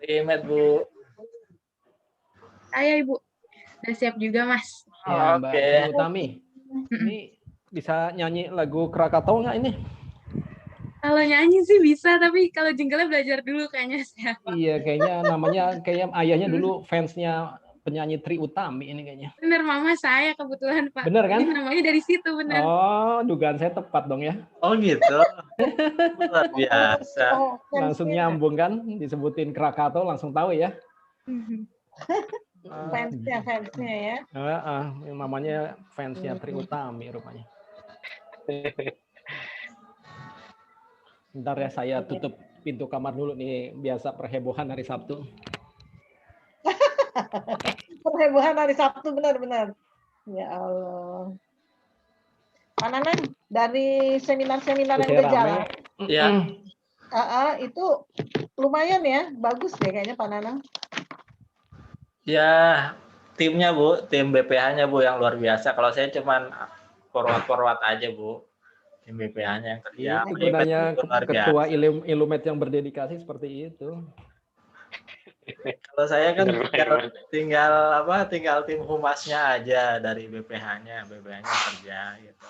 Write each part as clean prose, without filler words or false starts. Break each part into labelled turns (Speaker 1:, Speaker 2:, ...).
Speaker 1: Imet, Bu.
Speaker 2: Saya Ibu. Udah siap juga, Mas.
Speaker 3: Ya, Mbak
Speaker 1: Oke.
Speaker 3: Tri Utami. Ini bisa nyanyi lagu Krakatau nggak ini?
Speaker 2: Kalau nyanyi sih bisa, tapi kalau jengkelnya belajar dulu kayaknya saya.
Speaker 3: Iya, kayaknya namanya kayak ayahnya dulu fansnya penyanyi Tri Utami ini kayaknya.
Speaker 2: Bener, Mama saya kebetulan, Pak.
Speaker 3: Bener kan?
Speaker 2: Jadi namanya dari situ, bener.
Speaker 3: Oh, dugaan saya tepat dong ya.
Speaker 1: Oh gitu. Luar biasa.
Speaker 3: Langsung nyambung kan, disebutin Krakatau langsung tahu ya.
Speaker 4: Fansnya ya.
Speaker 3: Namanya fansnya Tri Utami rupanya. Bentar ya, saya tutup pintu kamar dulu nih, biasa perhebohan hari Sabtu.
Speaker 4: Perhebohan hari Sabtu benar-benar. Ya Allah. Pak Nanang, dari seminar-seminar yang udah jalan,
Speaker 1: Ya.
Speaker 4: itu lumayan ya, bagus deh kayaknya Pak Nanang.
Speaker 1: Ya, timnya Bu, tim BPH-nya Bu yang luar biasa. Kalau saya cuman forward aja Bu. Tim BPH-nya yang kerja.
Speaker 3: Itu gunanya ketua Ilumet yang berdedikasi seperti itu.
Speaker 1: Kalau saya kan tinggal tim humasnya aja dari BPH-nya kerja gitu.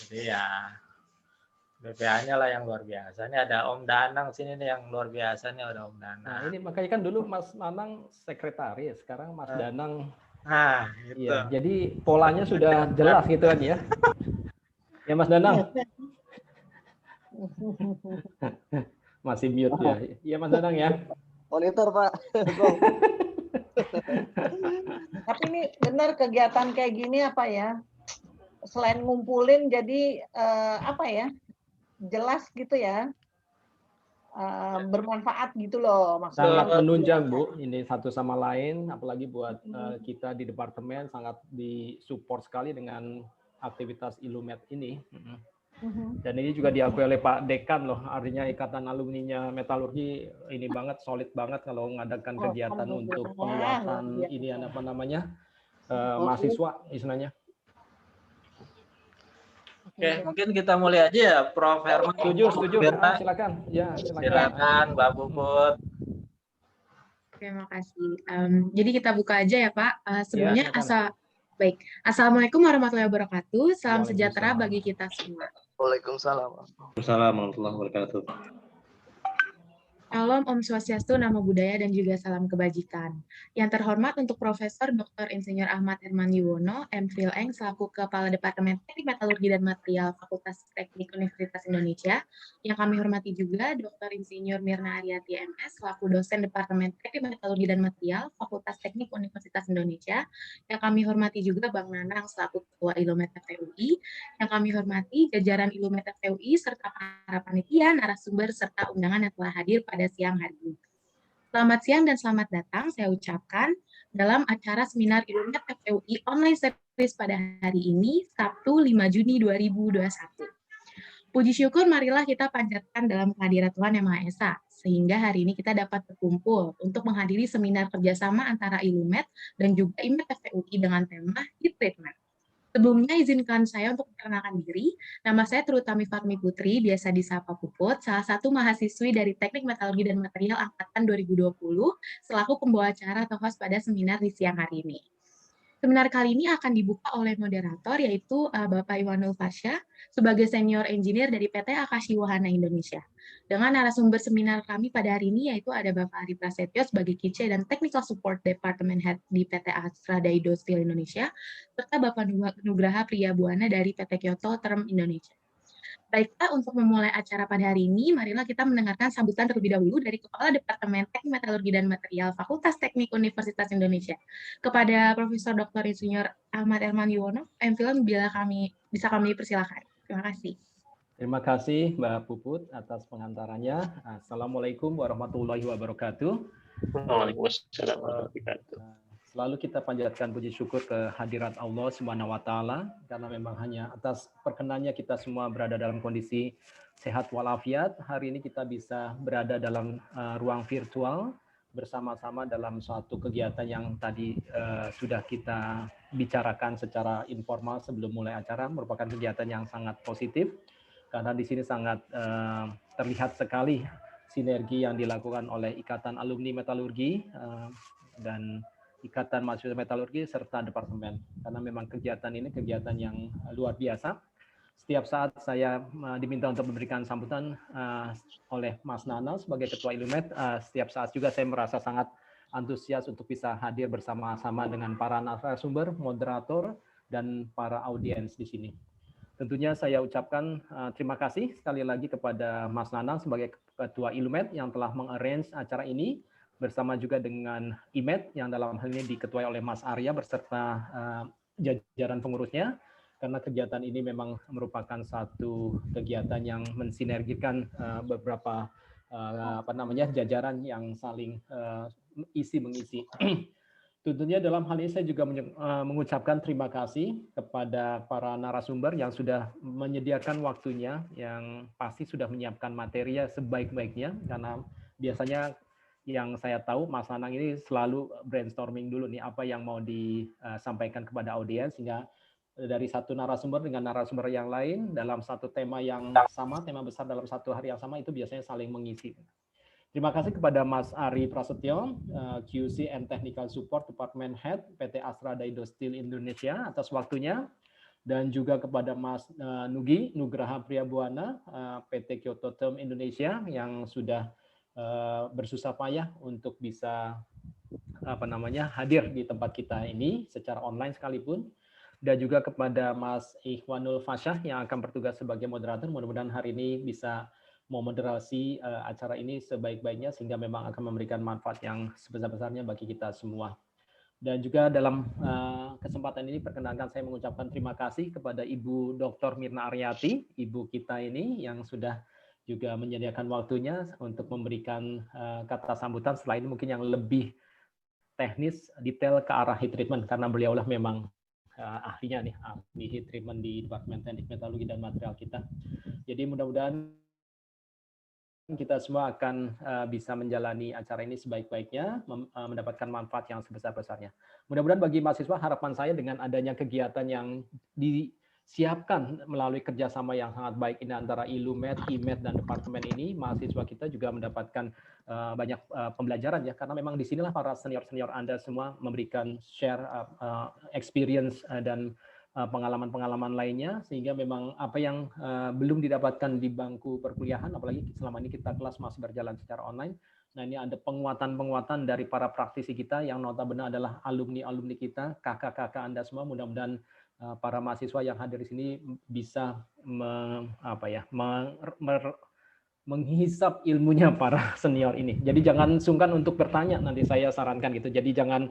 Speaker 1: Jadi ya BPH-nya lah yang luar biasa. Ini ada Om Danang sini nih yang luar biasa nih, ada Om Danang.
Speaker 3: Nah, ini makanya kan dulu Mas Nanang sekretaris, sekarang Mas Danang.
Speaker 1: Nah, gitu.
Speaker 3: Iya, jadi polanya sudah jelas gitu kan ya. Ya Mas Danang. Masih mute ya. Iya Mas Danang ya.
Speaker 5: Monitor Pak.
Speaker 4: Tapi ini benar kegiatan kayak gini apa ya? Selain ngumpulin jadi apa ya? Jelas gitu ya. Bermanfaat gitu loh maksudnya.
Speaker 3: Sangat menunjang Bu, ini satu sama lain, apalagi buat kita di departemen sangat disupport sekali dengan aktivitas Ilumet ini. Dan ini juga diakui oleh Pak Dekan loh, artinya ikatan alumninya metalurgi ini banget, solid banget kalau mengadakan kegiatan untuk penguatan ini apa namanya mahasiswa istilahnya.
Speaker 1: Oke, mungkin kita mulai aja ya, Prof. Herman.
Speaker 3: Setuju. Silakan. Ya,
Speaker 1: silakan Mbak Puput.
Speaker 2: Terima kasih. Jadi kita buka aja ya Pak. Sebelumnya
Speaker 3: Baik.
Speaker 2: Assalamualaikum warahmatullahi wabarakatuh. Salam sejahtera bagi kita semua.
Speaker 5: Waalaikumsalam.
Speaker 6: Waalaikumsalam warahmatullahi wabarakatuh.
Speaker 2: Salam Om Swastiastu, Namo Buddhaya, dan juga salam kebajikan. Yang terhormat untuk Profesor Dr. Insinyur Ahmad Herman Yuwono, MPhil Eng, selaku Kepala Departemen Teknik Metalurgi dan Material Fakultas Teknik Universitas Indonesia. Yang kami hormati juga Dr. Insinyur Mirna Aryati MS, selaku dosen Departemen Teknik Metalurgi dan Material Fakultas Teknik Universitas Indonesia. Yang kami hormati juga Bang Nanang, selaku Ketua Ilumet FUI. Yang kami hormati jajaran Ilumet FUI, serta para panitia, narasumber, serta undangan yang telah hadir pada siang hari ini. Selamat siang dan selamat datang saya ucapkan dalam acara seminar Ilumet FUI online series pada hari ini, Sabtu 5 Juni 2021. Puji syukur marilah kita panjatkan dalam kehadirat Tuhan Yang Maha Esa, sehingga hari ini kita dapat berkumpul untuk menghadiri seminar kerjasama antara Ilumet dan juga Imet FUI dengan tema Heat Treatment. Sebelumnya izinkan saya untuk memperkenalkan diri. Nama saya Trutami Fatmi Putri, biasa disapa Puput, salah satu mahasiswi dari Teknik Metalurgi dan Material Angkatan 2020, selaku pembawa acara atau host pada seminar di siang hari ini. Seminar kali ini akan dibuka oleh moderator, yaitu Bapak Iwanul Fasya, sebagai Senior Engineer dari PT Akashi Wahana Indonesia. Dengan narasumber seminar kami pada hari ini, yaitu ada Bapak Ari Prasetyo sebagai KC dan Technical Support Department Head di PT Astra Daido Steel Indonesia, serta Bapak Nugraha Priyabuana dari PT Kyoto Term Indonesia. Baiklah, untuk memulai acara pada hari ini, marilah kita mendengarkan sambutan terlebih dahulu dari Kepala Departemen Teknik Metalurgi dan Material Fakultas Teknik Universitas Indonesia. Kepada Profesor Dr. Insinyur Ahmad Herman Yuwono, MPhil bisa kami persilakan. Terima kasih.
Speaker 3: Terima kasih Mbak Puput atas pengantarannya. Assalamualaikum warahmatullahi wabarakatuh.
Speaker 6: Waalaikumsalam warahmatullahi wabarakatuh.
Speaker 3: Selalu kita panjatkan puji syukur kehadirat Allah Subhanahu wa taala karena memang hanya atas perkenannya kita semua berada dalam kondisi sehat walafiat. Hari ini kita bisa berada dalam ruang virtual bersama-sama dalam suatu kegiatan yang tadi sudah kita bicarakan secara informal sebelum mulai acara, merupakan kegiatan yang sangat positif karena di sini sangat terlihat sekali sinergi yang dilakukan oleh Ikatan Alumni Metalurgi dan Ikatan Mahasiswa Metalurgi serta Departemen. Karena memang kegiatan ini kegiatan yang luar biasa. Setiap saat saya diminta untuk memberikan sambutan oleh Mas Nana sebagai Ketua Ilumet, setiap saat juga saya merasa sangat antusias untuk bisa hadir bersama-sama dengan para narasumber, moderator, dan para audiens di sini. Tentunya saya ucapkan terima kasih sekali lagi kepada Mas Nanang sebagai Ketua Ilumet yang telah mengarrange acara ini bersama juga dengan IMET yang dalam hal ini diketuai oleh Mas Arya beserta jajaran pengurusnya, karena kegiatan ini memang merupakan satu kegiatan yang mensinergikan beberapa jajaran yang saling isi-mengisi. Tentunya dalam hal ini saya juga mengucapkan terima kasih kepada para narasumber yang sudah menyediakan waktunya, yang pasti sudah menyiapkan materi sebaik-baiknya, karena biasanya yang saya tahu Mas Nanang ini selalu brainstorming dulu nih apa yang mau disampaikan kepada audiens, sehingga dari satu narasumber dengan narasumber yang lain dalam satu tema yang sama, tema besar dalam satu hari yang sama, itu biasanya saling mengisi. Terima kasih kepada Mas Ari Prasetyo, QC and Technical Support Department Head PT Astra Daido Steel Indonesia atas waktunya, dan juga kepada Mas Nugi Nugraha Priyabuana, PT Kyoto Term Indonesia yang sudah bersusah payah untuk bisa hadir di tempat kita ini secara online sekalipun, dan juga kepada Mas Ikhwanul Fasyah yang akan bertugas sebagai moderator. Mudah-mudahan hari ini bisa memoderasi acara ini sebaik-baiknya sehingga memang akan memberikan manfaat yang sebesar-besarnya bagi kita semua. Dan juga dalam kesempatan ini perkenankan saya mengucapkan terima kasih kepada Ibu Dr. Mirna Aryati, ibu kita ini yang sudah juga menyediakan waktunya untuk memberikan kata sambutan. Setelah ini mungkin yang lebih teknis, detail ke arah heat treatment, karena beliaulah memang ahlinya nih, ahli heat treatment di Departemen Teknik Metalurgi dan Material kita. Jadi mudah-mudahan kita semua akan bisa menjalani acara ini sebaik-baiknya, mendapatkan manfaat yang sebesar-besarnya. Mudah-mudahan bagi mahasiswa, harapan saya dengan adanya kegiatan yang disiapkan melalui kerjasama yang sangat baik ini antara Ilumet, IMET, dan Departemen ini, mahasiswa kita juga mendapatkan banyak pembelajaran ya, karena memang disinilah para senior-senior Anda semua memberikan share experience dan pengalaman-pengalaman lainnya, sehingga memang apa yang belum didapatkan di bangku perkuliahan, apalagi selama ini kita kelas masih berjalan secara online. Nah, ini ada penguatan-penguatan dari para praktisi kita yang notabene adalah alumni-alumni kita, kakak-kakak Anda semua. Mudah-mudahan para mahasiswa yang hadir di sini bisa menghisap ilmunya para senior ini. Jadi jangan sungkan untuk bertanya, nanti saya sarankan gitu. Jadi jangan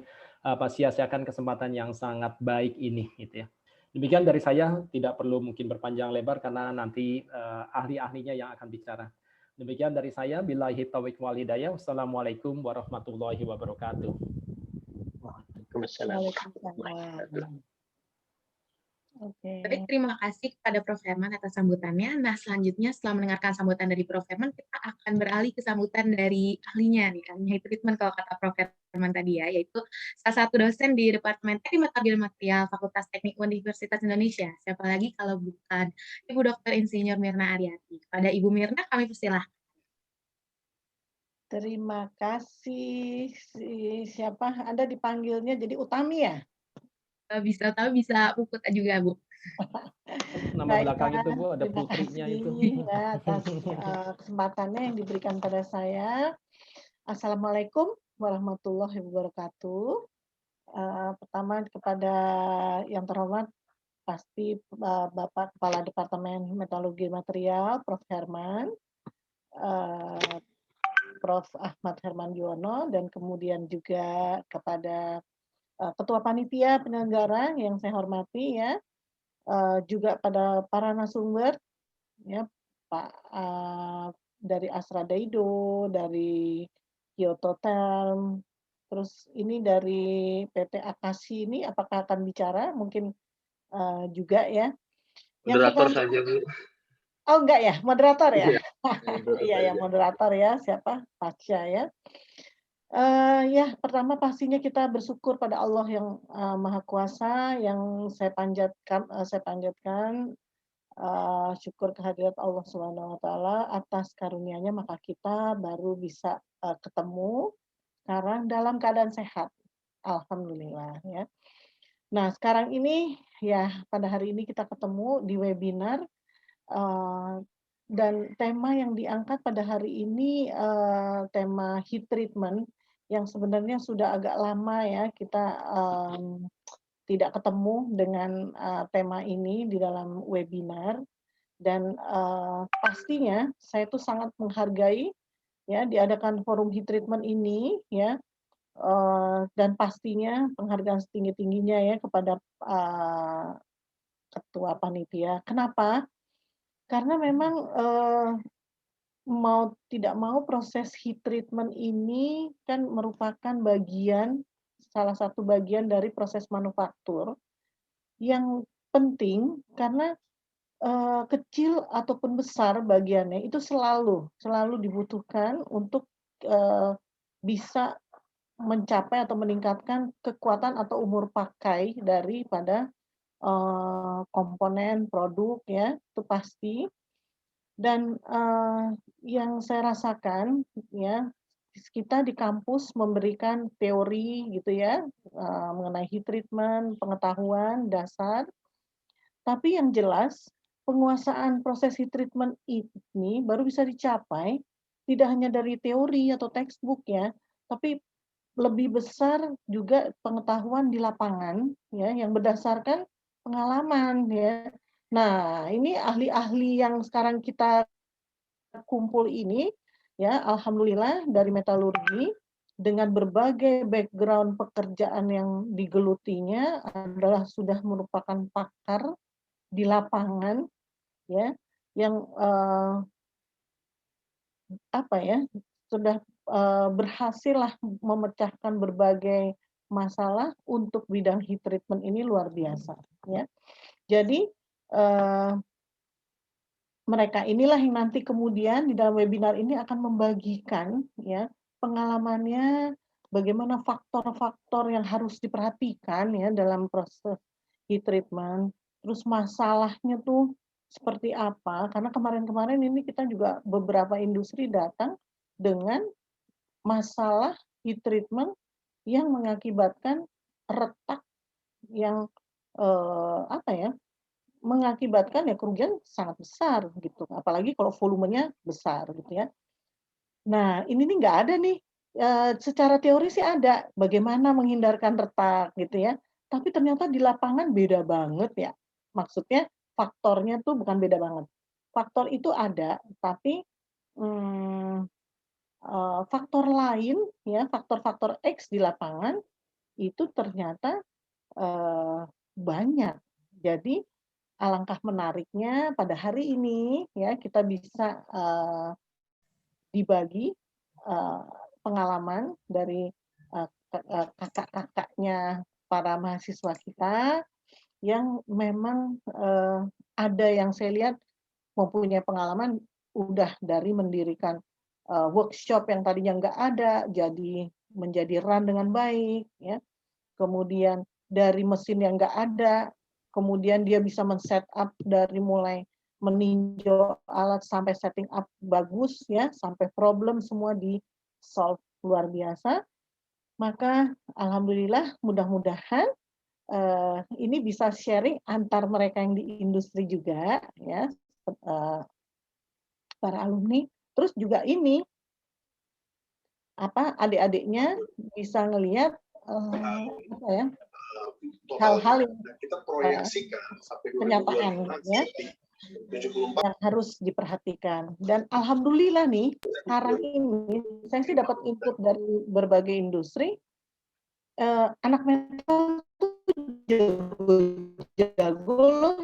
Speaker 3: sia-siakan kesempatan yang sangat baik ini gitu ya. Demikian dari saya, tidak perlu mungkin berpanjang lebar karena nanti ahli-ahlinya yang akan bicara. Demikian dari saya, billahi taufiq wal hidayah. Wassalamualaikum warahmatullahi wabarakatuh.
Speaker 6: Waalaikumsalam.
Speaker 2: Baik, terima kasih kepada Prof. Herman atas sambutannya. Nah, selanjutnya setelah mendengarkan sambutan dari Prof. Herman, kita akan beralih ke sambutan dari ahlinya nih, ahlinya heat treatment kalau kata Prof. Herman tadi ya, yaitu salah satu dosen di Departemen Teknik Metalurgi dan Material Fakultas Teknik Universitas Indonesia. Siapa lagi kalau bukan Ibu Dr. Insinyur Mirna Aryati. Pada Ibu Mirna, kami persilahkan.
Speaker 4: Terima kasih. Siapa? Anda dipanggilnya jadi Utami ya?
Speaker 2: Bisa tahu bisa Puput juga, Bu.
Speaker 3: Nama belakang itu, Bu, ada putrinya itu.
Speaker 4: Ya, atas kesempatannya yang diberikan pada saya. Assalamualaikum warahmatullahi wabarakatuh. Pertama kepada yang terhormat pasti Bapak Kepala Departemen Metalurgi Material, Prof. Herman, Prof. Ahmad Herman Yuwono, dan kemudian juga kepada Ketua Panitia Penyelenggara yang saya hormati ya, juga pada para narasumber ya, Pak dari Astra Daido, dari Kyoto Term, terus ini dari PT Akasi ini apakah akan bicara? Mungkin juga ya.
Speaker 6: Moderator saja, Bu.
Speaker 4: Oh enggak ya, moderator ya?
Speaker 6: Iya,
Speaker 4: Iya ya, moderator ya, siapa? Pasha ya. Ya, pertama pastinya kita bersyukur pada Allah yang Maha Kuasa, yang saya panjatkan syukur kehadirat Allah Subhanahu wa taala atas karunia-Nya, maka kita baru bisa ketemu sekarang dalam keadaan sehat. Alhamdulillah ya. Nah, sekarang ini ya pada hari ini kita ketemu di webinar dan tema yang diangkat pada hari ini tema heat treatment yang sebenarnya sudah agak lama ya kita tidak ketemu dengan tema ini di dalam webinar. Dan pastinya saya tuh sangat menghargai ya diadakan forum heat treatment ini ya, dan pastinya penghargaan setinggi-tingginya ya kepada ketua panitia. Kenapa? Karena memang mau tidak mau proses heat treatment ini kan merupakan salah satu bagian dari proses manufaktur yang penting karena kecil ataupun besar bagiannya itu selalu dibutuhkan untuk bisa mencapai atau meningkatkan kekuatan atau umur pakai daripada komponen produk ya, itu pasti. Dan yang saya rasakan ya, kita di kampus memberikan teori gitu ya, mengenai heat treatment, pengetahuan dasar, tapi yang jelas penguasaan proses heat treatment ini baru bisa dicapai tidak hanya dari teori atau textbook ya, tapi lebih besar juga pengetahuan di lapangan ya yang berdasarkan pengalaman ya. Nah, ini ahli-ahli yang sekarang kita kumpul ini ya, alhamdulillah dari metalurgi dengan berbagai background pekerjaan yang digelutinya adalah sudah merupakan pakar di lapangan ya yang sudah berhasil lah memecahkan berbagai masalah untuk bidang heat treatment ini luar biasa ya. Jadi mereka inilah yang nanti kemudian di dalam webinar ini akan membagikan ya pengalamannya, bagaimana faktor-faktor yang harus diperhatikan ya dalam proses heat treatment, terus masalahnya tuh seperti apa, karena kemarin-kemarin ini kita juga beberapa industri datang dengan masalah heat treatment yang mengakibatkan retak yang mengakibatkan ya kerugian sangat besar gitu, apalagi kalau volumenya besar gitu ya. Nah ini nih nggak ada nih, secara teori sih ada bagaimana menghindarkan retak gitu ya, tapi ternyata di lapangan beda banget ya. Maksudnya faktornya tuh bukan beda banget, faktor itu ada, tapi faktor lain ya, faktor-faktor X di lapangan itu ternyata banyak. Jadi alangkah menariknya pada hari ini ya kita bisa dibagi pengalaman dari kakak-kakaknya para mahasiswa kita yang memang ada yang saya lihat mempunyai pengalaman udah dari mendirikan workshop yang tadinya nggak ada jadi menjadi run dengan baik ya, kemudian dari mesin yang nggak ada kemudian dia bisa men-set up dari mulai meninjau alat sampai setting up bagus ya, sampai problem semua di solve luar biasa. Maka alhamdulillah mudah-mudahan ini bisa sharing antar mereka yang di industri juga ya, para alumni. Terus juga ini adik-adiknya bisa ngelihat hal-hal yang kenyataan ya yang harus diperhatikan. Dan alhamdulillah nih sekarang ini saya sih dapat input dari berbagai industri, anak metal tuh jago loh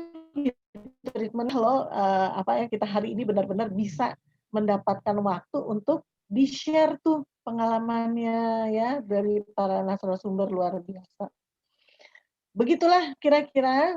Speaker 4: treatment loh, kita hari ini benar-benar bisa mendapatkan waktu untuk di-share tuh pengalamannya ya dari para narasumber luar biasa. Begitulah kira-kira,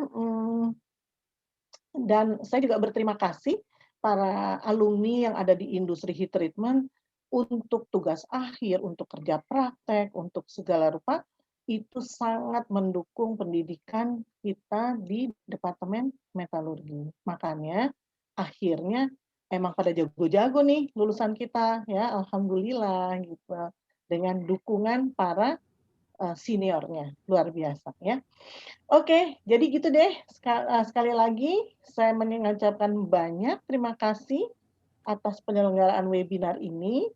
Speaker 4: dan saya juga berterima kasih para alumni yang ada di industri heat treatment untuk tugas akhir, untuk kerja praktek, untuk segala rupa, itu sangat mendukung pendidikan kita di Departemen Metalurgi. Makanya akhirnya emang pada jago-jago nih lulusan kita ya, alhamdulillah gitu. Dengan dukungan para seniornya, luar biasa ya. Oke, jadi gitu deh. Sekali lagi saya mengucapkan banyak terima kasih atas penyelenggaraan webinar ini.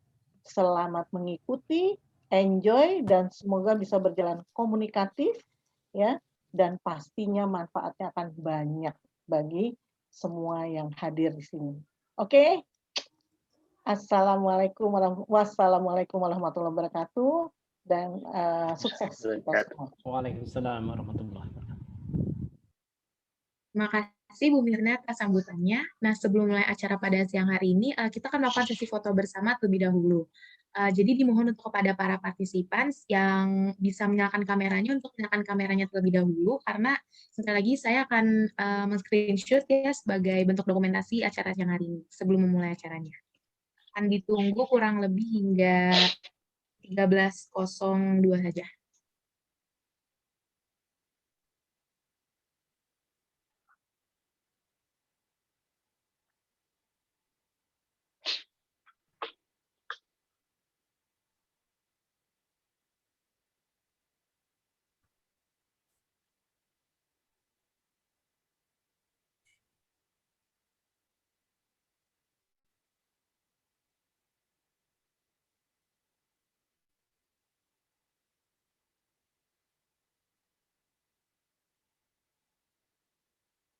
Speaker 4: Selamat mengikuti, enjoy, dan semoga bisa berjalan komunikatif ya, dan pastinya manfaatnya akan banyak bagi semua yang hadir di sini. Oke? Wassalamualaikum warahmatullahi wabarakatuh, dan sukses kita semua.
Speaker 3: Waalaikumsalam warahmatullahi wabarakatuh.
Speaker 2: Terima kasih Bu Mirna atas sambutannya. Nah, sebelum mulai acara pada siang hari ini, kita akan melakukan sesi foto bersama terlebih dahulu. Jadi dimohon untuk kepada para partisipan yang bisa menyalakan kameranya untuk menyalakan kameranya terlebih dahulu, karena sebentar lagi saya akan men-screenshot ya sebagai bentuk dokumentasi acara siang hari ini sebelum memulai acaranya. Akan ditunggu kurang lebih hingga 13.02 saja.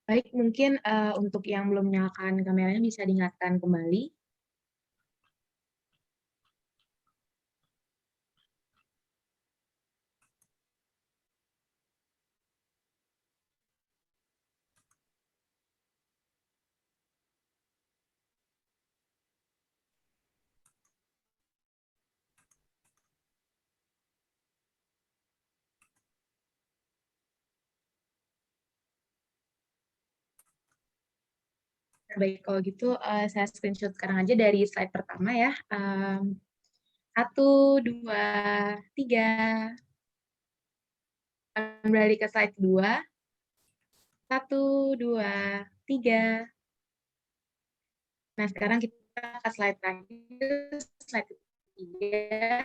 Speaker 2: Baik, mungkin untuk yang belum menyalakan kameranya bisa diingatkan kembali. Baik, kalau gitu saya screenshot sekarang aja dari slide pertama ya. 1, 2, 3. Kembali ke slide kedua. 1, 2, 3. Nah, sekarang kita ke slide terakhir, slide ketiga.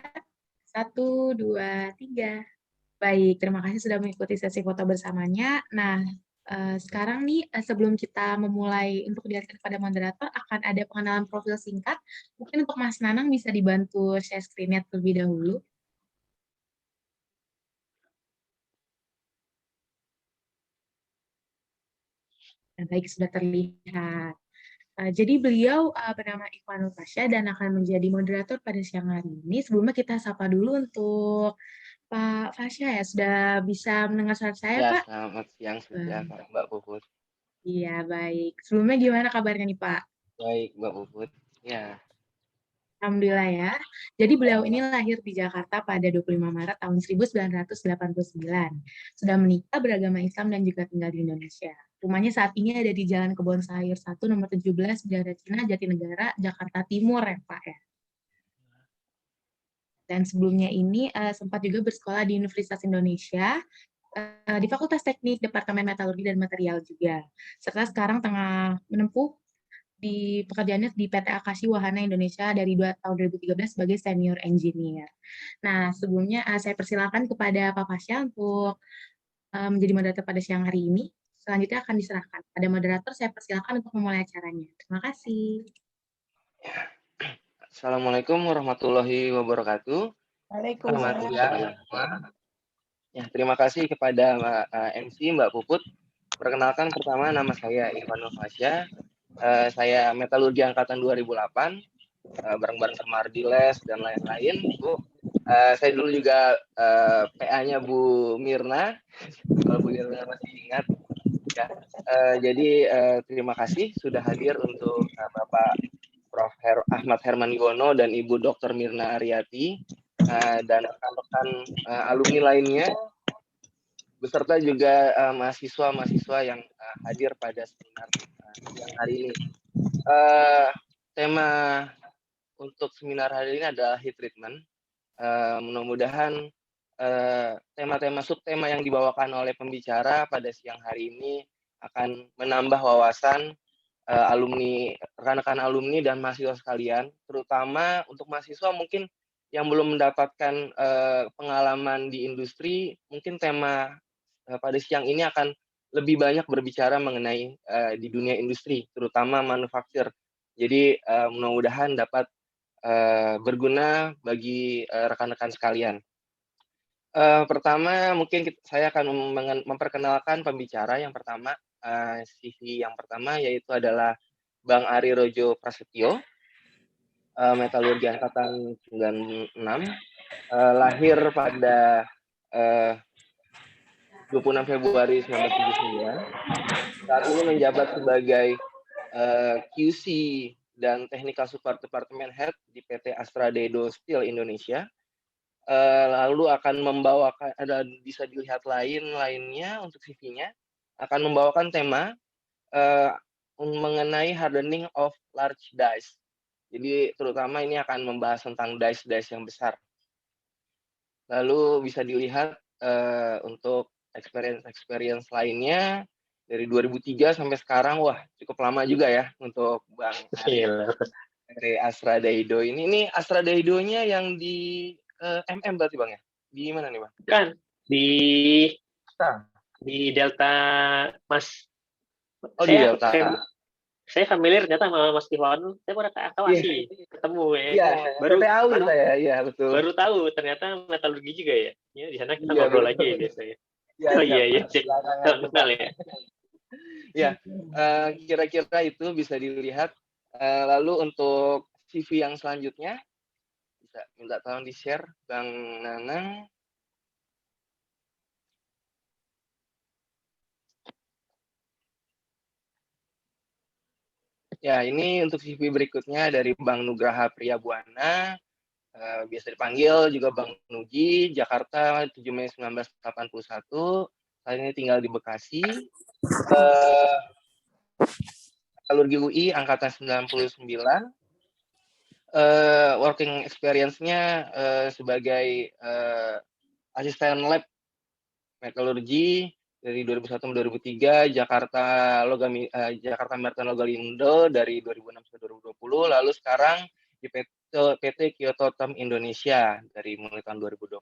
Speaker 2: 1, 2, 3. Baik, terima kasih sudah mengikuti sesi foto bersamanya. Nah, sekarang nih sebelum kita memulai untuk dialihkan kepada moderator, akan ada pengenalan profil singkat. Mungkin untuk Mas Nanang bisa dibantu share screen-nya terlebih dahulu. Nah, baik, sudah terlihat. Jadi beliau bernama Ikhwanul Fasya dan akan menjadi moderator pada siang hari ini. Sebelumnya kita sapa dulu untuk Pak Fasya ya, sudah bisa mendengar suara saya,
Speaker 6: Ya,
Speaker 2: Pak?
Speaker 6: selamat siang sudah, Mbak Puput.
Speaker 2: Iya, baik. Sebelumnya gimana kabarnya nih, Pak?
Speaker 6: Baik, Mbak Puput. Ya.
Speaker 2: Alhamdulillah ya. Jadi beliau ini lahir di Jakarta pada 25 Maret tahun 1989. Sudah menikah, beragama Islam, dan juga tinggal di Indonesia. Rumahnya saat ini ada di Jalan Kebon Sayur 1, nomor 17, Bidara Cina, Jatinegara, Jakarta Timur ya, Pak ya. Dan sebelumnya ini sempat juga bersekolah di Universitas Indonesia, di Fakultas Teknik, Departemen Metalurgi dan Material juga. Serta sekarang tengah menempuh di pekerjaannya di PT Akashi Wahana Indonesia dari tahun 2013 sebagai senior engineer. Nah, sebelumnya saya persilakan kepada Pak Fasya untuk menjadi moderator pada siang hari ini. Selanjutnya akan diserahkan pada moderator. Saya persilakan untuk memulai acaranya. Terima kasih.
Speaker 6: Assalamualaikum warahmatullahi wabarakatuh.
Speaker 4: Waalaikumsalam.
Speaker 6: Ya, terima kasih kepada MC Mbak Puput. Perkenalkan, pertama nama saya Ikhwanul Fasya. Saya metalurgi angkatan 2008, bareng-bareng sama Ardiles dan lain-lain, Bu. Saya dulu juga PA-nya Bu Mirna, kalau Bu Mirna masih ingat. Ya. Jadi terima kasih sudah hadir untuk Bapak Prof. Ahmad Herman Yuwono dan Ibu Dr. Mirna Aryati, dan rekan-rekan alumni lainnya, beserta juga mahasiswa-mahasiswa yang hadir pada seminar siang hari ini. Tema untuk seminar hari ini adalah heat treatment. Mudah-mudahan tema-tema subtema yang dibawakan oleh pembicara pada siang hari ini akan menambah wawasan alumni, rekan-rekan alumni dan mahasiswa sekalian, terutama untuk mahasiswa mungkin yang belum mendapatkan pengalaman di industri, mungkin tema pada siang ini akan lebih banyak berbicara mengenai di dunia industri, terutama manufaktur. Jadi mudah-mudahan dapat berguna bagi rekan-rekan sekalian. Pertama, mungkin saya akan memperkenalkan pembicara yang pertama. CV yang pertama yaitu adalah Bang Ari Rojo Prasetyo, metalurgi angkatan 96, lahir pada 26 Februari 1979. Saat ini menjabat sebagai QC dan Technical Support Department Head di PT Astra Dedo Steel Indonesia. Lalu akan membawakan, ada bisa dilihat lainnya untuk CV-nya, akan membawakan tema mengenai hardening of large dice. Jadi terutama ini akan membahas tentang dice yang besar. Lalu bisa dilihat untuk experience lainnya dari 2003 sampai sekarang, wah cukup lama juga ya untuk Bang Ari dari Astra Dedo ini. Ini Astra Dedo-nya yang di MM berarti Bang ya? Di mana nih Bang?
Speaker 7: Kan di Delta Mas.
Speaker 6: Oh di Delta.
Speaker 7: Saya familiar ternyata sama Mas Iwan. Saya pernah awasi ketemu ya.
Speaker 6: Iya,
Speaker 7: baru
Speaker 6: saya. Iya, betul.
Speaker 7: Baru tahu ternyata metalurgi juga ya. Ya di sana kita ngobrol aja ya biasanya. Iya. Kenal ya.
Speaker 6: Ya, kira-kira itu bisa dilihat. Lalu untuk CV yang selanjutnya bisa minta tolong di-share Bang Nanang. Ya, ini untuk CV berikutnya dari Bang Nugraha Priyabuana, biasa dipanggil juga Bang Nugi, Jakarta 7 Mei 1981, saat ini tinggal di Bekasi. Metalurgi UI angkatan 99. Working experience-nya sebagai asisten lab metalurgi dari 2001-2003, Jakarta Merton Logalindo dari 2006 sampai 2020, lalu sekarang di PT Kyoto Tom Indonesia dari mulai tahun 2021.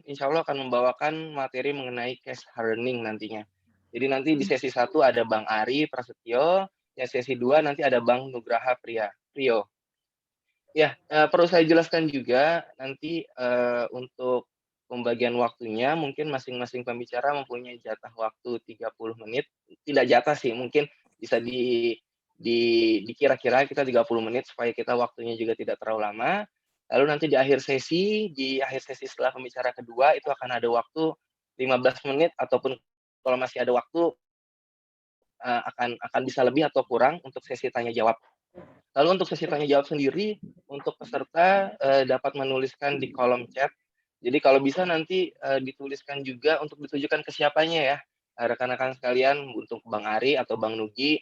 Speaker 6: Insya Allah akan membawakan materi mengenai case hardening nantinya. Jadi nanti di sesi 1 ada Bang Ari Prasetyo, yang sesi 2 nanti ada Bang Nugraha Priyo. Ya, perlu saya jelaskan juga nanti untuk pembagian waktunya mungkin masing-masing pembicara mempunyai jatah waktu 30 menit. Tidak jatah sih, mungkin bisa dikira-kira kita 30 menit supaya kita waktunya juga tidak terlalu lama. Lalu nanti di akhir sesi setelah pembicara kedua itu akan ada waktu 15 menit ataupun kalau masih ada waktu akan bisa lebih atau kurang untuk sesi tanya jawab. Lalu untuk sesi tanya jawab sendiri, untuk peserta dapat menuliskan di kolom chat. Jadi kalau bisa nanti dituliskan juga untuk ditujukan ke siapanya ya, rekan-rekan sekalian, untuk Bang Ari atau Bang Nugi,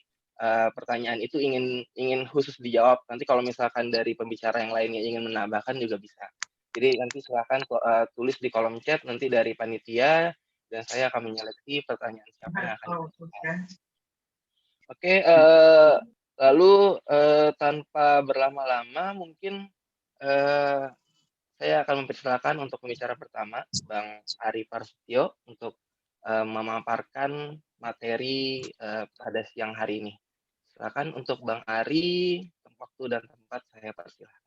Speaker 6: pertanyaan itu ingin khusus dijawab. Nanti kalau misalkan dari pembicara yang lainnya ingin menambahkan juga bisa. Jadi nanti silakan tulis di kolom chat, nanti dari panitia, dan saya akan menyeleksi pertanyaan siapa yang akan ditanyakan. Oke, lalu tanpa berlama-lama mungkin saya akan mempersilakan untuk pembicara pertama Bang Ari Prasetyo untuk memaparkan materi pada siang hari ini. Silakan untuk Bang Ari, waktu dan tempat saya persilakan.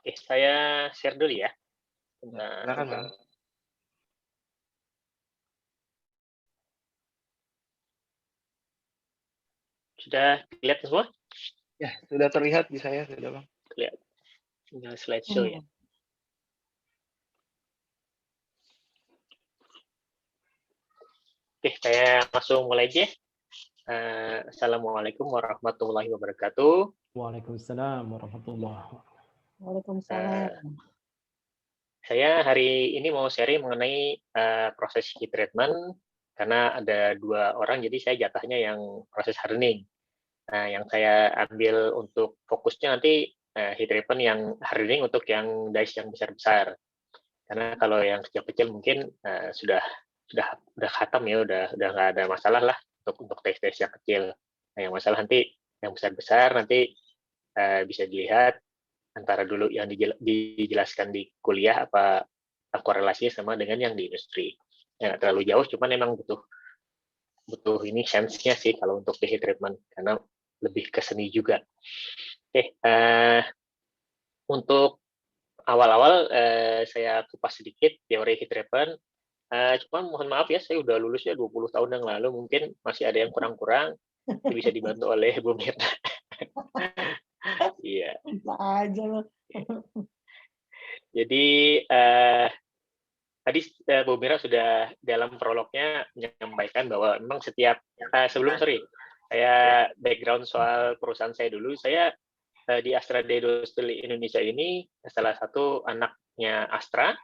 Speaker 7: Oke, saya share dulu ya.
Speaker 6: Silakan Bang.
Speaker 7: Sudah dilihat semua?
Speaker 6: Ya, sudah terlihat di saya, sudah Bang.
Speaker 7: Lihat. Tinggal slideshow ya. Oke, saya langsung mulai aja. Assalamualaikum warahmatullahi wabarakatuh.
Speaker 3: Waalaikumsalam warahmatullahi wabarakatuh.
Speaker 4: Waalaikumsalam.
Speaker 7: Saya hari ini mau sharing mengenai proses heat treatment karena ada 2 orang, jadi saya jatahnya yang proses hardening. Nah, yang saya ambil untuk fokusnya nanti heat treatment yang hardening untuk yang dice yang besar-besar. Karena kalau yang kecil-kecil mungkin sudah khatam ya, udah nggak ada masalah lah untuk tes yang kecil. Nah, yang masalah nanti yang besar-besar nanti bisa dilihat antara dulu yang dijelaskan di kuliah apa korelasinya sama dengan yang di industri. Ya, nggak terlalu jauh, cuman memang butuh ini sense-nya sih kalau untuk heat treatment karena lebih ke seni juga. Oke, untuk awal-awal saya kupas sedikit teori heat treatment. Cuma mohon maaf ya, saya udah lulusnya 20 tahun yang lalu, mungkin masih ada yang kurang-kurang, bisa dibantu oleh Bu Mirna. Iya.
Speaker 4: Bisa aja loh.
Speaker 7: Jadi tadi Bu Mirna sudah dalam prolognya menyampaikan bahwa memang setiap saya background soal perusahaan saya dulu. Saya di Astra Dedostil Indonesia ini salah satu anaknya Astra.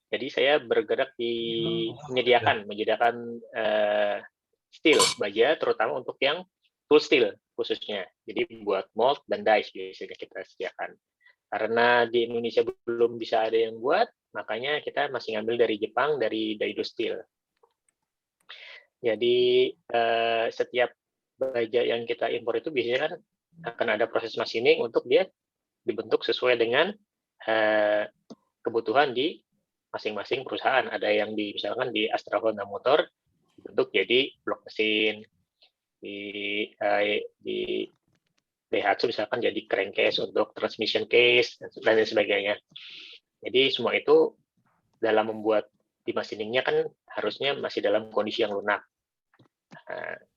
Speaker 7: Jadi saya bergerak di menyediakan steel baja, terutama untuk yang tool steel khususnya. Jadi buat mold dan dice biasanya kita sediakan. Karena di Indonesia belum bisa ada yang buat, makanya kita masih ngambil dari Jepang, dari Daido Steel. Jadi setiap baja yang kita impor itu biasanya kan akan ada proses machining untuk dia dibentuk sesuai dengan kebutuhan di masing-masing perusahaan. Ada yang misalkan di Astra Honda Motor dibentuk jadi blok mesin, di Daihatsu misalkan jadi crankcase untuk transmission case dan lain sebagainya. Jadi semua itu dalam membuat di machiningnya kan harusnya masih dalam kondisi yang lunak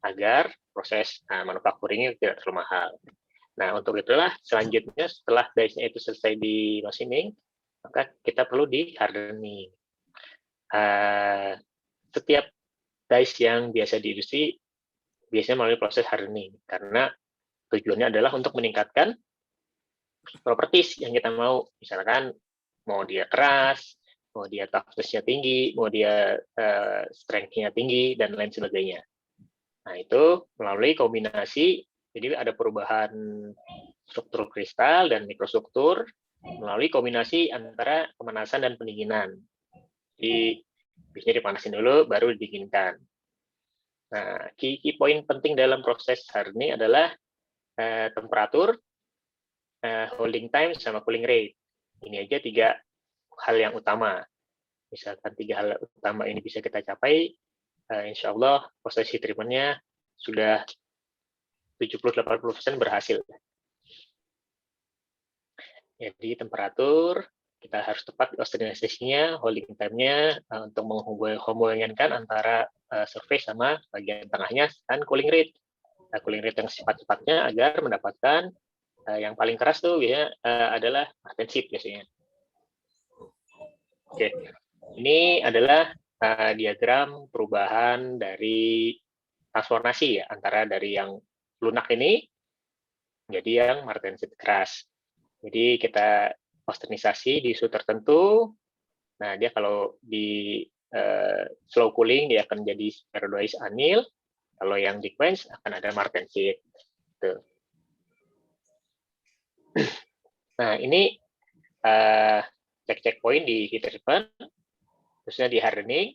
Speaker 7: agar proses manufacturingnya tidak terlalu mahal. Nah, untuk itulah selanjutnya setelah dice-nya itu selesai di machining, maka kita perlu di hardening. Setiap dice yang biasa di industri biasanya melalui proses hardening karena tujuannya adalah untuk meningkatkan properties yang kita mau. Misalkan mau dia keras, mau dia toughness-nya tinggi, mau dia strength-nya tinggi, dan lain sebagainya. Nah, itu melalui kombinasi, jadi ada perubahan struktur kristal dan mikrostruktur melalui kombinasi antara pemanasan dan pendinginan. Jadi, biasanya dipanasin dulu, baru didinginkan. Nah, key point penting dalam proses hardening adalah temperatur, holding time, sama cooling rate. Ini aja 3 hal yang utama. Misalkan 3 hal utama ini bisa kita capai, insya Allah proses heat treatment-nya sudah 70-80% berhasil. Jadi temperatur, kita harus tepat osteonisasinya, holding time-nya untuk menghubungkan antara surface sama bagian tengahnya, dan cooling rate. Nah, cooling rate yang cepat-cepatnya agar mendapatkan yang paling keras tuh ya adalah martenship biasanya. Oke, ini adalah diagram perubahan dari transformasi ya antara dari yang lunak ini menjadi yang martenship keras. Jadi kita ostenisasi di suhu tertentu. Nah, dia kalau di slow cooling dia akan jadi spheroids anil. Kalau yang di quench akan ada martenship. Gitu. Nah, ini cek-cek poin di heat treatment, khususnya di hardening.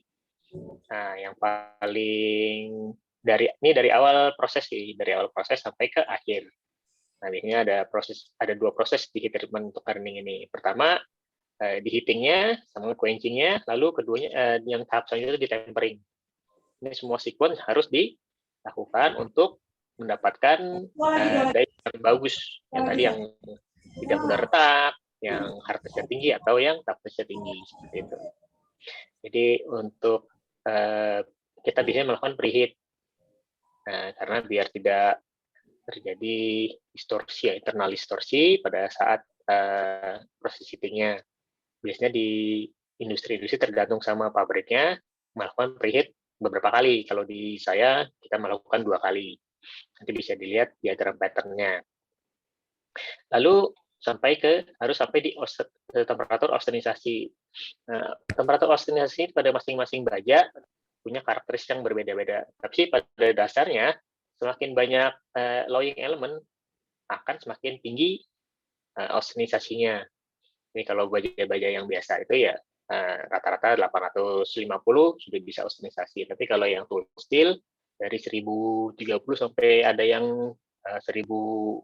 Speaker 7: Nah, yang paling dari awal proses sampai ke akhir. Nah, ini ada 2 proses di heat treatment untuk hardening ini. Pertama, di heating-nya sama quenching-nya, lalu keduanya yang tahap selanjutnya di tempering. Ini semua sequence harus dilakukan untuk mendapatkan dice yang bagus, yang tadi yang tidak mudah retak, yang hardness-nya tinggi atau yang toughness-nya tinggi seperti itu. Jadi untuk kita bisa melakukan preheat, karena biar tidak terjadi distorsi, internal distorsi pada saat proses heating-nya. Biasanya di industri-industri tergantung sama pabriknya melakukan preheat beberapa kali. Kalau di saya kita melakukan 2 kali. Nanti bisa dilihat diagram pattern-nya. Lalu harus sampai di temperatur ostenisasi. Nah, temperatur ostenisasi pada masing-masing baja punya karakteristik yang berbeda-beda. Tapi pada dasarnya semakin banyak lowing element akan semakin tinggi austenisasinya. Ini kalau baja-baja yang biasa itu ya rata-rata 850 sudah bisa austenisasi. Tapi kalau yang tool steel dari 1030 sampai ada yang 1200.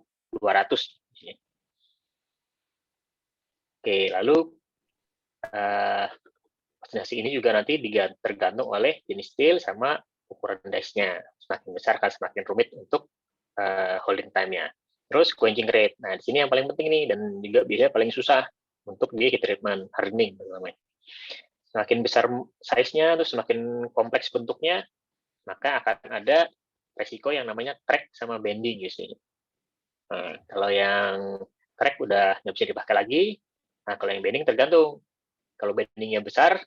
Speaker 7: Oke, lalu austenisasi ini juga nanti tergantung oleh jenis steel sama ukuran dice-nya. Semakin besar kan semakin rumit untuk holding time-nya. Terus quenching rate. Nah, di sini yang paling penting nih, dan juga biasanya paling susah untuk di heat treatment, hardening namanya. Semakin besar size-nya, terus semakin kompleks bentuknya, maka akan ada resiko yang namanya crack sama bending di sini. Nah, kalau yang crack udah nggak bisa dipakai lagi. Nah, kalau yang bending tergantung. Kalau bendingnya besar,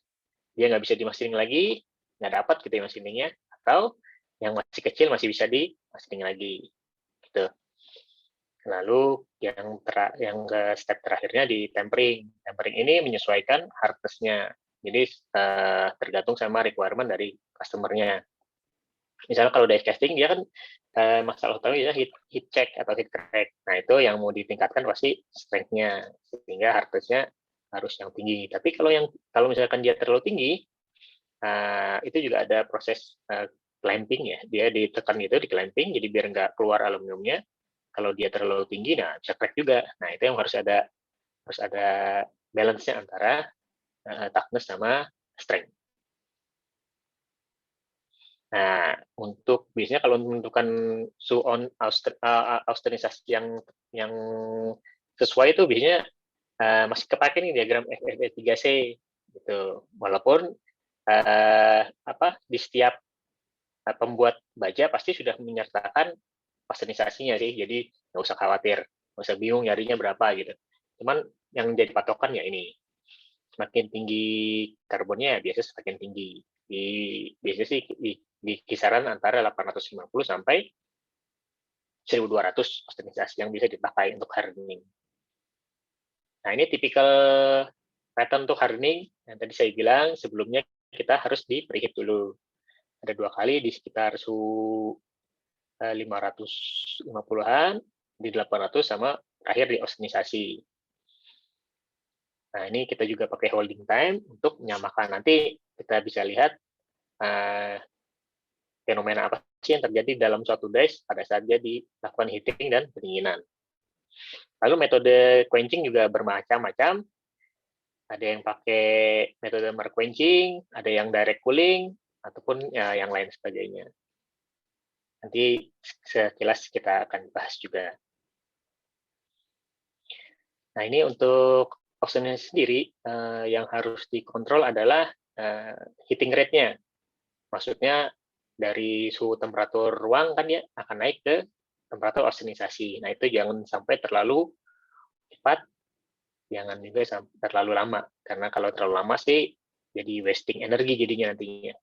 Speaker 7: dia nggak bisa dimasining lagi, nggak dapat gitu ya masiningnya. Atau yang masih kecil masih bisa dimasining lagi. Gitu. Lalu yang ke step terakhirnya di tempering. Tempering ini menyesuaikan hardness-nya. Jadi tergantung sama requirement dari customer-nya. Misalnya kalau dice casting dia kan masalah utamanya heat check atau heat crack. Nah itu yang mau ditingkatkan pasti strength-nya sehingga hardness-nya harus yang tinggi. Tapi kalau misalkan dia terlalu tinggi, itu juga ada proses clamping ya. Dia ditekan gitu, di clamping, jadi biar nggak keluar aluminiumnya. Kalau dia terlalu tinggi, nah bisa crack juga. Nah itu yang harus ada balance-nya antara toughness sama strength. Nah, untuk biasanya kalau menentukan suon austenisasi yang sesuai itu biasanya masih kepake nih diagram FFE3C gitu. Walaupun di setiap pembuat baja pasti sudah menyertakan austenisasinya sih, jadi nggak usah khawatir, nggak usah bingung nyarinya berapa gitu. Cuman yang jadi patokan ya ini, semakin tinggi karbonnya ya biasanya semakin tinggi. Biasanya sih di kisaran antara 850 sampai 1200 austenisasi yang bisa dipakai untuk hardening. Nah ini tipikal pattern untuk hardening yang tadi saya bilang sebelumnya kita harus di preheat dulu. Ada 2 kali di sekitar suhu 550-an, di 800 sama terakhir di austenisasi. Nah, ini kita juga pakai holding time untuk menyamakan. Nanti kita bisa lihat fenomena apa sih yang terjadi dalam suatu dice pada saat dia dilakukan heating dan pendinginan. Lalu metode quenching juga bermacam-macam. Ada yang pakai metode mark quenching, ada yang direct cooling, ataupun yang lain sebagainya. Nanti sekilas kita akan bahas juga. Nah, ini untuk austenisasi sendiri yang harus dikontrol adalah heating rate-nya. Maksudnya dari suhu temperatur ruang kan dia akan naik ke temperatur austenisasi. Nah, itu jangan sampai terlalu cepat, jangan juga sampai terlalu lama. Karena kalau terlalu lama sih jadi wasting energi jadinya nantinya.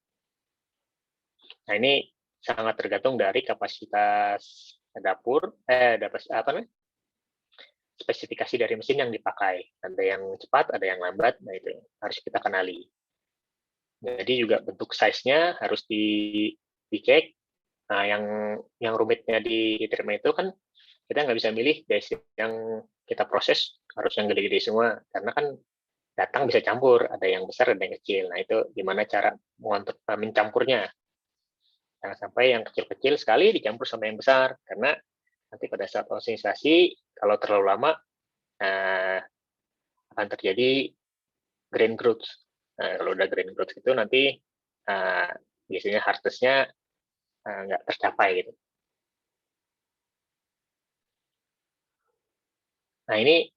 Speaker 7: Nah, ini sangat tergantung dari kapasitas dapur, spesifikasi dari mesin yang dipakai. Ada yang cepat, ada yang lambat, nah itu harus kita kenali. Jadi juga bentuk size-nya harus dicek. Nah, yang rumitnya di treatment itu kan kita nggak bisa milih dice yang kita proses harus yang gede-gede semua, karena kan datang bisa campur, ada yang besar, ada yang kecil. Nah, itu gimana cara mencampurnya. Jangan sampai yang kecil-kecil sekali dicampur sama yang besar, karena nanti pada saat austenisasi, kalau terlalu lama, akan terjadi grain growth. Nah, kalau udah grain growth itu nanti biasanya hardness-nya nggak tercapai gitu. Nah, ini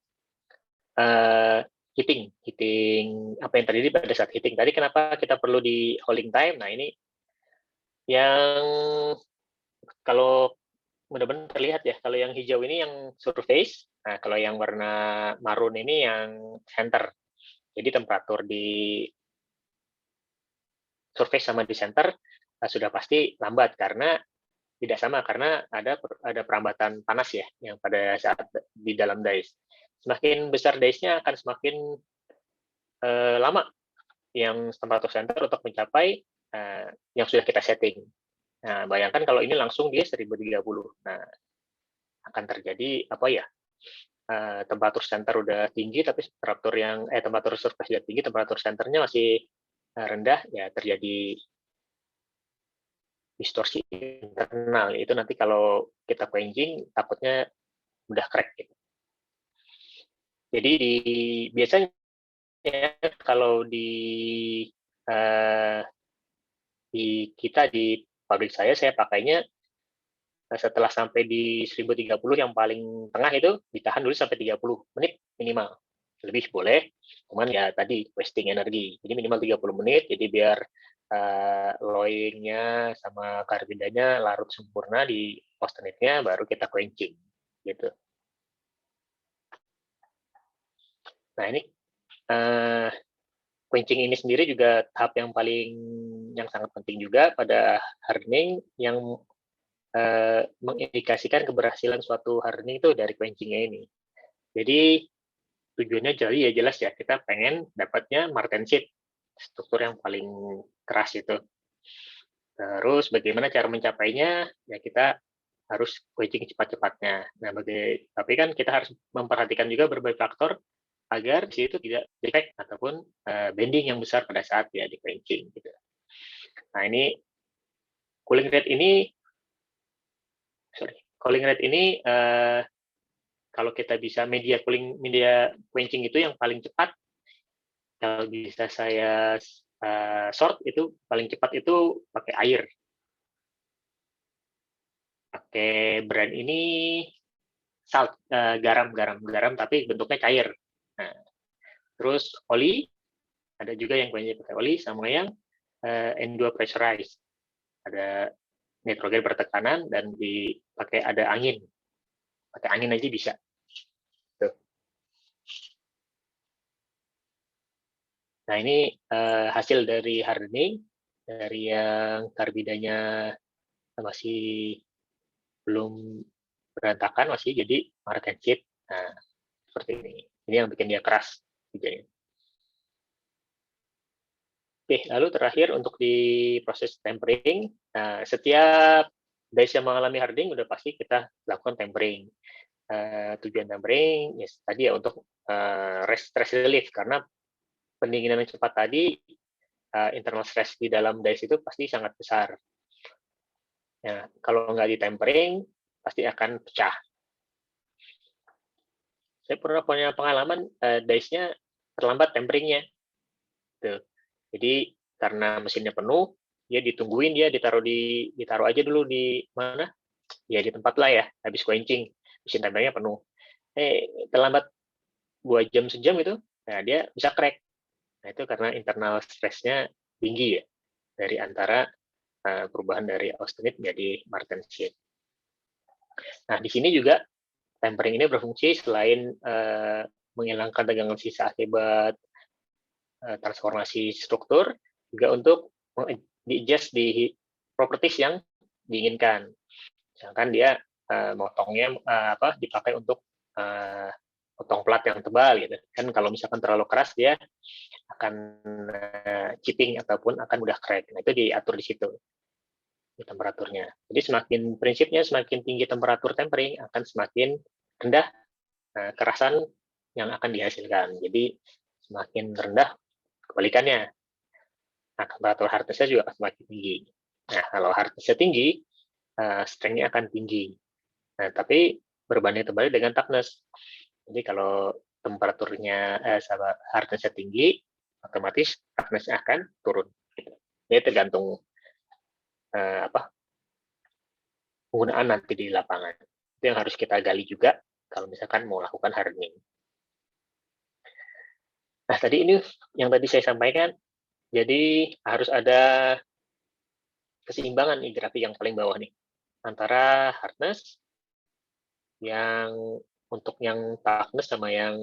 Speaker 7: heating apa yang terjadi pada saat heating. Tadi kenapa kita perlu di holding time? Nah, ini yang kalau mudah-mudahan terlihat ya, kalau yang hijau ini yang surface, nah kalau yang warna marun ini yang center. Jadi temperatur di surface sama di center sudah pasti lambat karena tidak sama, karena ada perambatan panas ya yang pada saat di dalam dice. Semakin besar dice-nya akan semakin lama yang temperatur center untuk mencapai yang sudah kita setting. Nah, bayangkan kalau ini langsung dia 1030. Nah, akan terjadi apa ya? Temperatur center udah tinggi, tapi temperatur surface udah tinggi, temperatur centernya masih rendah, ya terjadi distorsi internal. Itu nanti kalau kita quenching, takutnya udah crack. Gitu. Jadi biasanya kalau kita di pabrik saya pakainya setelah sampai di 1030 yang paling tengah itu ditahan dulu sampai 30 menit minimal. Lebih boleh, cuman ya tadi wasting energi. Jadi minimal 30 menit, jadi biar loyingnya sama karbidanya larut sempurna di austenite-nya, baru kita quenching. Gitu. Nah ini quenching ini sendiri juga tahap yang sangat penting juga pada hardening yang mengindikasikan keberhasilan suatu hardening itu dari quenching-nya ini. Jadi tujuannya jelas ya, kita pengen dapatnya martensit, struktur yang paling keras itu. Terus bagaimana cara mencapainya? Ya kita harus quenching cepat-cepatnya. Nah, tapi kan kita harus memperhatikan juga berbagai faktor agar di situ tidak defect ataupun bending yang besar pada saat ya di quenching. Gitu. Nah ini cooling rate ini kalau kita bisa media quenching itu yang paling cepat, kalau bisa saya short itu paling cepat itu pakai air. Pakai brand ini salt, garam tapi bentuknya cair. Nah, terus oli, ada juga yang quenching pakai oli, sama yang N2 pressurized. Ada nitrogen bertekanan dan dipakai ada angin. Pakai angin aja bisa. Tuh. Nah, ini hasil dari hardening, dari yang karbidanya masih belum berantakan, masih jadi martensit. Nah, seperti ini. Ini yang bikin dia keras. Oke, lalu terakhir untuk di proses tempering, setiap dice yang mengalami hardening udah pasti kita lakukan tempering. Tujuan tempering tadi ya untuk stress relief, karena pendinginan yang cepat tadi internal stress di dalam dice itu pasti sangat besar. Ya, kalau nggak di tempering pasti akan pecah. Saya pernah punya pengalaman dice-nya terlambat temperingnya. Tuh. Jadi karena mesinnya penuh, dia ditungguin, dia ditaruh aja dulu di mana? Ya di tempat lah ya, habis quenching, mesin temperingnya penuh. Terlambat 2 jam sejam itu, nah dia bisa crack. Nah itu karena internal stress-nya tinggi ya, dari antara perubahan dari austenite menjadi martensit. Nah di sini juga tempering ini berfungsi selain menghilangkan tegangan sisa akibat transformasi struktur, juga untuk di-adjust di properties yang diinginkan. Misalkan dia motongnya dipakai untuk potong plat yang tebal gitu. Kan kalau misalkan terlalu keras dia akan chipping ataupun akan mudah crack. Nah, itu diatur di situ di temperaturnya. Jadi semakin tinggi temperatur tempering akan semakin rendah kerasan yang akan dihasilkan. Jadi semakin rendah kebalikannya, nah, temperatur hardness-nya juga akan semakin tinggi. Nah, kalau hardness-nya tinggi, strength-nya akan tinggi. Nah, tapi berbanding terbalik dengan toughness. Jadi kalau temperaturnya hardness-nya tinggi, otomatis toughness-nya akan turun. Jadi tergantung penggunaan nanti di lapangan. Itu yang harus kita gali juga kalau misalkan mau lakukan hardening. Nah, tadi ini yang tadi saya sampaikan, jadi harus ada keseimbangan nih grafik yang paling bawah nih antara hardness yang untuk yang toughness sama yang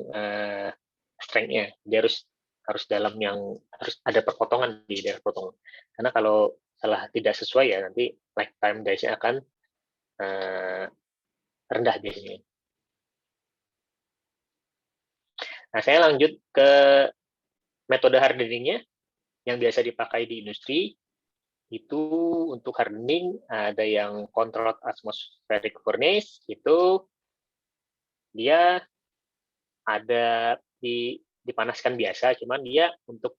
Speaker 7: strength-nya. Dia harus dalam yang harus ada perpotongan di daerah potongan. Karena kalau tidak sesuai ya nanti lifetime dice-nya akan rendah biasanya. Nah, saya lanjut ke metode hardening-nya yang biasa dipakai di industri, itu untuk hardening ada yang controlled atmospheric furnace, itu dia ada dipanaskan biasa, cuman dia untuk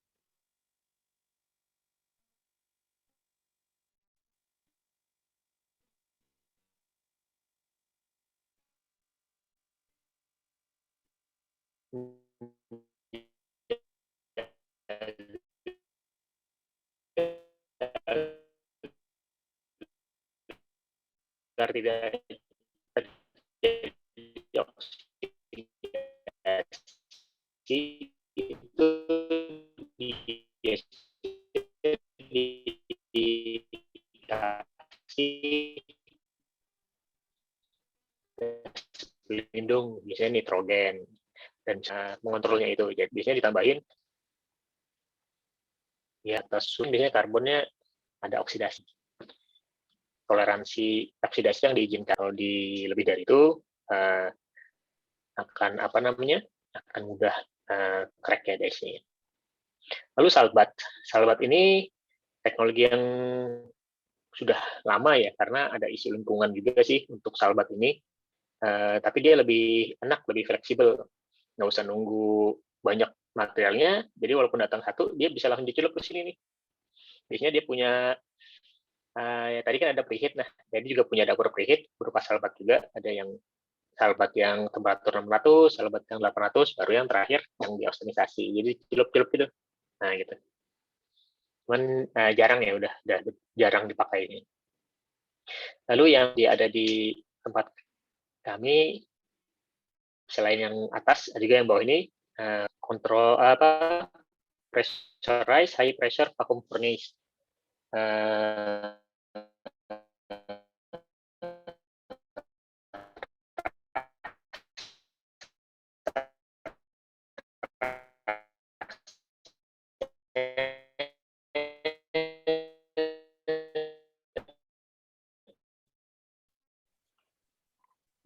Speaker 7: agar tidak terjadi oksidasi itu dikasih pelindung, biasanya nitrogen, dan mengontrolnya itu. Jadi biasanya ditambahin di atas biasanya karbonnya ada oksidasi. Toleransi oksidasi yang diizinkan. Kalau di lebih dari itu akan akan mudah crack ya guys-nya. Lalu salbat ini teknologi yang sudah lama ya, karena ada isu lingkungan juga sih untuk salbat ini. Tapi dia lebih enak, lebih fleksibel, nggak usah nunggu banyak materialnya. Jadi walaupun datang satu, dia bisa langsung dicelup ke sini nih. Biasanya dia punya ya tadi kan ada preheat, nah jadi juga punya dapur preheat berupa salbat juga. Ada yang salbat yang temperatur 600, salbat yang 800, baru yang terakhir yang dioksimisasi. Jadi celup-celup gitu. Nah gitu. Cuman jarang ya, udah jarang dipakai ini. Lalu yang ada di tempat kami selain yang atas, ada juga yang bawah ini kontrol pressurized high pressure vacuum furnace.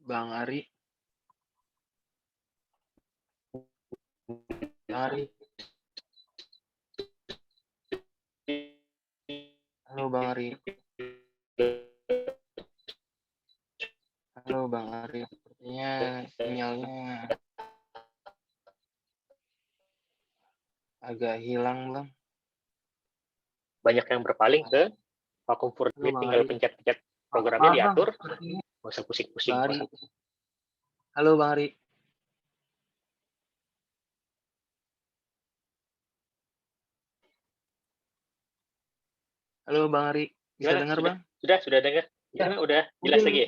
Speaker 6: Bang Ari. Halo Bang Ari. Halo Bang Ari. Sepertinya sinyalnya agak hilang Bang.
Speaker 7: Banyak yang berpaling ke vacuum furnace, tinggal pencet-pencet programnya diatur, nggak usah pusing-pusing.
Speaker 6: Halo Bang Ari. Halo Bang Ari, bisa dengar Bang?
Speaker 7: Sudah dengar. Gimana? Udah jelas lagi ya?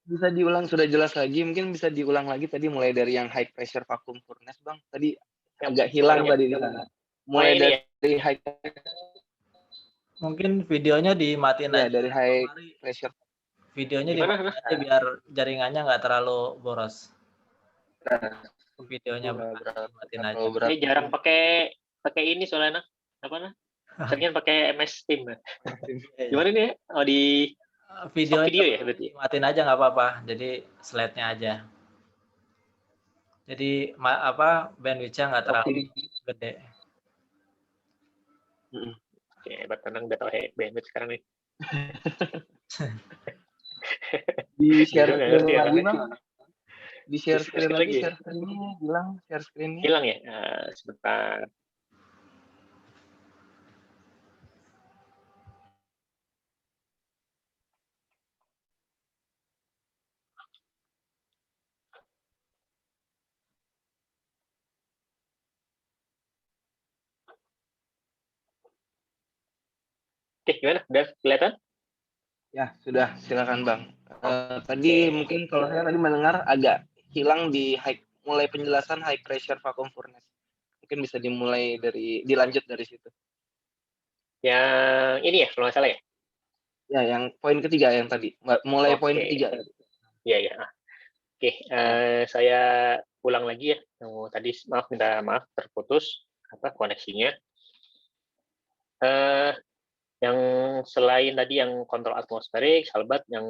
Speaker 6: Bisa diulang, sudah jelas lagi. Mungkin bisa diulang lagi tadi mulai dari yang high pressure vacuum furnace Bang. Tadi agak hilang tadi di sana. Mulai dari high.
Speaker 1: Mungkin videonya dimatiin aja.
Speaker 6: Dari high pressure.
Speaker 1: Videonya dimatiin aja biar jaringannya nggak terlalu boros. Videonya dimatiin aja.
Speaker 7: Saya jarang pakai ini soalnya apa Seringnya pakai MS Team. Gimana nih? Oh di
Speaker 1: video
Speaker 7: ya berarti.
Speaker 1: Matiin aja nggak apa-apa. Jadi slide-nya aja. Jadi bandwidth-nya nggak terlalu gede.
Speaker 7: Oke, hebat, tenang udah tahu bandwidth sekarang nih.
Speaker 6: Di share screen lagi Bang. Di share screen lagi. Share screen-nya hilang, share screen-nya.
Speaker 7: Hilang ya? Sebentar. Oke, gimana? Udah kelihatan?
Speaker 6: Ya, sudah. Silakan Bang. Tadi mungkin kalau saya tadi mendengar agak hilang di mulai penjelasan high pressure vacuum furnace. Mungkin bisa dilanjut dari situ.
Speaker 7: Yang ini ya, kalau nggak salah ya?
Speaker 6: Ya, yang poin ketiga yang tadi. Mulai poin ketiga.
Speaker 7: Iya. Oke, saya ulang lagi ya. Tadi minta maaf terputus koneksinya. Yang selain tadi yang kontrol atmosferik, salbat yang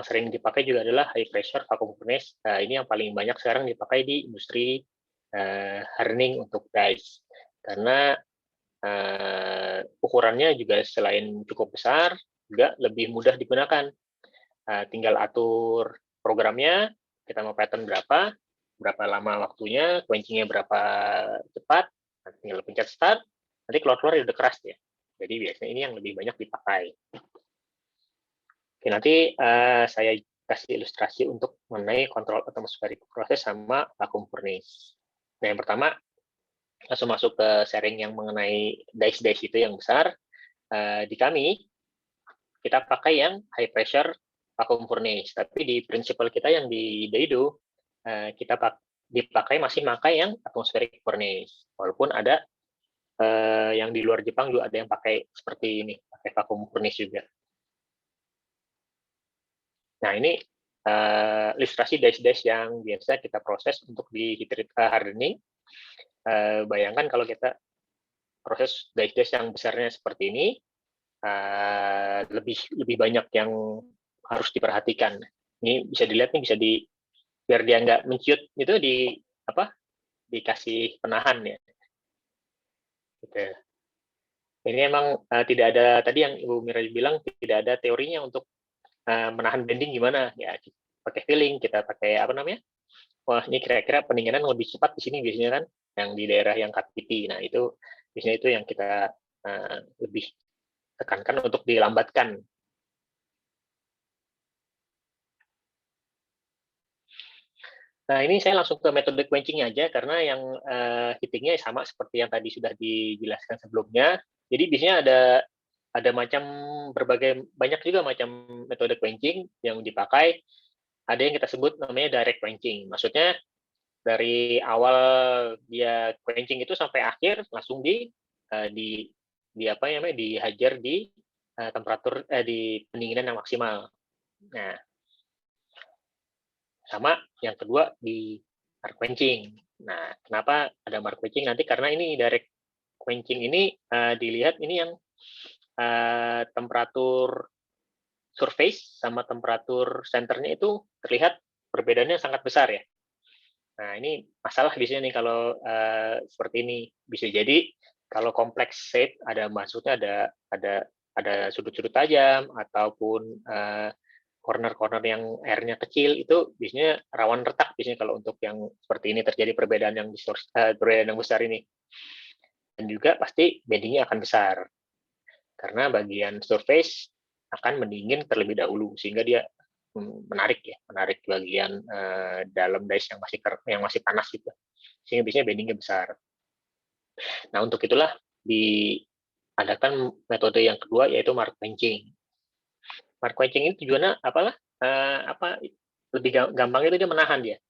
Speaker 7: sering dipakai juga adalah high pressure vacuum furnace. Ini yang paling banyak sekarang dipakai di industri hardening untuk dies. Karena ukurannya juga selain cukup besar, juga lebih mudah digunakan. Tinggal atur programnya, kita mau pattern berapa lama waktunya, quenching-nya berapa cepat, tinggal pencet start, nanti keluar udah keras ya. Jadi biasanya ini yang lebih banyak dipakai. Oke, nanti saya kasih ilustrasi untuk mengenai kontrol atmospheric process sama vacuum furnace. Nah, yang pertama, langsung masuk ke sharing yang mengenai dice itu yang besar. Di kami, kita pakai yang high pressure vacuum furnace. Tapi di prinsipal kita yang di Daido, kita masih pakai yang atmospheric furnace. Walaupun ada yang di luar Jepang juga ada yang pakai seperti ini, pakai vacuum furnace juga. Nah, ini ilustrasi dice yang biasa kita proses untuk di heat hardening. Bayangkan kalau kita proses dice yang besarnya seperti ini, lebih banyak yang harus diperhatikan. Ini bisa dilihat nih, biar dia nggak menciut itu dikasih penahan ya. Gitu. Ini emang tidak ada, tadi yang Ibu Mira bilang, tidak ada teorinya untuk menahan bending gimana ya, pakai feeling, kita pakai wah ini kira-kira pendinginan lebih cepat di sini biasanya kan, yang di daerah yang KPT. Nah itu biasanya itu yang kita lebih tekankan untuk dilambatkan. Nah ini saya langsung ke metode quenching aja, karena yang heatingnya sama seperti yang tadi sudah dijelaskan sebelumnya. Jadi biasanya ada banyak juga macam metode quenching yang dipakai. Ada yang kita sebut namanya direct quenching. Maksudnya dari awal dia quenching itu sampai akhir langsung dihajar di temperatur di pendinginan yang maksimal. Nah, sama yang kedua di mark quenching. Nah, kenapa ada mark quenching nanti? Karena ini direct quenching ini dilihat ini yang temperatur surface sama temperatur centernya itu terlihat perbedaannya sangat besar ya. Nah ini masalah biasanya nih kalau seperti ini. Bisa jadi kalau kompleks shape maksudnya ada sudut-sudut tajam ataupun corner-corner yang airnya kecil, itu biasanya rawan retak biasanya kalau untuk yang seperti ini terjadi perbedaan yang besar ini. Dan juga pasti bendingnya akan besar. Karena bagian surface akan mendingin terlebih dahulu sehingga dia menarik bagian dalam dice yang masih panas gitu, sehingga biasanya bendingnya besar. Nah untuk itulah diadakan metode yang kedua, yaitu mark quenching. Mark quenching ini tujuannya lebih gampang itu dia menahan dia.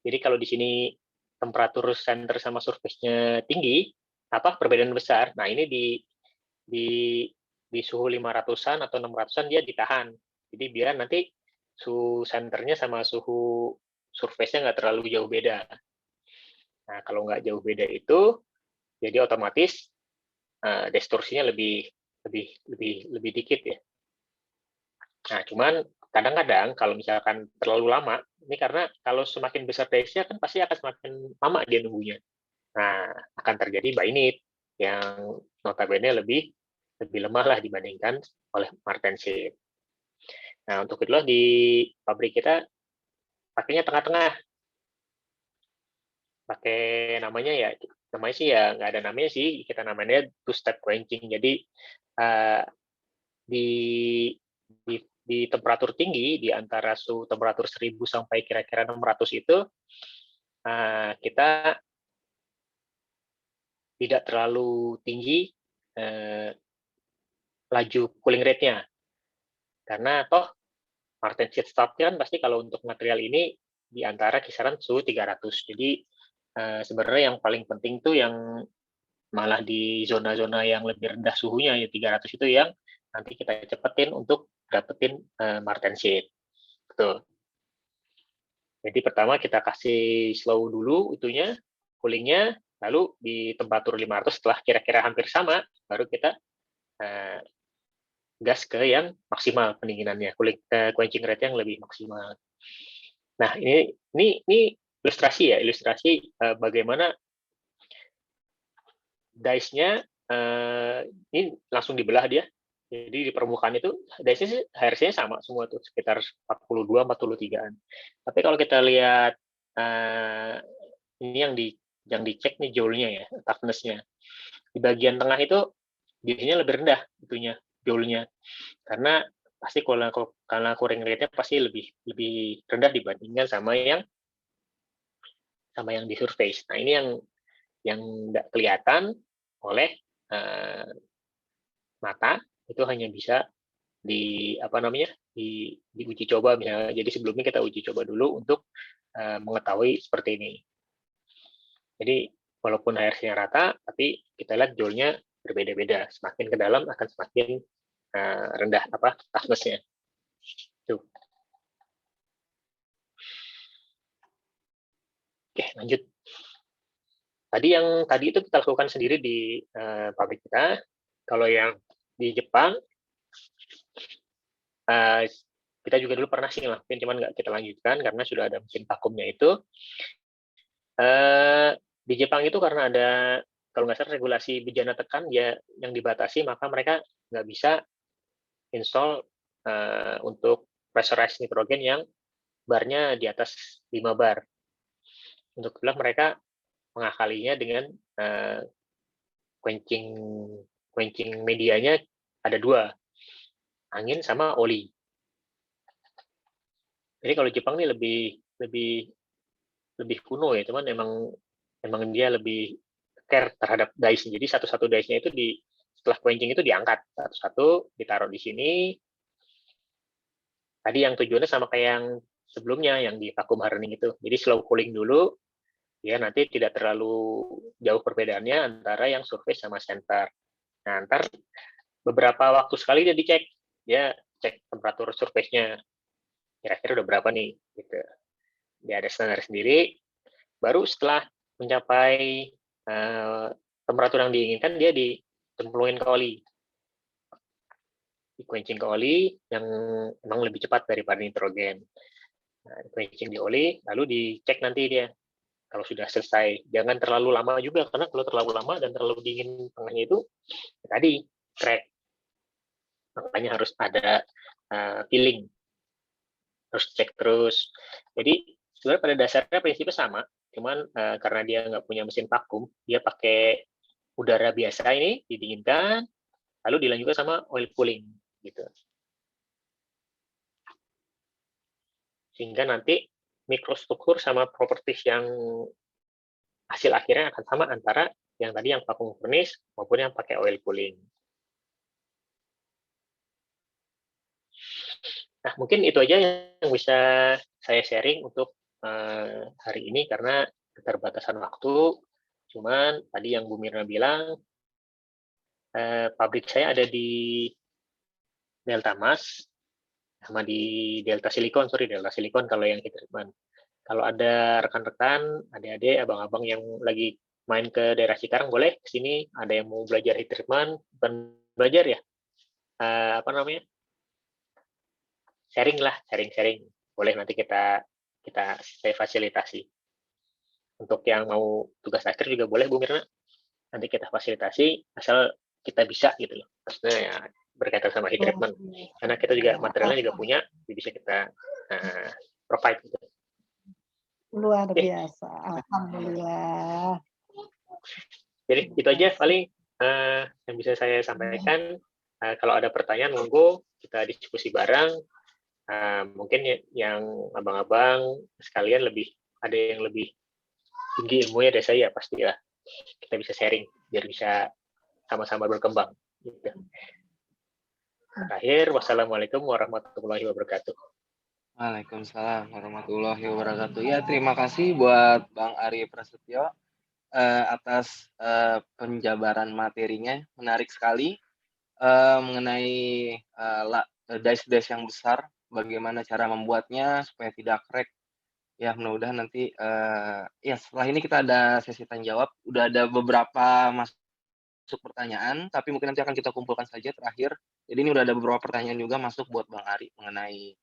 Speaker 7: Jadi kalau di sini temperatur center sama surface-nya tinggi, perbedaan besar. Nah ini di suhu 500-an atau 600-an dia ditahan. Jadi biar nanti suhu senternya sama suhu surface-nya nggak terlalu jauh beda. Nah, kalau nggak jauh beda itu, jadi otomatis distorsinya lebih dikit ya. Nah, cuman kadang-kadang kalau misalkan terlalu lama, ini karena kalau semakin besar dice-nya kan pasti akan semakin lama dia nunggunya. Nah, akan terjadi bainit yang notabene lebih lemah lah dibandingkan oleh martenship. Nah, untuk itulah di pabrik kita pakainya tengah-tengah. Pakai namanya sih ya nggak ada namanya sih, kita namanya two-step quenching. Jadi di temperatur tinggi, di antara suhu temperatur 1000 sampai kira-kira 600 itu, kita tidak terlalu tinggi laju cooling rate-nya. Karena toh martenship stop kan pasti kalau untuk material ini di antara kisaran suhu 300. Jadi sebenarnya yang paling penting tuh yang malah di zona-zona yang lebih rendah suhunya ya 300 itu yang nanti kita cepetin untuk dapetin martenship. Betul. Jadi pertama kita kasih slow dulu itunya, coolingnya, lalu di temperatur 500 setelah kira-kira hampir sama, baru kita gas ke yang maksimal pendinginannya, quenching rate yang lebih maksimal. Nah, ini ilustrasi bagaimana dice-nya ini langsung dibelah dia. Jadi di permukaan itu dice-nya HRC-nya sama semua tuh, sekitar 42-43-an. Tapi kalau kita lihat ini yang dicek nih joule-nya ya, toughness-nya. Di bagian tengah itu biasanya lebih rendah itunya, joule-nya. Karena pasti karena curing rate-nya pasti lebih rendah dibandingkan sama yang di surface. Nah, ini yang tidak kelihatan oleh mata, itu hanya bisa diuji coba misalnya. Jadi sebelumnya kita uji coba dulu untuk mengetahui seperti ini. Jadi walaupun HRC-nya rata, tapi kita lihat joule-nya berbeda-beda. Semakin ke dalam akan semakin rendah toughness-nya. Tuh. Oke, lanjut. Tadi itu kita lakukan sendiri di pabrik kita. Kalau yang di Jepang, kita juga dulu pernah sih ngelakuin, cuman nggak kita lanjutkan karena sudah ada mesin vakumnya itu. Di Jepang itu karena ada, kalau nggak salah, regulasi bejana tekan ya yang dibatasi, maka mereka nggak bisa install untuk pressurized nitrogen yang barnya di atas 5 bar. Untuk itulah mereka mengakalinya dengan quenching medianya ada 2, angin sama oli. Jadi kalau Jepang ini lebih kuno ya, cuman emang dia lebih care terhadap dice. Jadi satu-satu dice-nya itu setelah quenching itu diangkat satu-satu, ditaruh di sini. Tadi yang tujuannya sama kayak yang sebelumnya yang di vacuum hardening itu. Jadi slow cooling dulu, ya nanti tidak terlalu jauh perbedaannya antara yang surface sama center. Nah, ntar beberapa waktu sekali dia dicek, dia cek temperatur surface-nya, kira-kira udah berapa nih, gitu. Dia ada standar sendiri. Baru setelah mencapai temperatur yang diinginkan, dia dicemplungin ke oli, di quenching ke oli yang memang lebih cepat daripada nitrogen. Nah, quenching di oli, lalu dicek nanti dia. Kalau sudah selesai, jangan terlalu lama juga, karena kalau terlalu lama dan terlalu dingin tengahnya itu, tadi crack. Makanya harus ada peeling, harus cek terus. Jadi sebenarnya pada dasarnya prinsipnya sama, cuman karena dia nggak punya mesin vakum, dia pakai udara biasa ini, didinginkan, lalu dilanjutkan sama oil cooling, gitu. Sehingga nanti mikrostruktur sama properties yang hasil akhirnya akan sama antara yang tadi yang vacuum furnace maupun yang pakai oil cooling. Nah, mungkin itu aja yang bisa saya sharing untuk hari ini karena keterbatasan waktu. Cuman tadi yang Bu Mirna bilang, pabrik saya ada di Delta Mas, sama di Delta Silicon kalau yang heat treatment. Kalau ada rekan-rekan, adik-adik, abang-abang yang lagi main ke daerah Cikarang, boleh ke sini. Ada yang mau belajar heat treatment, bukan belajar ya, sharing lah, sharing. Boleh nanti saya fasilitasi. Untuk yang mau tugas akhir juga boleh, Bu Mirna. Nanti kita fasilitasi, asal kita bisa gitu loh. Maksudnya ya berkaitan sama heat treatment. Karena kita juga materialnya juga punya, jadi bisa kita provide gitu.
Speaker 4: Luar biasa, alhamdulillah.
Speaker 7: Jadi itu aja paling yang bisa saya sampaikan. Kalau ada pertanyaan, monggo kita diskusi bareng. Mungkin yang abang-abang sekalian ada yang lebih tinggi ilmunya dari saya, pasti ya. Kita bisa sharing biar bisa sama-sama berkembang. Gitu. Terakhir, wassalamualaikum warahmatullahi wabarakatuh.
Speaker 6: Waalaikumsalam warahmatullahi wabarakatuh. Ya, terima kasih buat Bang Ari Prasetyo atas penjabaran materinya. Menarik sekali mengenai dice yang besar, bagaimana cara membuatnya supaya tidak crack. Ya, mudah-mudahan nanti ya setelah ini kita ada sesi tanya jawab. Udah ada beberapa masuk pertanyaan, tapi mungkin nanti akan kita kumpulkan saja terakhir. Jadi ini udah ada beberapa pertanyaan juga masuk buat Bang Ari mengenai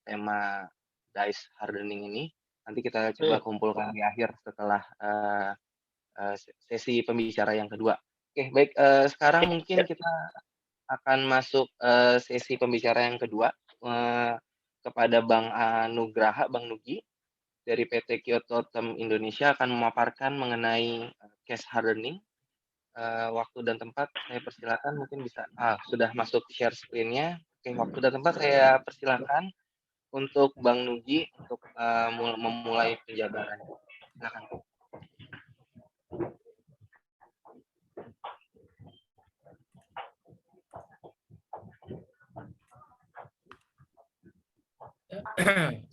Speaker 6: tema dice hardening ini. Nanti kita coba kumpulkan di akhir setelah sesi pembicara yang kedua. Oke, baik. Sekarang mungkin kita akan masuk sesi pembicara yang kedua kepada Bang Nugraha, Bang Nugi dari PT Kyoto Tem Indonesia akan memaparkan mengenai case hardening. Waktu dan tempat saya persilakan, mungkin bisa sudah masuk share screen-nya. Oke, waktu dan tempat saya persilakan untuk Bang Nugi untuk memulai penjabarannya. Silakan.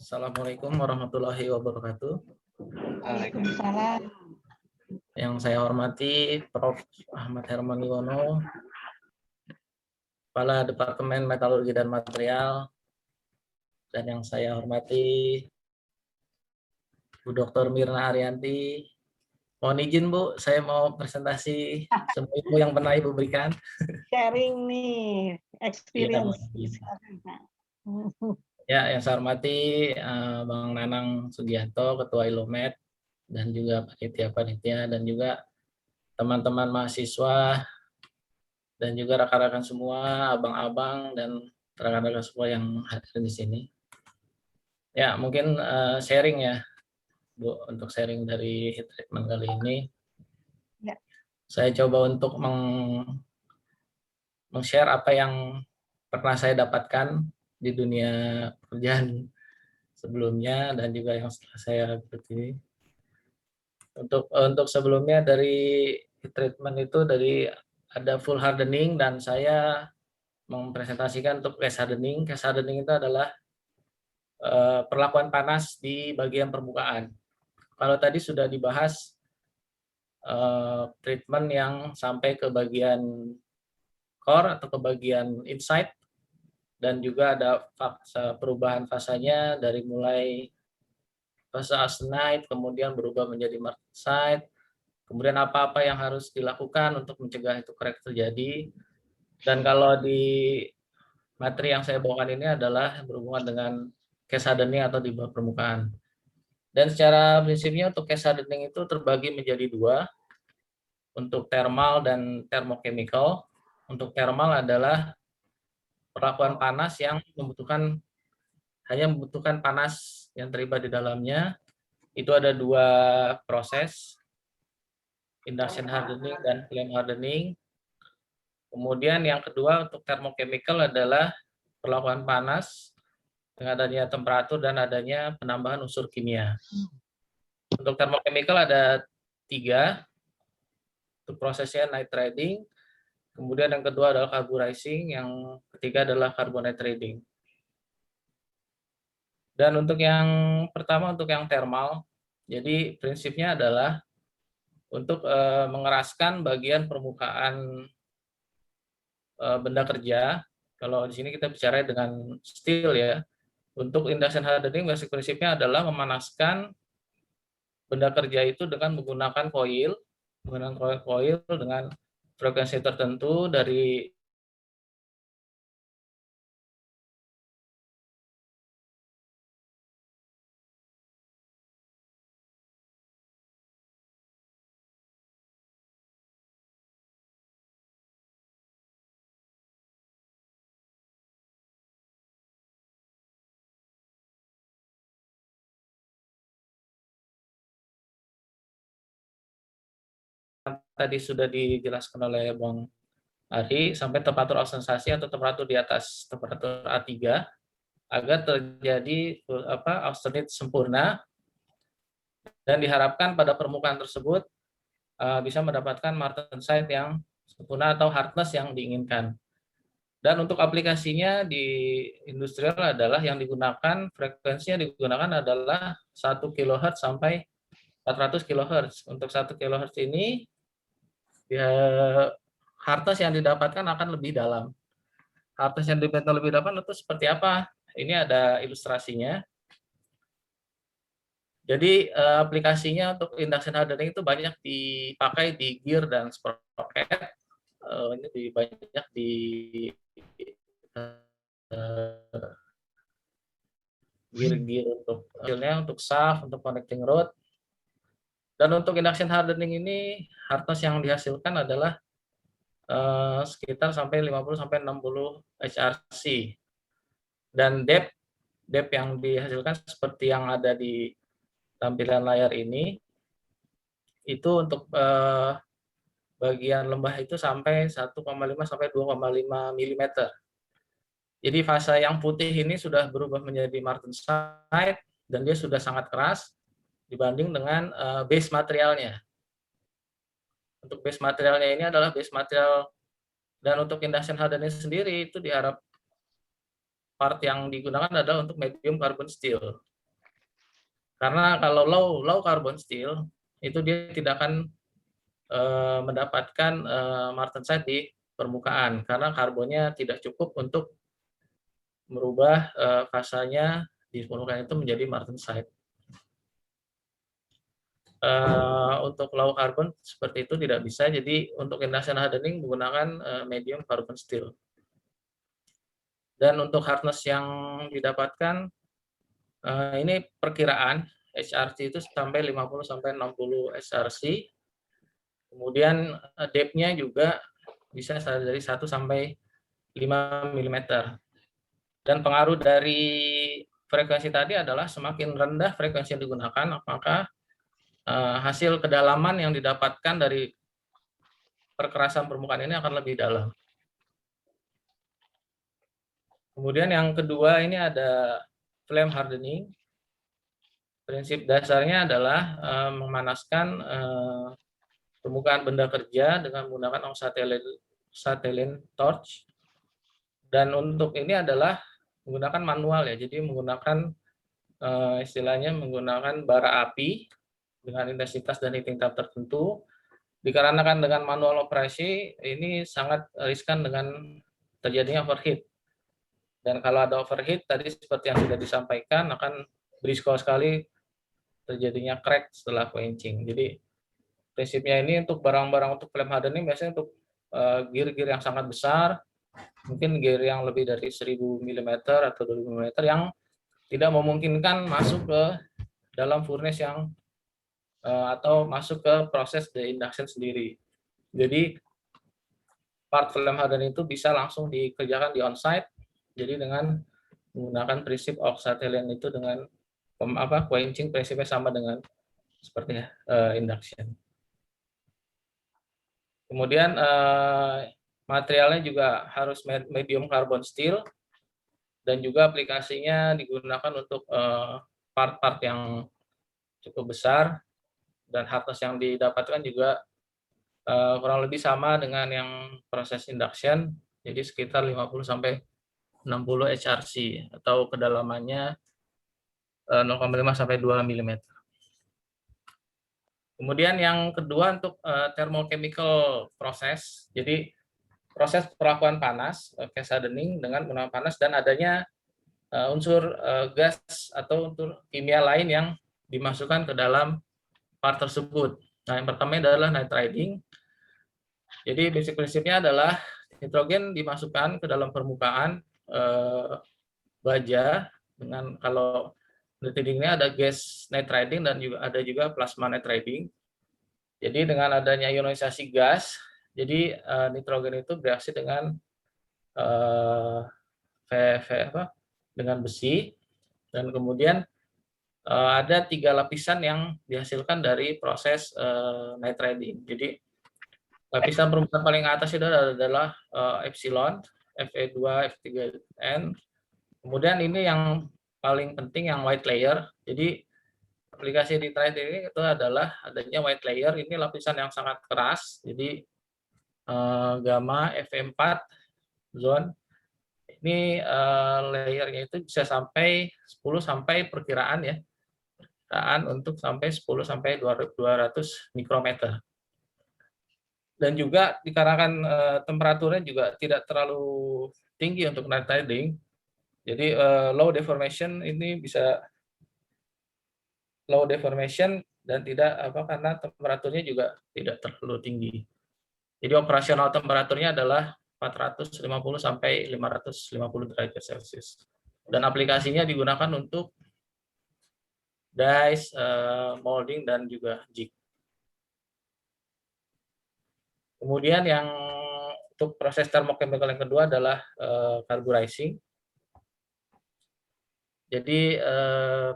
Speaker 1: Assalamualaikum warahmatullahi wabarakatuh.
Speaker 4: Waalaikumsalam.
Speaker 1: Yang saya hormati Prof. Ahmad Herman Yuwono, Kepala Departemen Metalurgi dan Material, dan yang saya hormati Bu Dr. Mirna Arianti. Mohon izin Bu, saya mau presentasi semua ilmu yang pernah Ibu berikan.
Speaker 4: Sharing nih, experience.
Speaker 1: Ya, yang saya hormati Bang Nanang Sugianto, Ketua Ilumet, dan juga panitia-panitia, dan juga teman-teman mahasiswa, dan juga rekan-rekan semua, abang-abang, dan rekan-rekan semua yang hadir di sini. Ya, mungkin sharing ya, Bu, untuk sharing dari heat treatment kali ini.
Speaker 4: Ya.
Speaker 1: Saya coba untuk meng-share apa yang pernah saya dapatkan di dunia pekerjaan sebelumnya dan juga yang setelah saya ikuti. Untuk sebelumnya dari heat treatment itu dari ada full hardening dan saya mempresentasikan untuk case hardening. Case hardening itu adalah perlakuan panas di bagian permukaan. Kalau tadi sudah dibahas treatment yang sampai ke bagian core atau ke bagian inside, dan juga ada perubahan fasanya dari mulai fase austenite kemudian berubah menjadi martensite, kemudian apa-apa yang harus dilakukan untuk mencegah itu crack terjadi. Dan kalau di materi yang saya bawakan ini adalah berhubungan dengan case hardening atau di bawah permukaan. Dan secara prinsipnya untuk case hardening itu terbagi menjadi dua, untuk thermal dan thermochemical. Untuk thermal adalah perlakuan panas yang hanya membutuhkan panas yang terlibat di dalamnya. Itu ada dua proses, induction hardening dan flame hardening. Kemudian yang kedua untuk thermochemical adalah perlakuan panas dengan adanya temperatur dan adanya penambahan unsur kimia. Untuk thermochemical ada 3, untuk prosesnya nitriding, kemudian yang kedua adalah carburizing, yang ketiga adalah carbonitriding. Dan untuk yang pertama, untuk yang thermal, jadi prinsipnya adalah untuk mengeraskan bagian permukaan benda kerja. Kalau di sini kita bicara dengan steel ya. Untuk induction hardening basic prinsipnya adalah memanaskan benda kerja itu dengan menggunakan coil dengan frekuensi tertentu dari tadi sudah dijelaskan oleh Bang Ari, sampai temperatur ausensasi atau temperatur di atas temperatur A3 agar terjadi austenite sempurna, dan diharapkan pada permukaan tersebut bisa mendapatkan martensite yang sempurna atau hardness yang diinginkan. Dan untuk aplikasinya di industrial adalah yang digunakan, frekuensinya digunakan adalah 1 kHz sampai 400 kHz. Untuk 1 kHz ini ya, hardness yang didapatkan akan lebih dalam. Hardness yang didapatkan lebih dalam itu seperti apa? Ini ada ilustrasinya. Jadi aplikasinya untuk induction hardening itu banyak dipakai di gear dan sprocket. Ini banyak di gear untuk hasilnya, untuk shaft, untuk connecting rod. Dan untuk induction hardening ini hardness yang dihasilkan adalah sekitar sampai 50 sampai 60 HRC. Dan depth yang dihasilkan seperti yang ada di tampilan layar ini, itu untuk bagian lembah itu sampai 1,5 sampai 2,5 mm. Jadi fase yang putih ini sudah berubah menjadi martensite dan dia sudah sangat keras dibanding dengan base materialnya. Untuk base materialnya ini adalah base material, dan untuk induction hardening sendiri itu diharap part yang digunakan adalah untuk medium carbon steel. Karena kalau low carbon steel itu dia tidak akan mendapatkan martensite di permukaan karena karbonnya tidak cukup untuk merubah fasanya di permukaan itu menjadi martensite. Untuk low carbon seperti itu tidak bisa, jadi untuk induction hardening menggunakan medium carbon steel. Dan untuk hardness yang didapatkan ini perkiraan HRC itu sampai 50 sampai 60 HRC. Kemudian depth-nya juga bisa dari 1 sampai 5 mm. Dan pengaruh dari frekuensi tadi adalah semakin rendah frekuensi yang digunakan, maka hasil kedalaman yang didapatkan dari perkerasan permukaan ini akan lebih dalam. Kemudian yang kedua ini ada flame hardening. Prinsip dasarnya adalah memanaskan permukaan benda kerja dengan menggunakan acetylene torch. Dan untuk ini adalah menggunakan manual ya, jadi menggunakan istilahnya menggunakan bara api dengan intensitas dan heating tab tertentu. Dikarenakan dengan manual operasi ini sangat riskan dengan terjadinya overheat. Dan kalau ada overheat tadi seperti yang sudah disampaikan akan berisiko sekali terjadinya crack setelah quenching. Jadi prinsipnya ini untuk barang-barang untuk flame hardening biasanya untuk gear-gear yang sangat besar, mungkin gear yang lebih dari 1000 mm atau 2000 mm yang tidak memungkinkan masuk ke dalam furnace yang atau masuk ke proses de-induction sendiri. Jadi part flame hardening itu bisa langsung dikerjakan di on-site. Jadi dengan menggunakan prinsip acetylene itu dengan quenching prinsipnya sama dengan seperti induction. Kemudian materialnya juga harus medium carbon steel dan juga aplikasinya digunakan untuk part-part yang cukup besar dan hardness yang didapatkan juga kurang lebih sama dengan yang proses induction, jadi sekitar 50 sampai 60 HRC atau kedalamannya 0,5 sampai 2 mm. Kemudian yang kedua untuk thermochemical process, jadi proses perlakuan panas, case hardening dengan menggunakan panas dan adanya unsur gas atau unsur kimia lain yang dimasukkan ke dalam part tersebut. Nah, yang pertama adalah nitriding. Jadi prinsip-prinsipnya adalah nitrogen dimasukkan ke dalam permukaan baja dengan, kalau nitriding ini ada gas nitriding dan juga ada juga plasma nitriding. Jadi dengan adanya ionisasi gas, jadi nitrogen itu bereaksi dengan dengan besi, dan kemudian ada 3 lapisan yang dihasilkan dari proses nitriding. Jadi lapisan permukaan paling atas itu adalah epsilon, Fe2, F3N. Kemudian ini yang paling penting yang white layer. Jadi aplikasi di nitriding ini itu adalah adanya white layer. Ini lapisan yang sangat keras. Jadi gamma Fe4 zone. Ini layernya itu bisa sampai 10 sampai perkiraan ya. Perkiraan untuk sampai 10 sampai 200 mikrometer. Dan juga dikarenakan temperaturnya juga tidak terlalu tinggi untuk nitriding, jadi low deformation ini bisa low deformation dan tidak karena temperaturnya juga tidak terlalu tinggi. Jadi operasional temperaturnya adalah 450 sampai 550 derajat Celcius. Dan aplikasinya digunakan untuk dice, molding dan juga jig. Kemudian yang untuk proses thermochemical yang kedua adalah carburizing. Jadi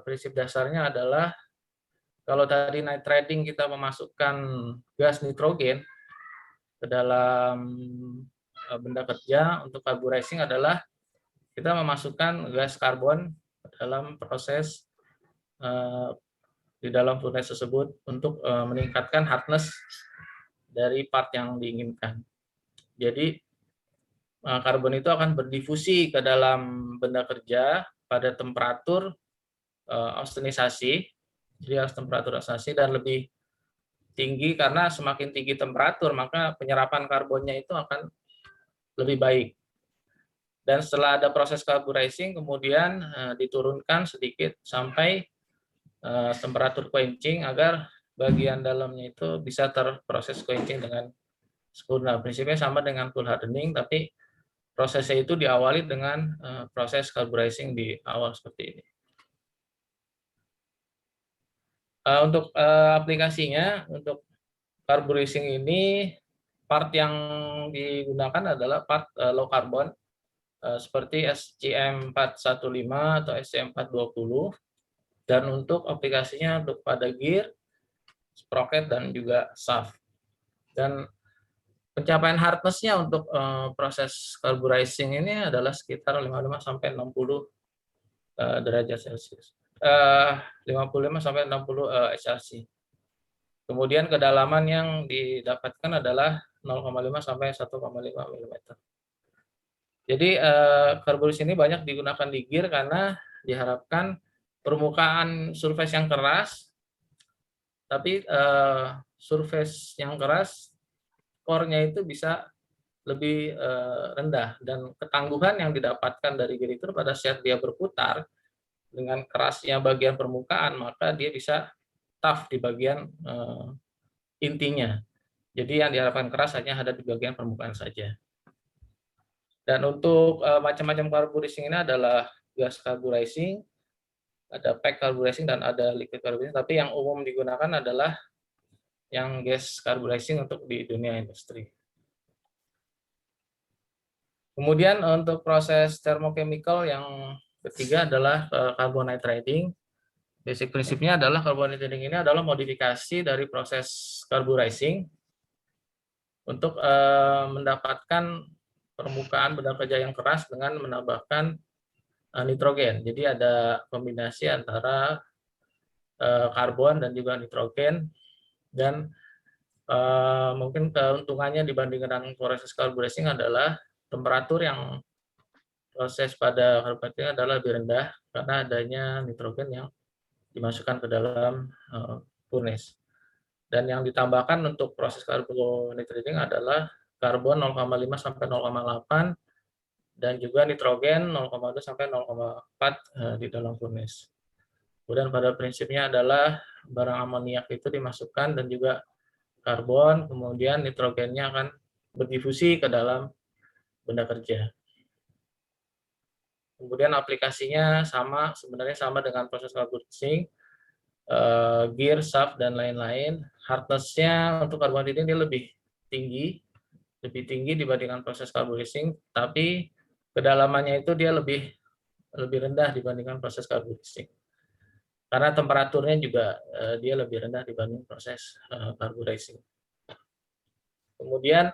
Speaker 1: prinsip dasarnya adalah kalau tadi nitriding kita memasukkan gas nitrogen ke dalam benda kerja, untuk carburizing adalah kita memasukkan gas karbon dalam proses di dalam furnace tersebut untuk meningkatkan hardness dari part yang diinginkan. Jadi karbon itu akan berdifusi ke dalam benda kerja pada temperatur austenisasi, jadi harus temperatur austenisasi dan lebih tinggi, karena semakin tinggi temperatur maka penyerapan karbonnya itu akan lebih baik. Dan setelah ada proses carburizing kemudian diturunkan sedikit sampai temperatur quenching agar bagian dalamnya itu bisa terproses quenching dengan sempurna. Prinsipnya sama dengan full hardening, tapi prosesnya itu diawali dengan proses carburizing di awal seperti ini. Untuk aplikasinya, untuk carburizing ini part yang digunakan adalah part low carbon seperti SCM415 atau SCM420, dan untuk aplikasinya untuk pada gear, sprocket dan juga shaft. Dan pencapaian hardness-nya untuk proses carburizing ini adalah sekitar 55 sampai 60 derajat Celcius. 55 sampai 60 HRC. Kemudian kedalaman yang didapatkan adalah 0,5 sampai 1,5 mm. Jadi carburizing ini banyak digunakan di gear karena diharapkan permukaan surface yang keras, tapi surface yang keras core-nya itu bisa lebih rendah, dan ketangguhan yang didapatkan dari gear itu pada saat dia berputar dengan kerasnya bagian permukaan, maka dia bisa tough di bagian intinya. Jadi yang diharapkan keras hanya ada di bagian permukaan saja. Dan untuk macam-macam carburizing ini adalah gas carburizing, ada pack carburizing dan ada liquid carburizing, tapi yang umum digunakan adalah yang gas carburizing untuk di dunia industri. Kemudian untuk proses thermochemical yang ketiga adalah carbon nitriding. Basic prinsipnya adalah carbon nitriding ini adalah modifikasi dari proses carburizing untuk mendapatkan permukaan benda kerja yang keras dengan menambahkan nitrogen. Jadi ada kombinasi antara karbon dan juga nitrogen, dan mungkin keuntungannya dibandingkan dengan proses carburizing adalah temperatur yang proses pada carburizing adalah lebih rendah karena adanya nitrogen yang dimasukkan ke dalam furnace. Dan yang ditambahkan untuk proses carbon nitriding adalah karbon 0,5 sampai 0,8 dan juga nitrogen 0,2 sampai 0,4 di dalam furnace. Kemudian pada prinsipnya adalah barang amoniak itu dimasukkan dan juga karbon, kemudian nitrogennya akan berdifusi ke dalam benda kerja. Kemudian aplikasinya sebenarnya sama dengan proses carburizing, gear, shaft dan lain-lain. Hardness-nya untuk karbon nitriding dia lebih tinggi dibandingkan proses carburizing, tapi kedalamannya itu dia lebih rendah dibandingkan proses carburizing. Karena temperaturnya juga dia lebih rendah dibanding proses carburizing. Kemudian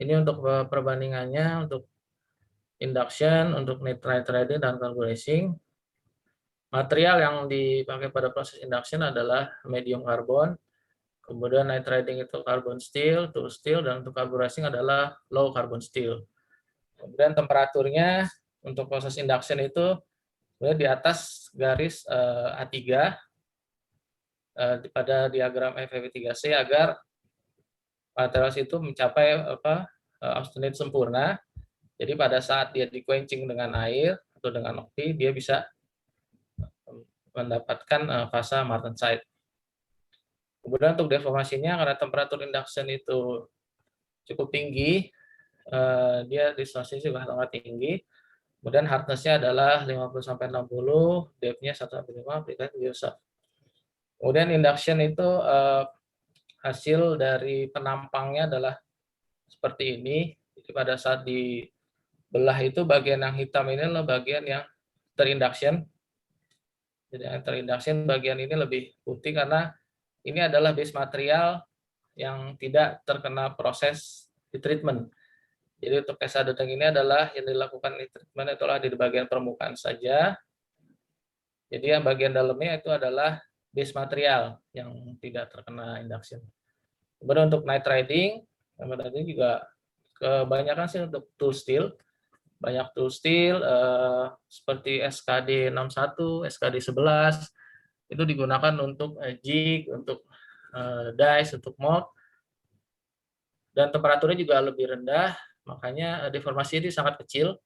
Speaker 1: ini untuk perbandingannya untuk induction, untuk nitriding dan carburizing. Material yang dipakai pada proses induction adalah medium carbon, kemudian nitriding itu carbon steel, tool steel, dan untuk carburizing adalah low carbon steel. Kemudian temperaturnya untuk proses induction itu di atas garis A3 pada diagram FeV3C agar material itu mencapai austenit sempurna. Jadi pada saat dia di-quenching dengan air atau dengan okti, dia bisa mendapatkan fase martensite. Kemudian untuk deformasinya, karena temperatur induction itu cukup tinggi, dia distorsi juga sangat tinggi. Kemudian hardness-nya adalah 50-60, depth-nya 1-5, aplikasi biosaf. Kemudian induction itu
Speaker 8: hasil dari penampangnya adalah seperti ini. Jadi pada saat dibelah itu bagian yang hitam ini adalah bagian yang terinduction. Jadi yang terinduction bagian ini lebih putih karena ini adalah base material yang tidak terkena proses di treatment. Jadi untuk kesadodeng ini adalah yang dilakukan di treatment itulah di bagian permukaan saja. Jadi yang bagian dalamnya itu adalah base material yang tidak terkena induction. Kemudian untuk night riding juga kebanyakan sih untuk tool steel. Banyak tool steel seperti SKD 61, SKD 11 itu digunakan untuk jig, untuk dice, untuk mold, dan temperaturnya juga lebih rendah, makanya deformasi ini sangat kecil.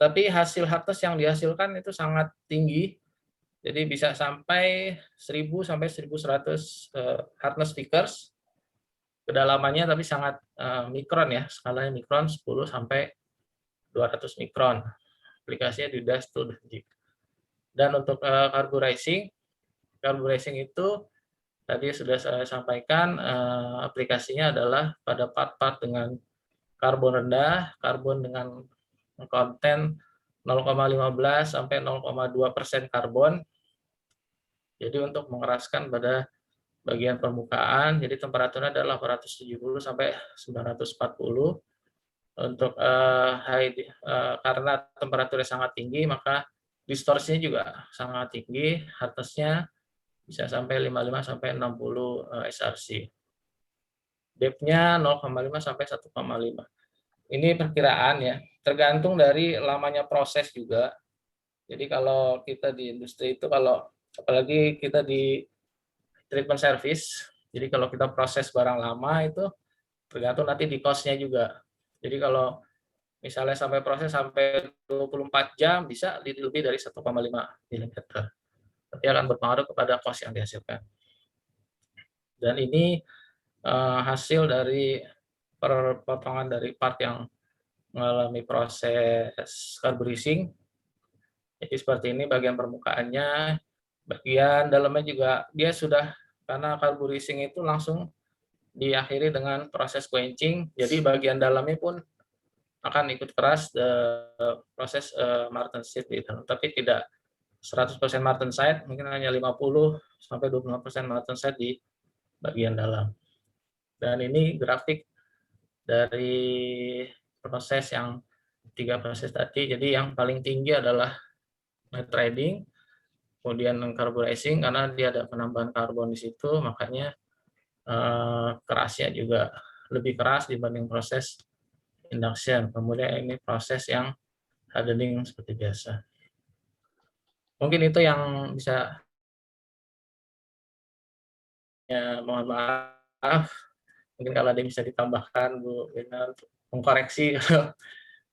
Speaker 8: Tapi hasil hardness yang dihasilkan itu sangat tinggi, jadi bisa sampai 1000 sampai 1100 hardness stickers. Kedalamannya tapi sangat mikron ya, skalanya mikron 10 sampai 200 mikron. Aplikasinya di dice, tool, dan jig. Dan untuk carburizing itu tadi sudah saya sampaikan, aplikasinya adalah pada part-part dengan karbon rendah, karbon dengan konten 0,15 sampai 0,2% karbon. Jadi untuk mengeraskan pada bagian permukaan, jadi temperaturnya adalah 870 sampai 940. Untuk karena temperaturnya sangat tinggi, maka distorsinya juga sangat tinggi, hardness-nya bisa sampai 55 sampai 60 SRC. Depth-nya 0,5 sampai 1,5. Ini perkiraan ya, tergantung dari lamanya proses juga. Jadi kalau kita di industri itu, kalau apalagi kita di treatment service, jadi kalau kita proses barang lama itu tergantung nanti di cost-nya juga. Jadi kalau misalnya sampai proses sampai 24 jam bisa lebih dari 1,5 mm. Tapi akan berpengaruh kepada cost yang dihasilkan. Dan ini hasil dari potongan dari part yang mengalami proses carburizing. Jadi seperti ini bagian permukaannya, bagian dalamnya juga dia sudah, karena carburizing itu langsung diakhiri dengan proses quenching, jadi bagian dalamnya pun akan ikut keras proses martensit di dalam, tapi tidak 100% martensite, mungkin hanya 50 sampai 25% martensite di bagian dalam. Dan ini grafik dari proses yang 3 proses tadi. Jadi yang paling tinggi adalah night riding, kemudian carburizing karena dia ada penambahan karbon di situ, makanya kerasnya juga lebih keras dibanding proses induction. Kemudian ini proses yang hardening seperti biasa. Mungkin itu yang bisa, ya, mohon maaf. Mungkin kalau ada yang bisa ditambahkan, Bu Lina, untuk mengkoreksi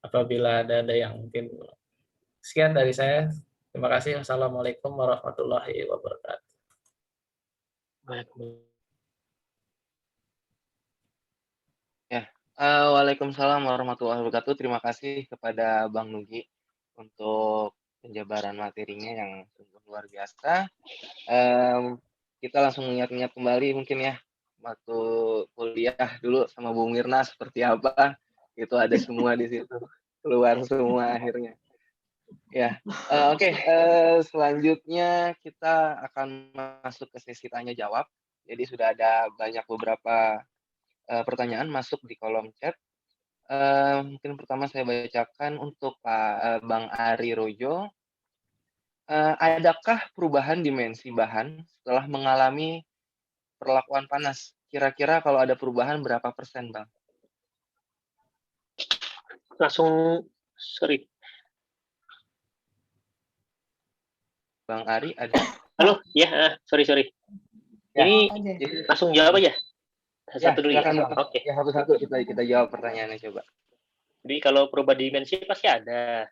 Speaker 8: apabila ada yang mungkin. Sekian dari saya. Terima kasih. Assalamualaikum warahmatullahi wabarakatuh.
Speaker 6: Waalaikumsalam warahmatullahi wabarakatuh. Terima kasih kepada Bang Nugi untuk penjabaran materinya yang sungguh luar biasa. Kita langsung mengingat-ingat kembali mungkin ya, waktu kuliah dulu sama Bu Mirna seperti apa, itu ada semua di situ, keluar semua akhirnya. Ya, oke. Selanjutnya kita akan masuk ke sesi tanya jawab. Jadi sudah ada beberapa pertanyaan masuk di kolom chat. Mungkin pertama saya bacakan untuk Bang Ari Rojo. Adakah perubahan dimensi bahan setelah mengalami perlakuan panas? Kira-kira kalau ada perubahan berapa persen, Bang?
Speaker 7: Langsung, sorry.
Speaker 6: Bang Ari ada?
Speaker 7: Halo, ya, sorry.
Speaker 6: Ya,
Speaker 7: ini langsung jawab aja. Satu dulu ya.
Speaker 6: Oke. Ya, satu-satu kita jawab pertanyaannya coba.
Speaker 7: Jadi kalau perubahan dimensi pasti ada.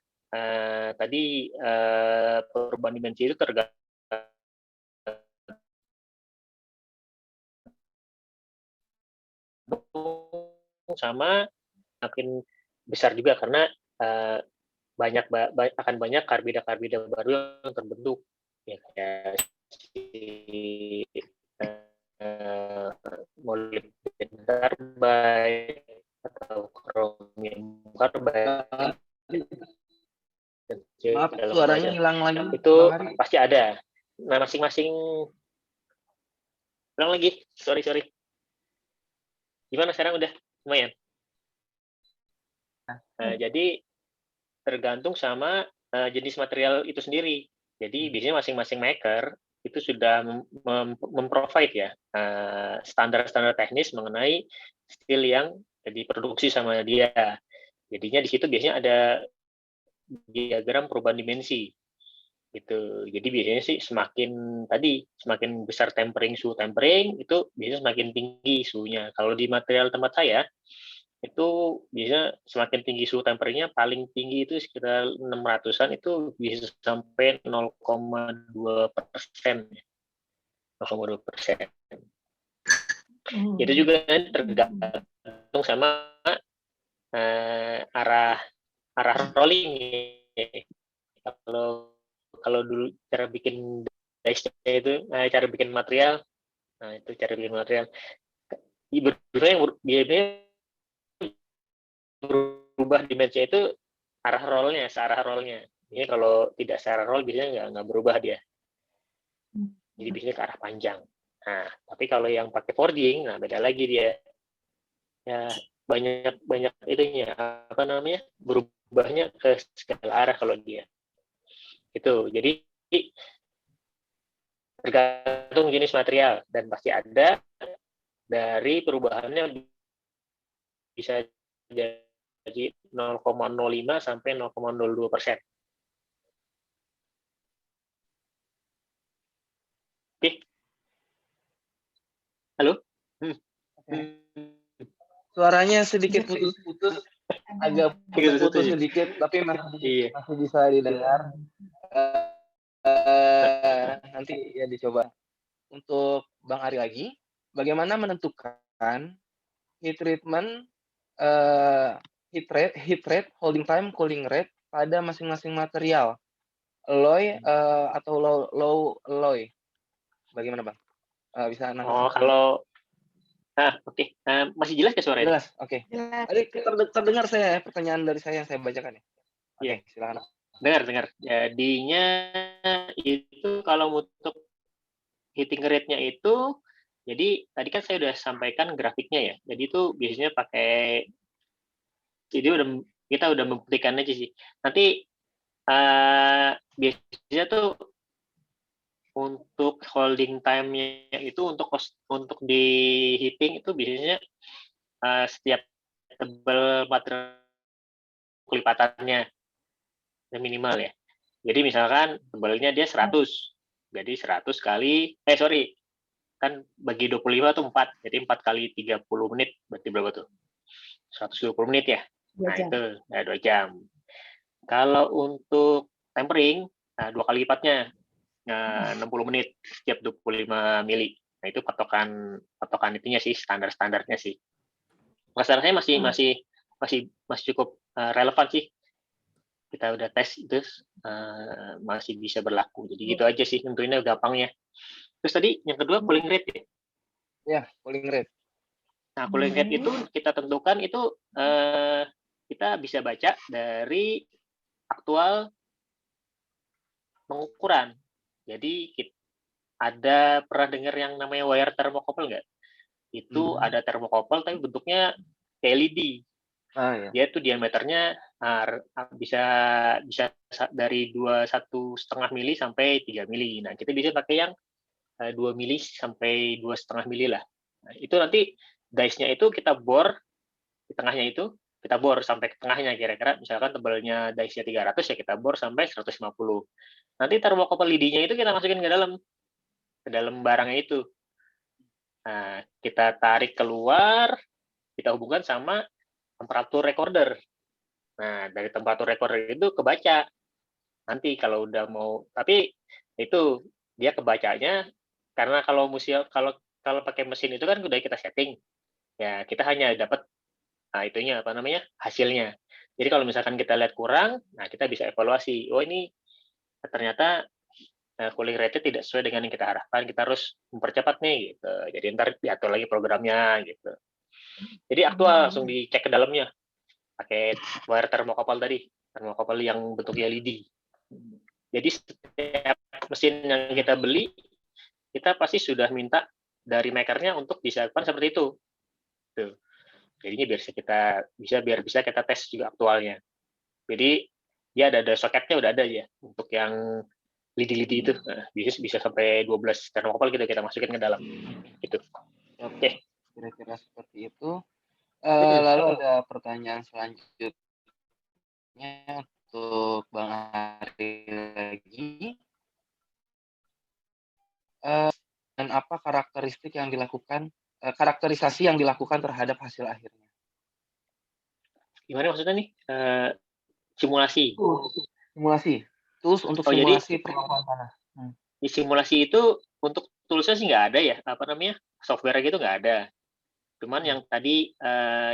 Speaker 7: Tadi perubahan dimensi itu tergantung sama makin besar juga karena akan banyak karbida baru yang terbentuk ya, kayak carbide atau chromium carbide
Speaker 6: Maaf, suaranya hilang lagi.
Speaker 7: itu
Speaker 6: Bang Ari.
Speaker 7: pasti ada. Nah, masing-masing ulang lagi. Sorry. Gimana sekarang udah lumayan? Nah, jadi tergantung sama jenis material itu sendiri. Jadi biasanya masing-masing maker itu sudah memprovide ya standar-standar teknis mengenai steel yang diproduksi sama dia. Jadinya di situ biasanya ada diagram perubahan dimensi. Gitu. Jadi biasanya sih semakin besar suhu tempering itu biasanya semakin tinggi suhunya. Kalau di material tempat saya itu biasanya semakin tinggi suhu temperingnya, paling tinggi itu sekitar 600-an, itu bisa sampai 0,2%. 0,2%. Itu juga tergantung sama arah rolling. Kalau dulu cara bikin dice-nya itu, cara bikin material, biasanya berubah dimensi itu searah rollnya. Ini kalau tidak searah roll biasanya nggak berubah dia. Jadi biasanya ke arah panjang. Nah, tapi kalau yang pakai forging, nah beda lagi dia. Ya banyak itunya, berubahnya ke segala arah kalau dia. Itu. Jadi tergantung jenis material dan pasti ada dari perubahannya bisa jadi 0,05 sampai 0,02%. Oke. Halo?
Speaker 6: Suaranya sedikit putus-putus, agak putus sedikit, tapi masih bisa didengar. Nanti ya dicoba. Untuk Bang Ari lagi, bagaimana menentukan heat treatment, heat rate, holding time, cooling rate pada masing-masing material, alloy atau low alloy? Bagaimana Bang? Bisa nanti?
Speaker 7: Oke. Masih jelas ke suaranya?
Speaker 6: Jelas, oke. Tadi terdengar saya pertanyaan dari saya yang saya bacakan ya. Oke, silakan.
Speaker 7: Dengar. Jadinya itu kalau untuk heating rate-nya itu, jadi tadi kan saya udah sampaikan grafiknya ya. Jadi itu biasanya pakai, jadi kita udah membuktikan aja sih. Nanti biasanya tuh untuk holding time-nya itu untuk di heating itu biasanya setiap tebal material kelipatannya minimal ya. Jadi misalkan tebalnya dia 100. Jadi 100 kali kan bagi 25 itu 4. Jadi 4 kali 30 menit berarti berapa tuh? 120 menit ya. Nah, itu 2 jam. Kalau untuk tempering, 2 kali lipatnya. 60 menit setiap 25 mili. Nah, itu patokan itunya sih, standarnya sih. Standarnya masih cukup relevan sih. Kita udah tes itu masih bisa berlaku. Jadi gitu aja sih, tentunya gampangnya. Terus tadi yang kedua cooling rate ya?
Speaker 6: Ya, cooling rate.
Speaker 7: Nah, cooling rate itu kita tentukan itu kita bisa baca dari aktual pengukuran. Jadi ada pernah dengar yang namanya wire thermocouple nggak? Itu ada thermocouple tapi bentuknya kayak LED.
Speaker 6: Iya.
Speaker 7: Dia tuh diameternya bisa dari 1,5 mili sampai 3 mili. Nah, kita bisa pakai yang 2 mili sampai 2,5 mili lah. Nah, itu nanti dice-nya itu kita bor di tengahnya itu, kita bor sampai ke tengahnya kira-kira. Misalkan tebalnya dice-nya 300 ya kita bor sampai 150. Nanti thermocouple LED-nya itu kita masukin ke dalam barangnya itu. Nah, kita tarik keluar, kita hubungkan sama temperatur recorder. Nah, dari temperatur recorder itu kebaca. Nanti kalau udah mau, tapi itu dia kebacanya karena kalau pakai mesin itu kan udah kita setting. Ya, kita hanya dapat hasilnya. Jadi kalau misalkan kita lihat kurang, nah kita bisa evaluasi. Oh, ini ternyata cooling rate-nya tidak sesuai dengan yang kita harapkan. Kita harus mempercepat nih gitu. Jadi ntar diatur lagi programnya gitu. Jadi aktual langsung dicek ke dalamnya pakai wire thermocouple tadi, thermocouple yang bentuknya LED. Jadi setiap mesin yang kita beli, kita pasti sudah minta dari makernya untuk disiapkan seperti itu. Tuh. Jadinya biar bisa kita tes juga aktualnya. Jadi dia ada soketnya udah ada ya untuk yang lidi-lidi itu. Nah, bisa sampai 12 thermocouple kita masukin ke dalam. Gitu. Oke.
Speaker 6: Kira-kira seperti itu. Lalu ada pertanyaan selanjutnya untuk Bang Ari lagi. Dan apa karakterisasi yang dilakukan terhadap hasil akhirnya?
Speaker 7: Gimana maksudnya nih? Simulasi. Tools untuk simulasi perlambatan tanah. Di simulasi itu untuk toolsnya sih nggak ada ya, software gitu nggak ada. Cuman yang tadi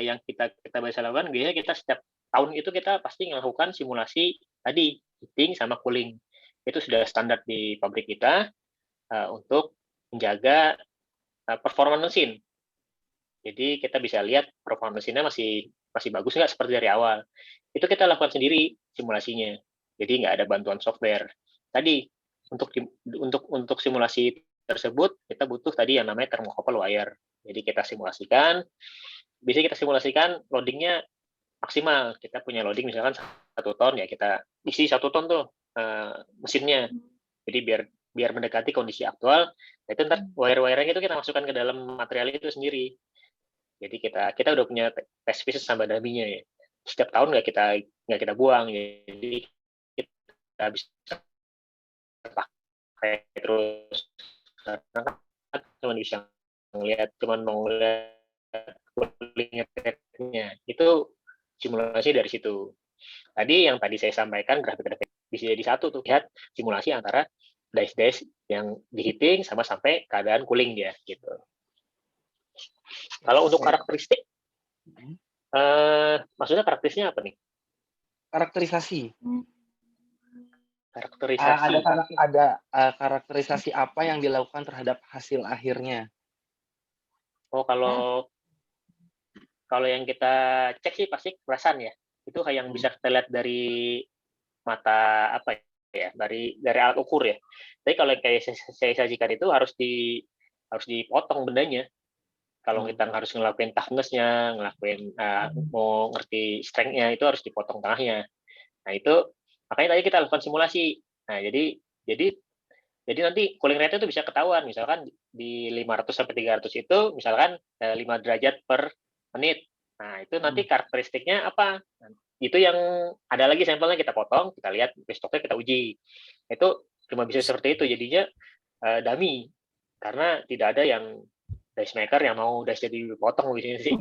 Speaker 7: yang kita bisa lakukan, biasanya kita setiap tahun itu kita pasti melakukan simulasi tadi heating sama cooling. Itu sudah standar di pabrik kita untuk menjaga performa mesin. Jadi kita bisa lihat performa mesinnya masih bagus nggak seperti dari awal. Itu kita lakukan sendiri simulasinya. Jadi nggak ada bantuan software. Tadi untuk simulasi tersebut kita butuh tadi yang namanya thermocouple wire. Jadi kita simulasikan, loadingnya maksimal. Kita punya loading misalkan 1 ton ya kita isi 1 ton tuh mesinnya. Jadi biar mendekati kondisi aktual, itu ntar wire-wirenya itu kita masukkan ke dalam material itu sendiri. Jadi kita udah punya test pieces sama dummy-nya ya. Setiap tahun nggak kita buang. Jadi kita bisa pakai terus. Karena kan cuma mau ngeliat cooling effect-nya. Itu simulasi dari situ. Tadi yang tadi saya sampaikan grafik-grafik bisa jadi satu tuh, lihat simulasi antara dice yang diheating sama sampai keadaan cooling dia gitu. Kalau untuk karakteristik, maksudnya karakteristiknya apa nih?
Speaker 6: Karakterisasi.
Speaker 7: Ada
Speaker 6: karakterisasi apa yang dilakukan terhadap hasil akhirnya?
Speaker 7: Oh, kalau yang kita cek sih pasti kerasan ya. Itu yang bisa kita lihat dari mata dari alat ukur ya. Tapi kalau kayak saya sajikan itu harus dipotong bendanya. Kalau kita harus ngelakuin toughness-nya, mau ngerti strength-nya, itu harus dipotong tengahnya. Nah itu makanya tadi kita lakukan simulasi. Nah jadi nanti cooling rate itu bisa ketahuan. Misalkan di 500 sampai 300 itu misalkan 5 derajat per menit. Nah itu nanti karakteristiknya apa? Itu yang ada lagi sampelnya kita potong, kita lihat stoknya kita uji. Itu cuma bisa seperti itu. Jadinya dummy karena tidak ada yang dice maker yang mau dice jadi potong di sini sih,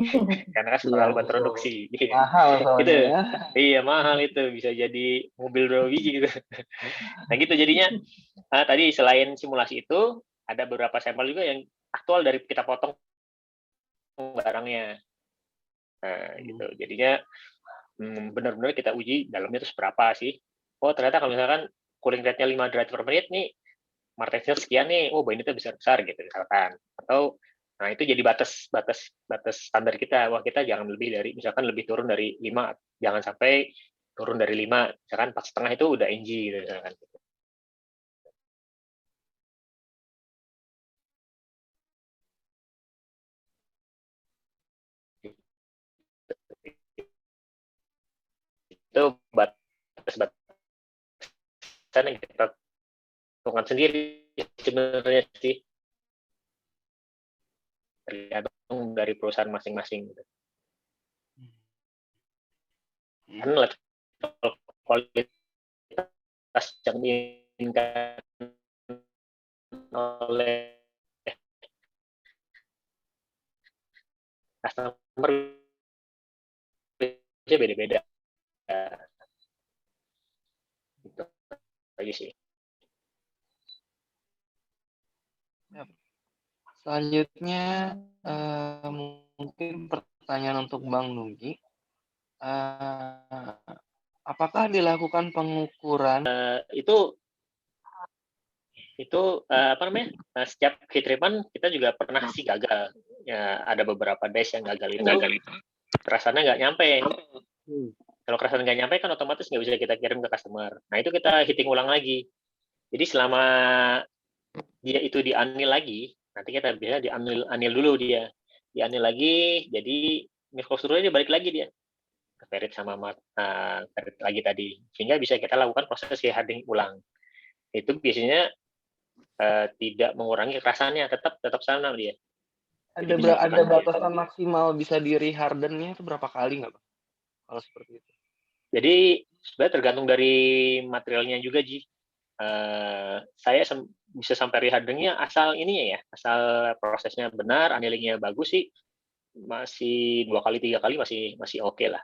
Speaker 7: karena kan terlalu produksi.
Speaker 6: Mahal
Speaker 7: gitu. Iya mahal itu, bisa jadi mobil 2 biji gitu. Nah gitu jadinya. Tadi selain simulasi itu ada beberapa sampel juga yang aktual dari kita potong barangnya. Nah gitu. Jadinya benar-benar kita uji dalamnya itu seberapa sih. Oh ternyata kalau misalkan cooling rate-nya 5 derajat per menit nih, martensnya sekian nih, oh ini tuh besar-besar gitu misalkan. Atau nah itu jadi batas standar kita. Wah kita jangan lebih turun dari 5, jangan sampai turun dari 5, misalkan 4,5 itu udah NG gitu misalkan. Itu batas-batasan yang kita tentukan sendiri sebenarnya sih, tergantung dari perusahaan masing-masing gitu. Kan level kualitas yang diinginkan oleh customer bisa beda-beda. Gitu aja sih.
Speaker 6: Selanjutnya mungkin pertanyaan untuk Bang Nugi. Apakah dilakukan pengukuran
Speaker 7: itu setiap heat treatment kita juga pernah sih gagal. ya ada beberapa dash yang gagal itu kerasannya nggak nyampe. Kalau kerasan nggak nyampe kan otomatis nggak bisa kita kirim ke customer. Nah itu kita hitting ulang lagi. Jadi selama dia itu di-anil lagi, nanti kita bisa di-anil dulu dia. Di-anil lagi, jadi mikrostrukturnya dia balik lagi dia. Ke ferit sama ferit lagi tadi. Sehingga bisa kita lakukan proses hardening ulang. Itu biasanya tidak mengurangi kerasannya, tetap sama dia.
Speaker 6: Ada batasan maksimal bisa di rehardennya itu berapa kali nggak, Pak? Kalau seperti itu.
Speaker 7: Jadi sebenarnya tergantung dari materialnya juga, Ji. Saya bisa sampai rehardeningnya asal ininya ya, asal prosesnya benar, annealingnya bagus sih, masih 2 kali 3 kali masih oke lah.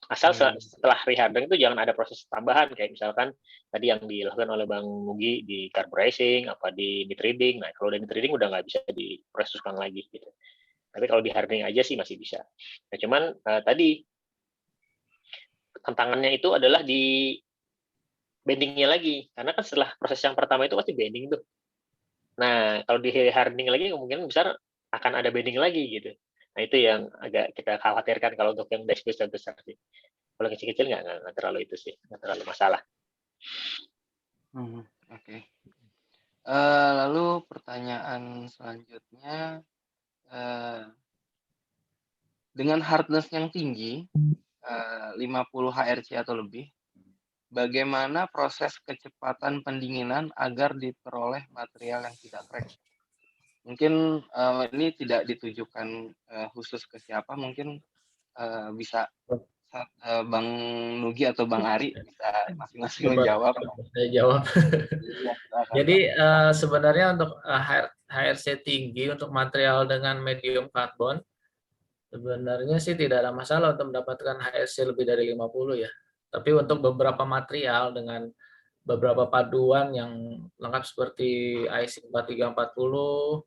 Speaker 7: Asal setelah rehardening itu jangan ada proses tambahan kayak misalkan tadi yang dilakukan oleh Bang Nugi di carburizing apa di nitriding. Nah kalau di nitriding udah nggak bisa diproses ulang lagi gitu. Tapi kalau di hardening aja sih masih bisa. Nah cuman tadi tantangannya itu adalah di bendingnya lagi, karena kan setelah proses yang pertama itu pasti bending tuh. Nah kalau di hardening lagi kemungkinan besar akan ada bending lagi gitu. Nah itu yang agak kita khawatirkan kalau untuk yang dash besar sih. Kalau kecil-kecil nggak terlalu itu sih, nggak terlalu masalah.
Speaker 6: Oke. Lalu pertanyaan selanjutnya, dengan hardness yang tinggi, 50 HRC atau lebih, bagaimana proses kecepatan pendinginan agar diperoleh material yang tidak crack? Mungkin ini tidak ditujukan khusus ke siapa, mungkin bisa Bang Nugi atau Bang Ari bisa masing-masing menjawab.
Speaker 8: Saya jawab. Jadi sebenarnya untuk HRC tinggi untuk material dengan medium karbon, sebenarnya sih tidak ada masalah untuk mendapatkan HRC lebih dari 50 ya. Tapi untuk beberapa material dengan beberapa paduan yang lengkap seperti IC 4340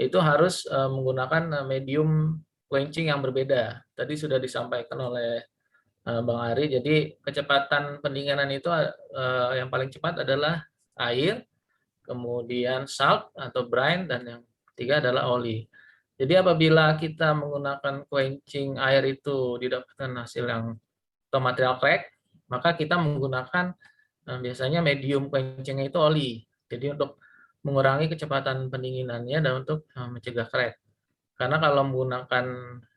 Speaker 8: itu harus menggunakan medium quenching yang berbeda. Tadi sudah disampaikan oleh Bang Ari. Jadi kecepatan pendinginan itu yang paling cepat adalah air, kemudian salt atau brine, dan yang ketiga adalah oli. Jadi apabila kita menggunakan quenching air itu didapatkan hasil yang atau material crack, maka kita menggunakan biasanya medium quenchingnya itu oli. Jadi untuk mengurangi kecepatan pendinginannya dan untuk mencegah crack. Karena kalau menggunakan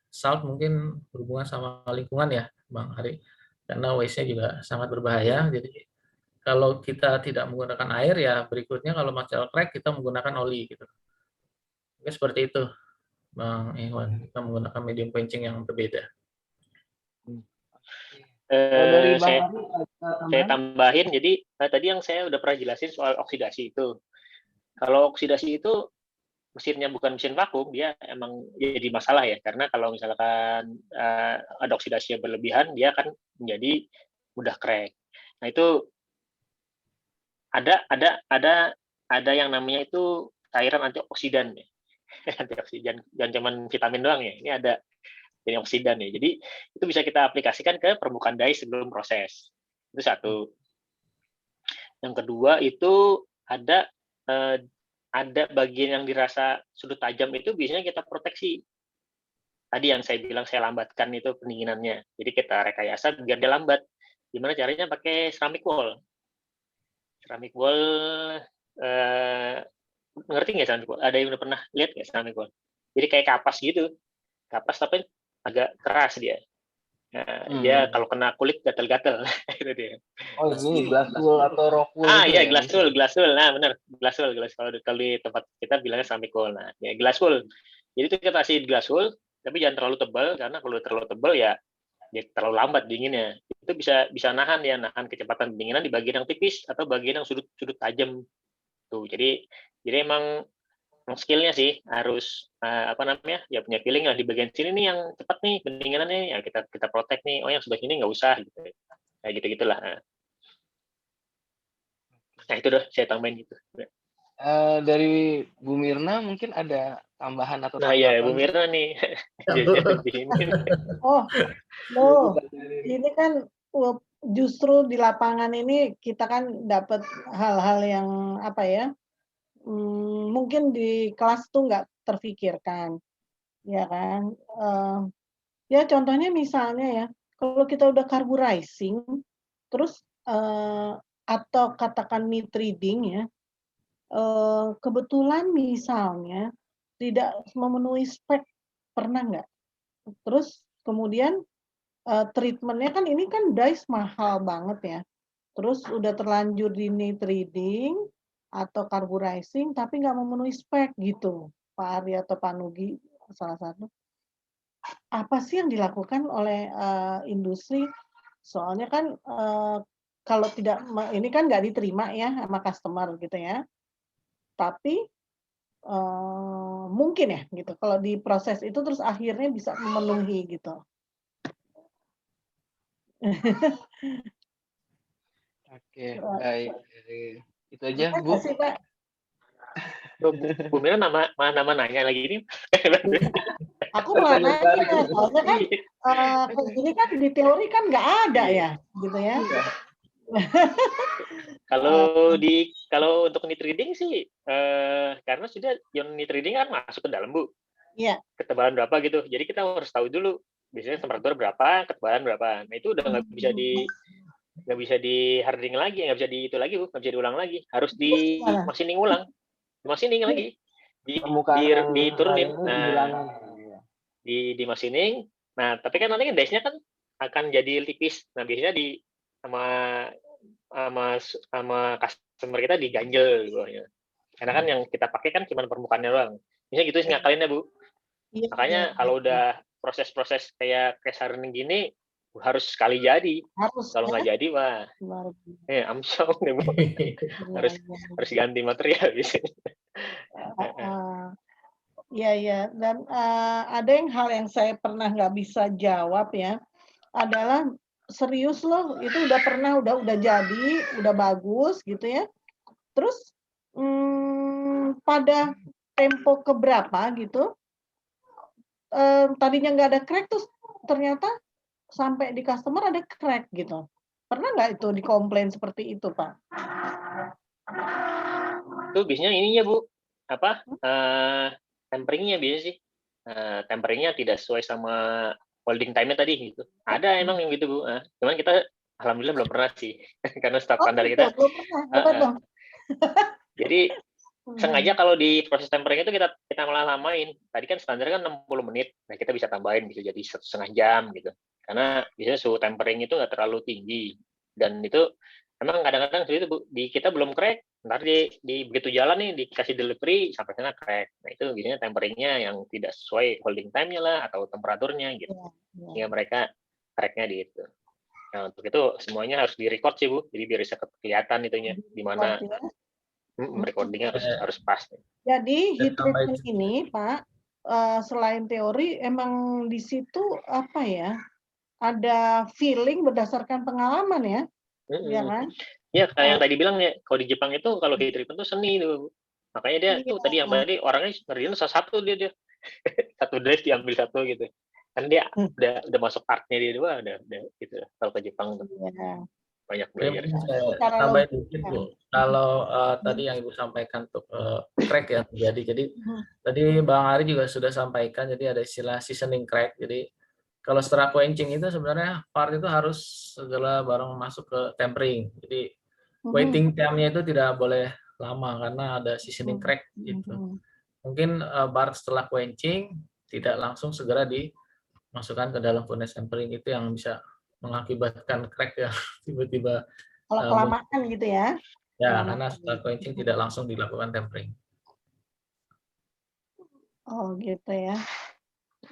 Speaker 8: salt mungkin berhubungan sama lingkungan ya, Bang Ari. Karena waste-nya juga sangat berbahaya. Jadi kalau kita tidak menggunakan air ya berikutnya kalau material crack kita menggunakan oli gitu. Oke, seperti itu, Bang Iwan. Kita menggunakan medium quenching yang berbeda.
Speaker 7: Saya tambahin, jadi tadi yang saya udah pernah jelasin soal oksidasi itu. Kalau oksidasi itu mesinnya bukan mesin vakum, dia emang jadi masalah ya, karena kalau misalkan ada oksidasi yang berlebihan, dia akan menjadi mudah crack. Nah itu ada yang namanya itu cairan antioksidan ya. Antioksidan, jangan cuma vitamin doang ya. Ini ada antioksidan ya. Jadi itu bisa kita aplikasikan ke permukaan die sebelum proses. Itu satu. Yang kedua itu ada bagian yang dirasa sudut tajam itu biasanya kita proteksi. Tadi yang saya bilang saya lambatkan itu pendinginannya. Jadi kita rekayasa biar dia lambat. Gimana caranya? Pakai ceramic wall. Ceramic wall, ngerti nggak ceramic wall? Ada yang udah pernah lihat nggak ceramic wall? Jadi kayak kapas gitu. Kapas tapi agak keras dia. Nah, dia kalau kena kulit gatal-gatal. Itu dia.
Speaker 6: Oh ini glass wool atau rock wool?
Speaker 7: Iya glass wool. Nah benar, glass wool. Kalau di tempat kita bilangnya ceramic wool. Nah ya glass wool. Jadi itu kita kasih glass wool, tapi jangan terlalu tebal karena kalau terlalu tebal ya dia terlalu lambat dinginnya. Itu bisa nahan kecepatan pendinginan di bagian yang tipis atau bagian yang sudut tajam tuh. Jadi emang skill-nya sih harus ya punya feeling lah di bagian sini nih yang cepat nih pendinginannya ya kita protect nih. Oh yang sebelah sini nggak usah gitu. Kayak gitu-gitulah. Nah itu saya tambahin gitu.
Speaker 6: Dari Bu Mirna mungkin ada tambahan atau
Speaker 7: tanggapan? Nah ya Bu Mirna nih.
Speaker 4: Ini kan justru di lapangan ini kita kan dapat hal-hal yang mungkin di kelas tuh nggak terfikirkan, ya kan? Ya contohnya misalnya ya, kalau kita udah carburizing, terus atau katakan meat reading ya, kebetulan misalnya tidak memenuhi spek, pernah nggak? Terus kemudian treatment-nya kan ini kan dice mahal banget ya. Terus udah terlanjur di meat reading atau carburizing tapi nggak memenuhi spek gitu, Pak Ari atau Pak Nugi salah satu. Apa sih yang dilakukan oleh industri? Soalnya kan kalau tidak ini kan nggak diterima ya sama customer gitu ya. Tapi mungkin ya gitu. Kalau di proses itu terus akhirnya bisa memenuhi gitu.
Speaker 6: Oke, baik. Itu aja,
Speaker 4: Bisa
Speaker 6: Bu.
Speaker 4: nggak sih, Pak?
Speaker 7: Bu Mira nama nanya lagi ini.
Speaker 4: Aku mau nanya, soalnya kan ini kan di teori kan nggak ada ya, gitu ya.
Speaker 7: Kalau untuk nit reading sih karena sudah ion nit reading kan masuk ke dalam, Bu.
Speaker 4: Iya.
Speaker 7: Ketebalan berapa gitu. Jadi kita harus tahu dulu biasanya temperatur berapa, ketebalan berapa. Nah itu udah nggak bisa di hardening lagi, nggak bisa di itu lagi, Bu, nggak bisa diulang lagi. Harus di machining ulang. Machining lagi. Diturunin. Nah, di machining. Nah, tapi kan nanti dice-nya kan akan jadi tipis. Nah, biasanya sama customer kita diganjel gitu. Karena kan yang kita pakai kan cuma permukaannya doang. Misalnya gitu sih ngakalinnya, Bu.
Speaker 4: Iya,
Speaker 7: Makanya kalau udah proses-proses kayak hardening gini harus sekali jadi. Harus. Kalau nggak jadi, wah, amsyong deh, Bu. harus ganti material gitu.
Speaker 4: Iya, iya. Dan ada hal yang saya pernah nggak bisa jawab ya, adalah serius loh, itu udah pernah, udah jadi, udah bagus gitu ya. Terus pada tempo keberapa gitu, tadinya nggak ada crack, terus ternyata sampai di customer ada crack gitu. Pernah nggak itu dikomplain seperti itu, Pak?
Speaker 7: Itu biasanya ininya, Bu, apa temperingnya biasanya sih. Temperingnya tidak sesuai sama holding time-nya tadi gitu. Ada emang yang gitu, Bu. Cuman kita alhamdulillah belum pernah sih karena standar kita.
Speaker 4: Belum pernah.
Speaker 7: Jadi sengaja kalau di proses tempering itu kita malah lamain. Tadi kan standarnya kan 60 menit. Nah, kita bisa tambahin bisa jadi 1,5 jam gitu. Karena biasanya suhu tempering itu nggak terlalu tinggi. Dan itu emang kadang-kadang itu di kita belum crack. Ntar di begitu jalan nih dikasih delivery sampai sana crack. Nah, itu biasanya temperingnya yang tidak sesuai holding time-nya lah atau temperaturnya gitu. Sehingga mereka crack-nya di itu. Nah, untuk itu semuanya harus di-record sih, Bu. Jadi biar bisa kelihatan itunya di mana recordingnya harus pas.
Speaker 4: Jadi heat treatment ini, Pak, selain teori, emang di situ apa ya? Ada feeling berdasarkan pengalaman ya, ya kan?
Speaker 7: Iya, kayak yang tadi bilang ya, kalau di Jepang itu kalau heat treatment itu seni tuh. Makanya dia tuh tadi yang tadi orangnya ngerjain satu dia satu drive diambil satu gitu. Kan dia udah masuk artnya dia dua udah gitu. Kalau ke Jepang tuh. Banyak belajar.
Speaker 8: Tambahin dikit, Bu. Kalau tadi yang Ibu sampaikan untuk crack ya terjadi. Jadi tadi Bang Ari juga sudah sampaikan, jadi ada istilah seasoning crack. Jadi kalau setelah quenching itu sebenarnya part itu harus segala barang masuk ke tempering. Jadi waiting time-nya itu tidak boleh lama karena ada seasoning crack gitu. Mungkin part setelah quenching tidak langsung segera dimasukkan ke dalam furnace tempering, itu yang bisa mengakibatkan crack ya tiba-tiba.
Speaker 4: Kalau kelamaan gitu ya?
Speaker 8: Ya, karena setelah quenching tidak langsung dilakukan tempering.
Speaker 4: Oh gitu ya.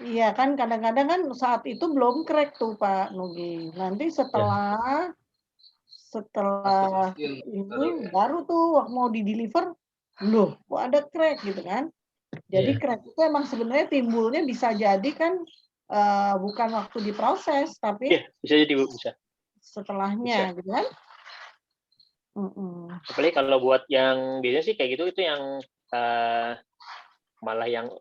Speaker 4: Iya kan kadang-kadang kan saat itu belum crack tuh Pak Nugi. Nanti setelah ini baru tuh mau di-deliver, loh kok ada crack gitu kan. Jadi crack itu emang sebenarnya timbulnya bisa jadi kan bukan waktu diproses, tapi
Speaker 7: bisa jadi, Bu, bisa.
Speaker 4: Setelahnya, gitu kan?
Speaker 7: Apalagi kalau buat yang biasanya sih kayak gitu, itu yang malah yang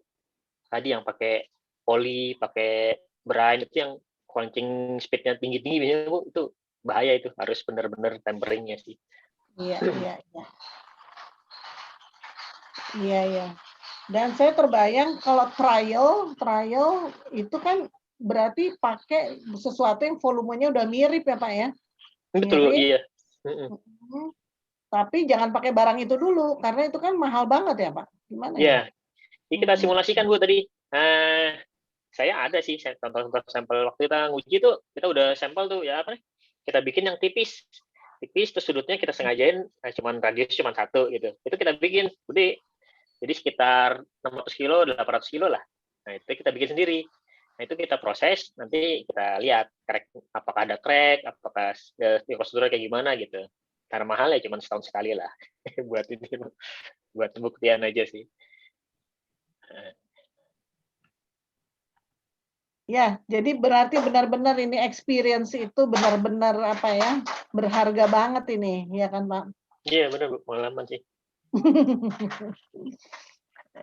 Speaker 7: tadi yang pakai poli, pakai brine, itu yang quenching speed-nya tinggi-tinggi biasanya, Bu, itu bahaya, itu harus benar-benar temperingnya sih.
Speaker 4: Iya. Iya, iya. Dan saya terbayang kalau trial itu kan berarti pakai sesuatu yang volumenya udah mirip ya Pak ya?
Speaker 7: Betul,
Speaker 4: Mirip.
Speaker 7: iya.
Speaker 4: Tapi jangan pakai barang itu dulu karena itu kan mahal banget ya Pak. Gimana ya?
Speaker 7: Iya. Ini kita simulasikan Bu tadi. Saya ada sih contoh-contoh sampel waktu kita nguji tuh, kita udah sampel tuh ya apa nih? Kita bikin yang tipis, terus sudutnya kita sengajain cuman radius cuman 1 gitu. Itu kita bikin, jadi sekitar 600 kilo, 800 kilo lah. Nah itu kita bikin sendiri. Nah itu kita proses, nanti kita lihat crack, apakah ada crack, apakah prosedurnya kayak gimana gitu. Karena mahal ya cuma setahun sekali lah buat ini, buat pembuktian aja sih.
Speaker 4: Ya, jadi berarti benar-benar ini experience itu benar-benar apa ya, berharga banget ini, ya kan Pak?
Speaker 7: Iya benar, pengalaman sih.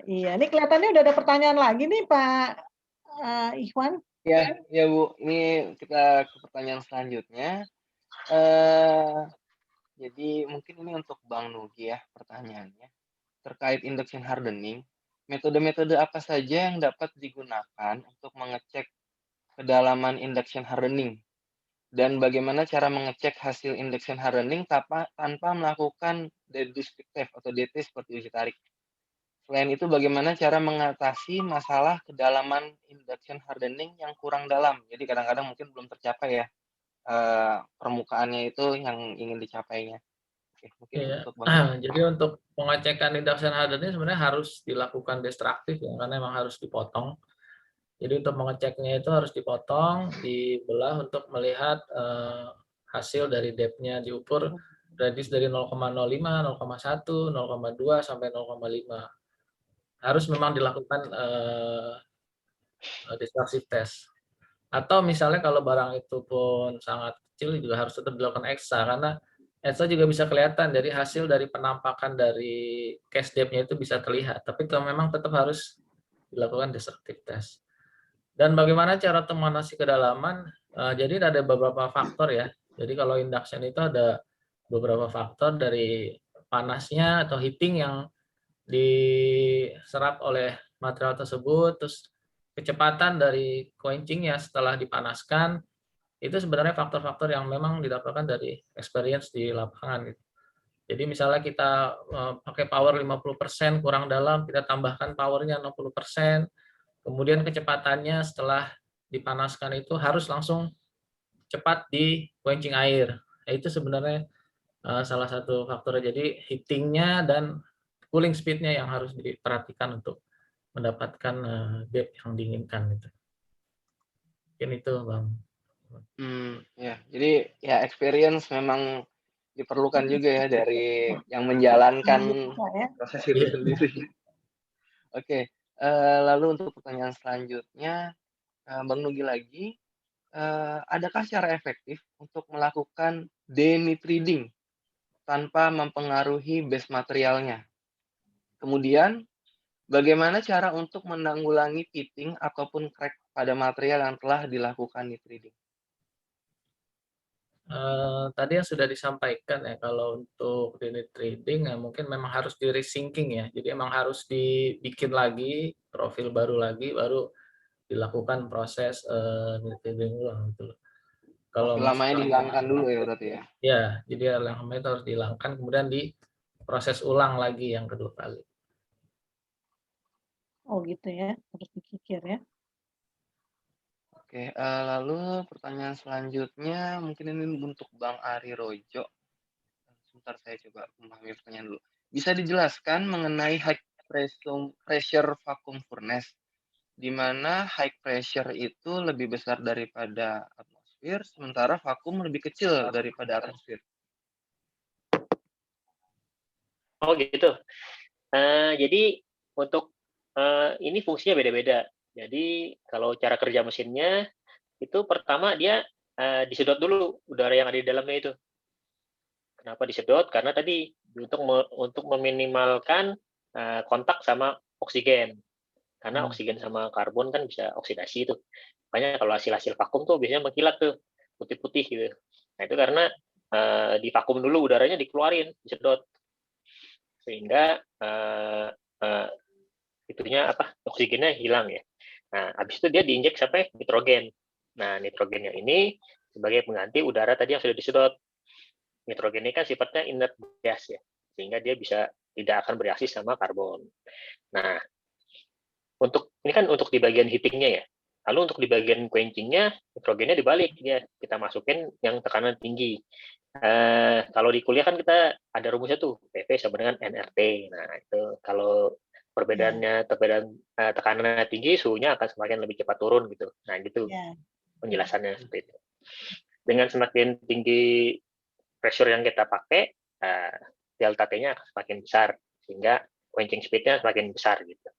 Speaker 4: Iya, ini kelihatannya udah ada pertanyaan lagi nih Pak Ikhwan.
Speaker 6: Ya, ya Bu. Ini kita ke pertanyaan selanjutnya. Jadi mungkin ini untuk Bang Nugi ya pertanyaannya. Terkait induction hardening, metode-metode apa saja yang dapat digunakan untuk mengecek kedalaman induction hardening? Dan bagaimana cara mengecek hasil induction hardening tanpa melakukan deductive atau DT seperti uji tarik? Selain itu, bagaimana cara mengatasi masalah kedalaman induction hardening yang kurang dalam? Jadi kadang-kadang mungkin belum tercapai ya permukaannya itu yang ingin dicapainya. Oke, mungkin
Speaker 8: Iya.
Speaker 6: untuk Bang.
Speaker 8: Jadi untuk pengecekan induction hardening sebenarnya harus dilakukan destruktif ya, karena memang harus dipotong. Jadi untuk mengeceknya itu harus dipotong, dibelah untuk melihat hasil dari depth-nya, diukur radius dari 0,05, 0,1, 0,2 sampai 0,5. Harus memang dilakukan destructive test. Atau misalnya kalau barang itu pun sangat kecil juga harus tetap dilakukan EXA, karena EXA juga bisa kelihatan dari hasil dari penampakan dari case depth-nya itu bisa terlihat. Tapi kalau memang tetap harus dilakukan destructive test. Dan bagaimana cara temuanasi kedalaman? Jadi ada beberapa faktor ya. Jadi kalau induction itu ada beberapa faktor dari panasnya atau heating yang diserap oleh material tersebut, terus kecepatan dari quenching-nya setelah dipanaskan, itu sebenarnya faktor-faktor yang memang didapatkan dari experience di lapangan. Gitu. Jadi misalnya kita pakai power 50% kurang dalam, kita tambahkan powernya 60%, kemudian kecepatannya setelah dipanaskan itu harus langsung cepat di quenching air. Nah, itu sebenarnya salah satu faktor. Jadi heating-nya dan cooling speed-nya yang harus diperhatikan untuk mendapatkan depth yang diinginkan. Gitu. Mungkin itu, Bang.
Speaker 6: Ya, jadi ya experience memang diperlukan juga ya dari yang menjalankan proses itu sendiri. Oke, lalu untuk pertanyaan selanjutnya, Bang Nugi lagi, adakah cara efektif untuk melakukan denitriding tanpa mempengaruhi base materialnya? Kemudian, bagaimana cara untuk menanggulangi pitting ataupun crack pada material yang telah dilakukan nitriding?
Speaker 8: Tadi yang sudah disampaikan ya, kalau untuk denitriding ya mungkin memang harus di resinking ya. Jadi memang harus dibikin lagi profil baru lagi, baru dilakukan proses denitriding ulang gitu loh. Kalau
Speaker 6: lamanya dihilangkan dulu ya berarti ya?
Speaker 8: Ya, jadi yang itu harus dihilangkan, kemudian diproses ulang lagi yang kedua kali.
Speaker 4: Oh gitu ya, harus dikikir ya.
Speaker 6: Oke, lalu pertanyaan selanjutnya mungkin ini untuk Bang Ari Rojo. Sebentar saya coba memahami pertanyaan dulu. Bisa dijelaskan mengenai high pressure vacuum furnace, di mana high pressure itu lebih besar daripada atmosfer, sementara vakum lebih kecil daripada atmosfer.
Speaker 7: Oh gitu. Jadi untuk ini fungsinya beda-beda. Jadi kalau cara kerja mesinnya itu pertama dia disedot dulu udara yang ada di dalamnya itu. Kenapa disedot? Karena tadi untuk meminimalkan kontak sama oksigen. Karena oksigen sama karbon kan bisa oksidasi itu. Makanya kalau hasil-hasil vakum tuh biasanya mengkilat tuh, putih-putih gitu. Nah itu karena di vakum dulu udaranya dikeluarin, disedot. Sehingga itunya apa oksigennya hilang ya. Nah, habis itu dia diinjek sampai nitrogen. Nah, nitrogennya ini sebagai pengganti udara tadi yang sudah disedot. Nitrogen ini kan sifatnya inert gas ya, sehingga dia bisa tidak akan bereaksi sama karbon. Nah, ini kan untuk di bagian heatingnya ya. Lalu untuk di bagian quenchingnya, nitrogennya dibalik ya, kita masukin yang tekanan tinggi. Kalau di kuliah kan kita ada rumusnya tuh, PV sama dengan nRT. Nah, itu kalau perbedaannya tekanannya tinggi, suhunya akan semakin lebih cepat turun gitu. Nah, gitu penjelasannya seperti itu. Dengan semakin tinggi pressure yang kita pakai, delta T-nya akan semakin besar, sehingga quenching speed-nya semakin besar gitu.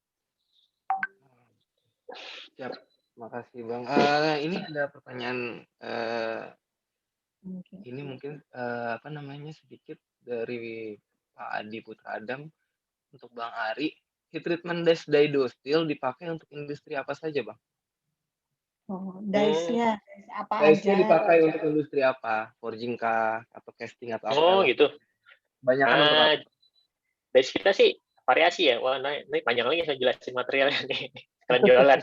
Speaker 6: Siap, makasih Bang. Ini ada pertanyaan ini mungkin apa namanya sedikit dari Pak Adi Putra Adam untuk Bang Ari. Heat treatment diasteel dipakai untuk industri apa saja, Bang?
Speaker 4: Dice-nya apa
Speaker 6: Dice-nya
Speaker 4: aja?
Speaker 6: dipakai untuk industri apa? Forging kah atau casting atau apa?
Speaker 7: Oh gitu.
Speaker 6: Banyak kan untuk apa?
Speaker 7: Dice kita sih variasi ya. Wah, ini panjang lagi saya jelasin materialnya nih. Sekalian jualan.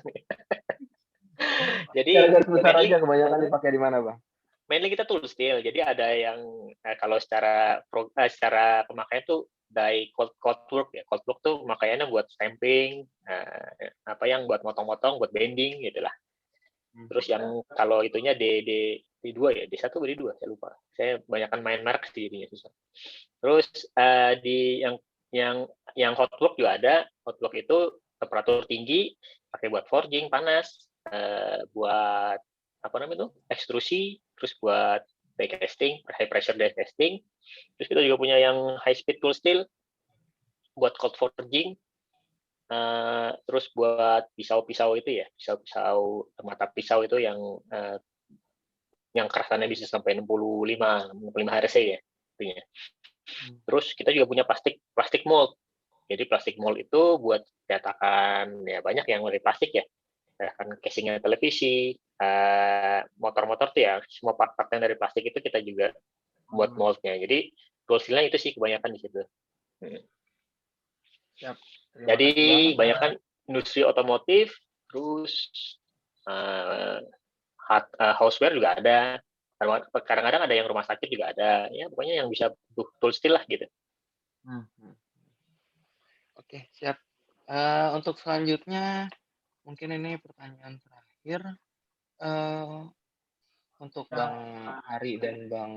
Speaker 7: Jadi
Speaker 6: besar aja kebanyakan dipakai di mana, Bang?
Speaker 7: Mainly kita tool steel. Jadi ada yang kalau secara pemakaian tuh die cold work ya. Cold work tuh pemakaiannya buat stamping, apa yang buat motong-motong, buat bending gitulah. Terus yang kalau itunya D2 ya, D1 atau D2 saya lupa. Saya banyakkan main merek sih ininya susah. Terus di yang hot work juga ada. Hot work itu temperatur tinggi, pakai buat forging panas, buat apa namanya itu ekstrusi, terus buat die casting, high pressure die casting. Terus kita juga punya yang high speed tool steel buat cold forging. Terus buat pisau-pisau itu ya, pisau-pisau mata pisau itu yang kerasannya bisa sampai 65 Hz ya intinya. Terus kita juga punya plastik mold. Jadi plastik mold itu buat cetakan ya banyak yang dari plastik ya. Cetakan casingnya televisi, motor-motor tuh ya semua part-part yang dari plastik itu kita juga buat moldnya. Jadi tool steel-nya itu sih kebanyakan di situ.
Speaker 6: Siap.
Speaker 7: Jadi banyakkan industri otomotif, terus houseware juga ada. Kadang-kadang ada yang rumah sakit juga ada. Ya pokoknya yang bisa tool steel lah gitu.
Speaker 6: Oke, siap. Untuk selanjutnya mungkin ini pertanyaan terakhir untuk Bang Ari dan Bang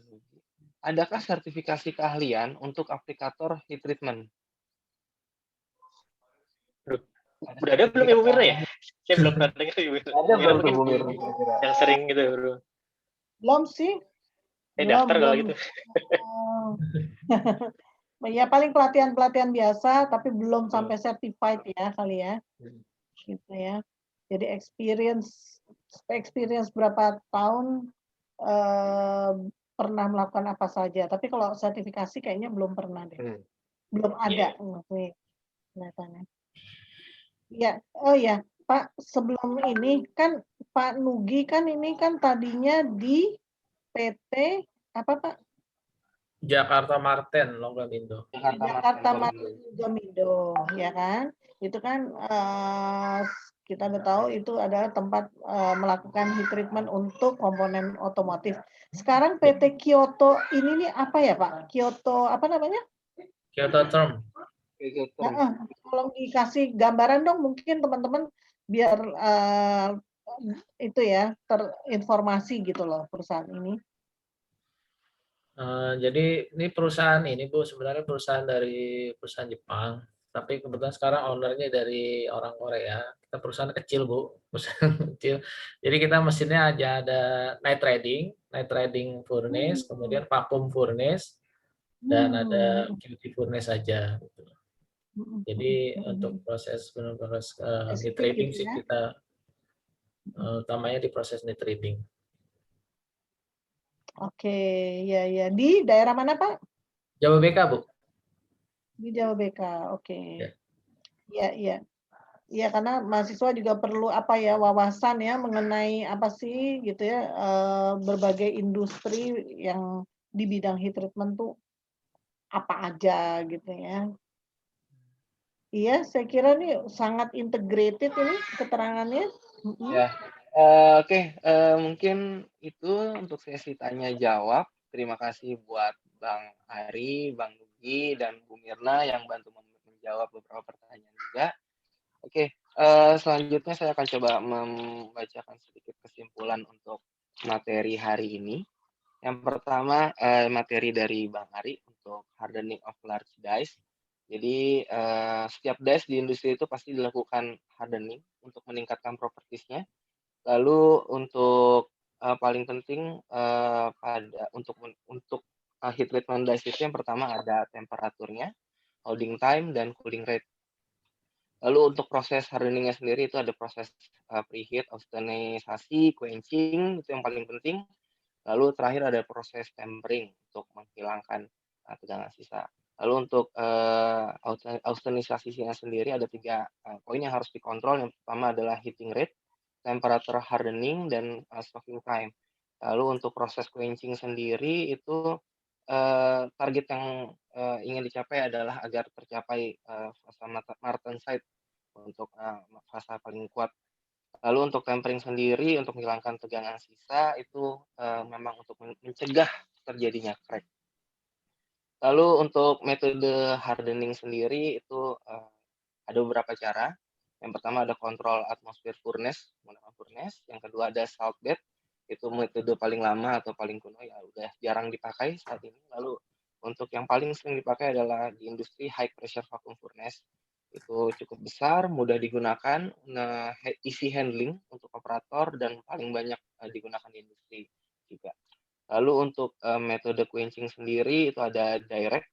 Speaker 6: Nugi. Adakah sertifikasi keahlian untuk aplikator heat treatment?
Speaker 7: Udah ada belum Ibu Mirna ya? Saya belum pernah dengar Ibu Mirna.
Speaker 6: Ada belum Ibu Mirna?
Speaker 7: Yang sering gitu bro.
Speaker 4: Belum sih.
Speaker 7: Daftar kalau gitu.
Speaker 4: Ya paling pelatihan-pelatihan biasa, tapi belum sampai certified ya kali ya. Gitu ya. Jadi experience berapa tahun pernah melakukan apa saja. Tapi kalau sertifikasi kayaknya belum pernah deh. Belum ada kelihatannya. Ya, oh ya, Pak, sebelum ini kan Pak Nugi kan ini kan tadinya di PT apa Pak?
Speaker 8: Jakarta Marten Logamindo.
Speaker 4: Jakarta Marten Logamindo, ya kan? Itu kan kita udah tahu itu adalah tempat melakukan heat treatment untuk komponen otomotif. Sekarang PT Kyoto ini nih apa ya Pak? Kyoto apa namanya?
Speaker 8: Kyoto Term.
Speaker 4: Tolong dikasih gambaran dong mungkin teman-teman biar itu ya terinformasi gitu loh perusahaan ini.
Speaker 8: Jadi ini perusahaan ini Bu sebenarnya perusahaan Jepang, tapi kebetulan sekarang ownernya dari orang Korea. Kita perusahaan kecil Bu, perusahaan kecil. Jadi kita mesinnya aja ada night riding furnace, kemudian vacuum furnace, dan ada QT furnace saja. Gitu. Jadi untuk proses heat treating sih kita utamanya di proses heat treating.
Speaker 4: Oke, ya. Di daerah mana Pak?
Speaker 8: Jawa BK Bu.
Speaker 4: Di Jawa BK, oke. Iya. Iya karena mahasiswa juga perlu apa ya wawasan ya mengenai apa sih gitu ya berbagai industri yang di bidang heat treatment tuh apa aja gitu ya. Iya, saya kira nih sangat integrated ini keterangannya.
Speaker 6: Ya, oke, mungkin itu untuk sesi tanya jawab. Terima kasih buat Bang Ari, Bang Nugi, dan Bu Mirna yang bantu menjawab beberapa pertanyaan juga. Oke, selanjutnya saya akan coba membacakan sedikit kesimpulan untuk materi hari ini. Yang pertama, materi dari Bang Ari untuk hardening of large dice. Jadi, setiap dice di industri itu pasti dilakukan hardening untuk meningkatkan propertiesnya. Lalu untuk paling penting untuk heat treatment dice itu yang pertama ada temperaturnya, holding time, dan cooling rate. Lalu untuk proses hardeningnya sendiri itu ada proses preheat, austenisasi, quenching, itu yang paling penting. Lalu terakhir ada proses tempering untuk menghilangkan tegangan sisa. Lalu untuk austenisasinya sendiri ada 3 poin yang harus dikontrol. Yang pertama adalah heating rate, temperature hardening, dan stocking time. Lalu untuk proses quenching sendiri itu target yang ingin dicapai adalah agar tercapai fase Martensite untuk fase paling kuat. Lalu untuk tempering sendiri untuk menghilangkan tegangan sisa itu memang untuk mencegah terjadinya crack. Lalu untuk metode hardening sendiri itu ada beberapa cara. Yang pertama ada kontrol atmosfer furnace, menggunakan furnace. Yang kedua ada salt bed, itu metode paling lama atau paling kuno ya udah jarang dipakai saat ini. Lalu untuk yang paling sering dipakai adalah di industri high pressure vacuum furnace. Itu cukup besar, mudah digunakan, easy handling untuk operator dan paling banyak digunakan di industri juga. Lalu untuk metode quenching sendiri itu ada direct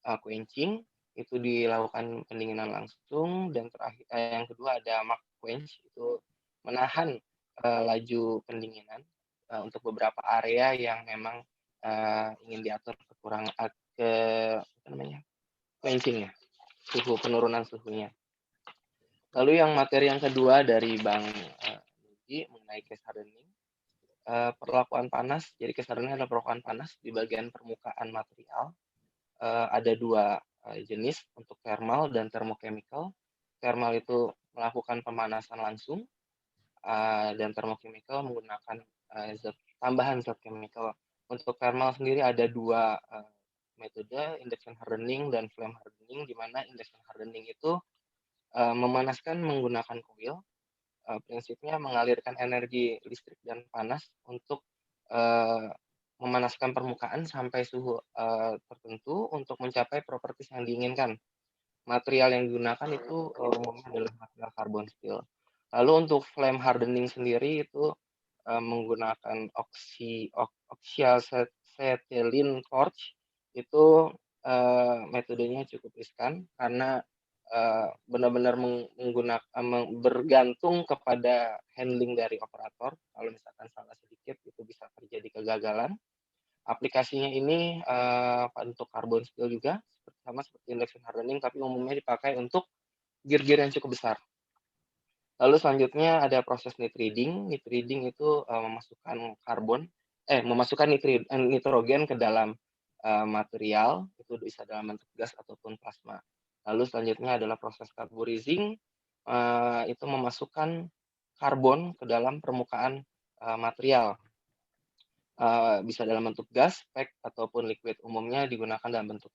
Speaker 6: quenching, itu dilakukan pendinginan langsung, dan terakhir yang kedua ada mark quench, itu menahan laju pendinginan untuk beberapa area yang memang ingin diatur quenching ya, penurunan suhunya. Lalu yang materi yang kedua dari Bang Nugi mengenai case hardening, perlakuan panas. Jadi case hardening adalah perlakuan panas di bagian permukaan material. Ada 2 jenis untuk thermal dan thermochemical. Thermal itu melakukan pemanasan langsung, dan thermochemical menggunakan tambahan zat chemical. Untuk thermal sendiri ada 2 metode, induction hardening dan flame hardening, di mana induction hardening itu memanaskan menggunakan coil. Prinsipnya mengalirkan energi listrik dan panas untuk memanaskan permukaan sampai suhu tertentu untuk mencapai properties yang diinginkan. Material yang digunakan itu umumnya adalah material carbon steel. Lalu untuk flame hardening sendiri itu menggunakan oxyacetylene torch. Itu metodenya cukup riskan karena benar-benar bergantung kepada handling dari operator. Kalau misalkan salah sedikit itu bisa terjadi kegagalan. Aplikasinya ini untuk carbon steel juga sama seperti induction hardening, tapi umumnya dipakai untuk gear-gear yang cukup besar. Lalu selanjutnya ada proses nitriding. Nitriding itu memasukkan nitrogen ke dalam material, itu bisa dalam bentuk gas ataupun plasma. Lalu selanjutnya adalah proses carburizing, itu memasukkan karbon ke dalam permukaan material. Bisa dalam bentuk gas, pack, ataupun liquid. Umumnya digunakan dalam bentuk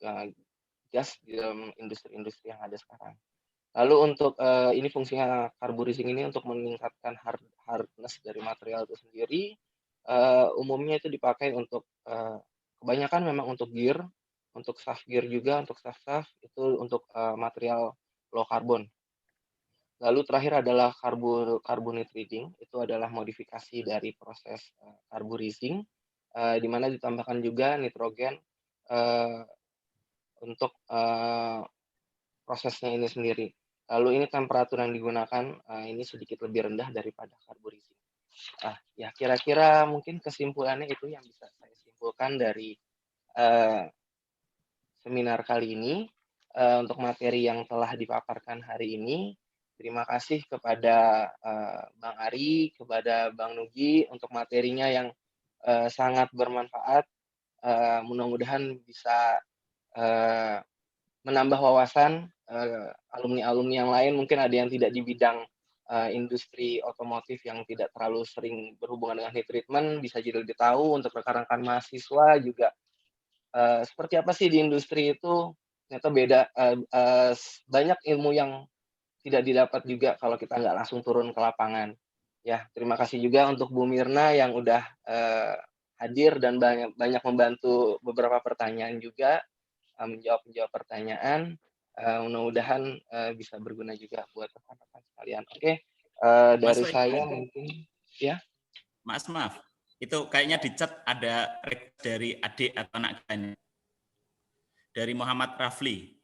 Speaker 6: gas di dalam industri-industri yang ada sekarang. Lalu untuk ini fungsinya carburizing ini untuk meningkatkan hardness dari material itu sendiri. Umumnya itu dipakai untuk kebanyakan memang untuk gear, untuk shaft gear juga, untuk shaft itu untuk material low carbon. Lalu terakhir adalah carbonitriding, itu adalah modifikasi dari proses carburizing, di mana ditambahkan juga nitrogen untuk prosesnya ini sendiri. Lalu ini temperatur yang digunakan ini sedikit lebih rendah daripada carburizing. Ya kira-kira mungkin kesimpulannya itu yang bisa saya simpulkan dari seminar kali ini. Untuk materi yang telah dipaparkan hari ini, terima kasih kepada Bang Ari, kepada Bang Nugi untuk materinya yang sangat bermanfaat. Mudah-mudahan bisa menambah wawasan alumni-alumni yang lain mungkin ada yang tidak di bidang industri otomotif yang tidak terlalu sering berhubungan dengan heat treatment, bisa jadi lebih tahu. Untuk rekan-rekan mahasiswa juga seperti apa sih di industri itu, ternyata beda, banyak ilmu yang tidak didapat juga kalau kita nggak langsung turun ke lapangan. Ya, terima kasih juga untuk Bu Mirna yang udah hadir dan banyak membantu beberapa pertanyaan juga, menjawab pertanyaan. Mudah-mudahan bisa berguna juga buat rekan-rekan sekalian. Oke, dari saya mungkin ya.
Speaker 9: Mas, maaf, itu kayaknya di chat ada dari adik atau anak kalian. Dari Muhammad Rafli.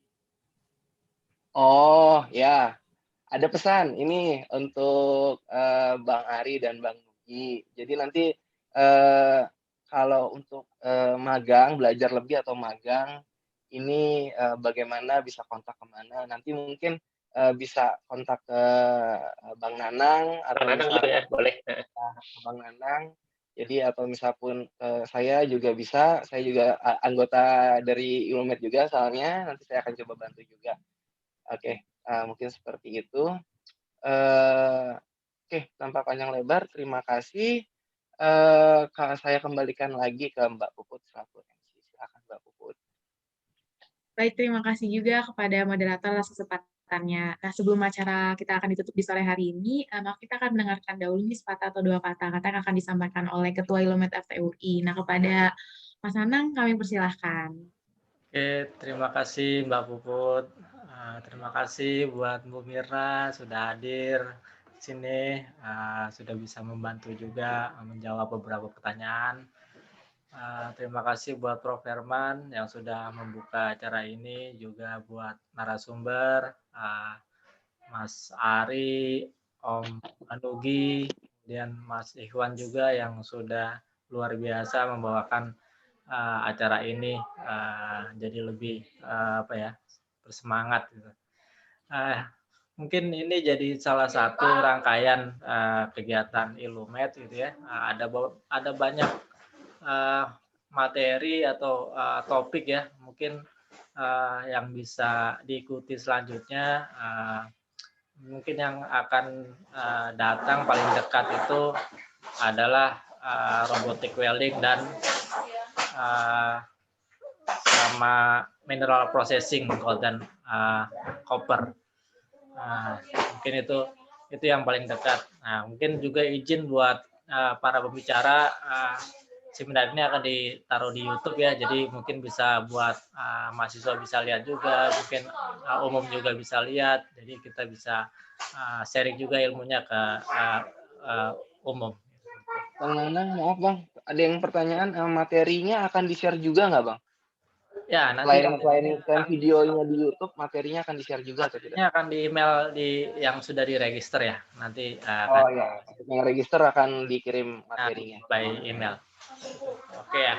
Speaker 6: Oh ya, ada pesan ini untuk Bang Ari dan Bang Nugi. Jadi nanti kalau untuk magang, belajar lebih atau magang, ini bagaimana bisa kontak kemana? Nanti mungkin bisa kontak ke Bang Nanang atau
Speaker 7: Bang Nanang juga ya, boleh.
Speaker 6: Bang Nanang. Jadi atau misalpun saya juga bisa, saya juga anggota dari Ilumet juga soalnya, nanti saya akan coba bantu juga. Oke, mungkin seperti itu. Oke, tanpa panjang lebar, terima kasih. Saya kembalikan lagi ke Mbak Puput selaku MC. Silakan Mbak Puput.
Speaker 2: Baik, terima kasih juga kepada moderator atas kesempatannya. Nah, sebelum acara kita akan ditutup di sore hari ini, kita akan mendengarkan dahulu nih sepatah atau dua kata-kata yang akan disampaikan oleh Ketua Ilumet FTUI. Nah, kepada Mas Anang, kami persilahkan.
Speaker 1: Oke, terima kasih Mbak Puput. Terima kasih buat Bu Mirna sudah hadir di sini, sudah bisa membantu juga menjawab beberapa pertanyaan. Terima kasih buat Prof. Herman yang sudah membuka acara ini, juga buat narasumber, Mas Ari, Om Anugi, kemudian Mas Ikhwan juga yang sudah luar biasa membawakan acara ini jadi lebih bersemangat gitu. Mungkin ini jadi salah satu rangkaian kegiatan Ilumet gitu ya. Ada banyak materi atau topik ya mungkin yang bisa diikuti selanjutnya. Mungkin yang akan datang paling dekat itu adalah robotic welding dan sama mineral processing gold dan copper. Mungkin itu yang paling dekat. Nah, mungkin juga izin buat para pembicara, seminar ini akan ditaruh di YouTube ya, jadi mungkin bisa buat mahasiswa bisa lihat juga, mungkin umum juga bisa lihat, jadi kita bisa sharing juga ilmunya ke umum.
Speaker 6: Bang Nanang, maaf Bang, ada yang pertanyaan, materinya akan di-share juga nggak Bang?
Speaker 1: Ya, nanti
Speaker 6: selain videonya di YouTube, materinya akan di-share juga atau tidak?
Speaker 1: Ini akan di email yang sudah diregister ya, nanti.
Speaker 6: Oh ya, yang register akan dikirim materinya.
Speaker 1: By email. Oke ya,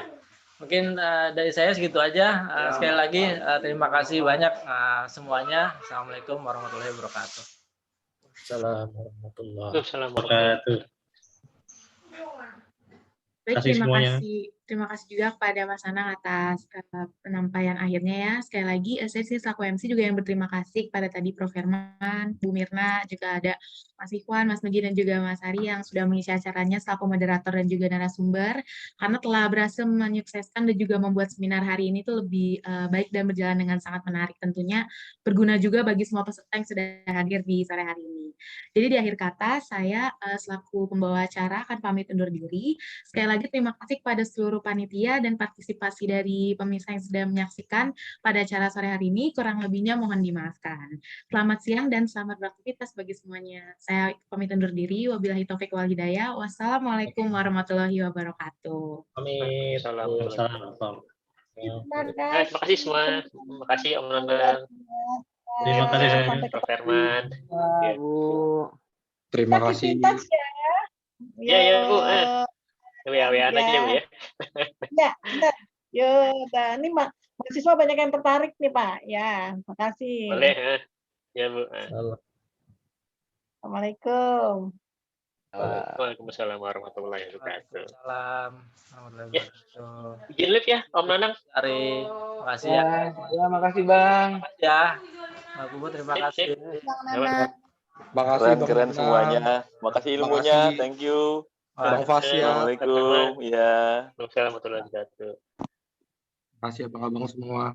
Speaker 1: mungkin dari saya segitu aja. Sekali lagi terima kasih banyak semuanya. Assalamualaikum warahmatullahi wabarakatuh.
Speaker 8: Assalamualaikum warahmatullahi wabarakatuh.
Speaker 2: Baik, terima kasih juga kepada Mas Anang atas penyampaian akhirnya ya. Sekali lagi, saya selaku MC juga yang berterima kasih kepada tadi Prof. Herman, Bu Mirna, juga ada Mas Ikhwan, Mas Nugi, dan juga Mas Ari yang sudah mengisi acaranya selaku moderator dan juga narasumber, karena telah berhasil menyukseskan dan juga membuat seminar hari ini tuh lebih baik dan berjalan dengan sangat menarik. Tentunya berguna juga bagi semua peserta yang sudah hadir di sore hari ini. Jadi di akhir kata, saya selaku pembawa acara akan pamit undur diri. Sekali lagi terima kasih kepada seluruh panitia dan partisipasi dari pemirsa yang sudah menyaksikan pada acara sore hari ini. Kurang lebihnya mohon dimaafkan. Selamat siang dan selamat beraktivitas bagi semuanya. Saya pamit undur diri. Wabillahi taufiq wal hidayah. Wassalamualaikum warahmatullahi wabarakatuh.
Speaker 8: Amin. Assalamualaikum.
Speaker 7: Terima kasih semua. Terima kasih Om Nanang.
Speaker 8: Terima kasih
Speaker 7: Prof. Herman.
Speaker 5: Terima kasih.
Speaker 7: Ya Bu. WA-WA aja Bu ya.
Speaker 4: Ya, benar. Yo, ini mahasiswa banyak yang tertarik nih Pak. Ya, makasih.
Speaker 7: Boleh. Ya Bu.
Speaker 4: Assalamualaikum.
Speaker 7: Waalaikumsalam warahmatullahi wabarakatuh.
Speaker 1: Waalaikumsalam warahmatullahi wabarakatuh.
Speaker 7: Izin live ya Om Nanang.
Speaker 1: Ari, makasih ya.
Speaker 6: Ya, makasih Bang.
Speaker 1: Ya. Mbak Puput, terima kasih.
Speaker 10: Makasih Bang
Speaker 5: Keren
Speaker 10: Nana.
Speaker 5: semuanya. Makasih ilmunya.
Speaker 10: Makasih.
Speaker 5: Thank you.
Speaker 10: Bang Fasya.
Speaker 5: Assalamualaikum. Ya.
Speaker 7: Assalamualaikum warahmatullahi wabarakatuh.
Speaker 10: Makasih abang-abang semua.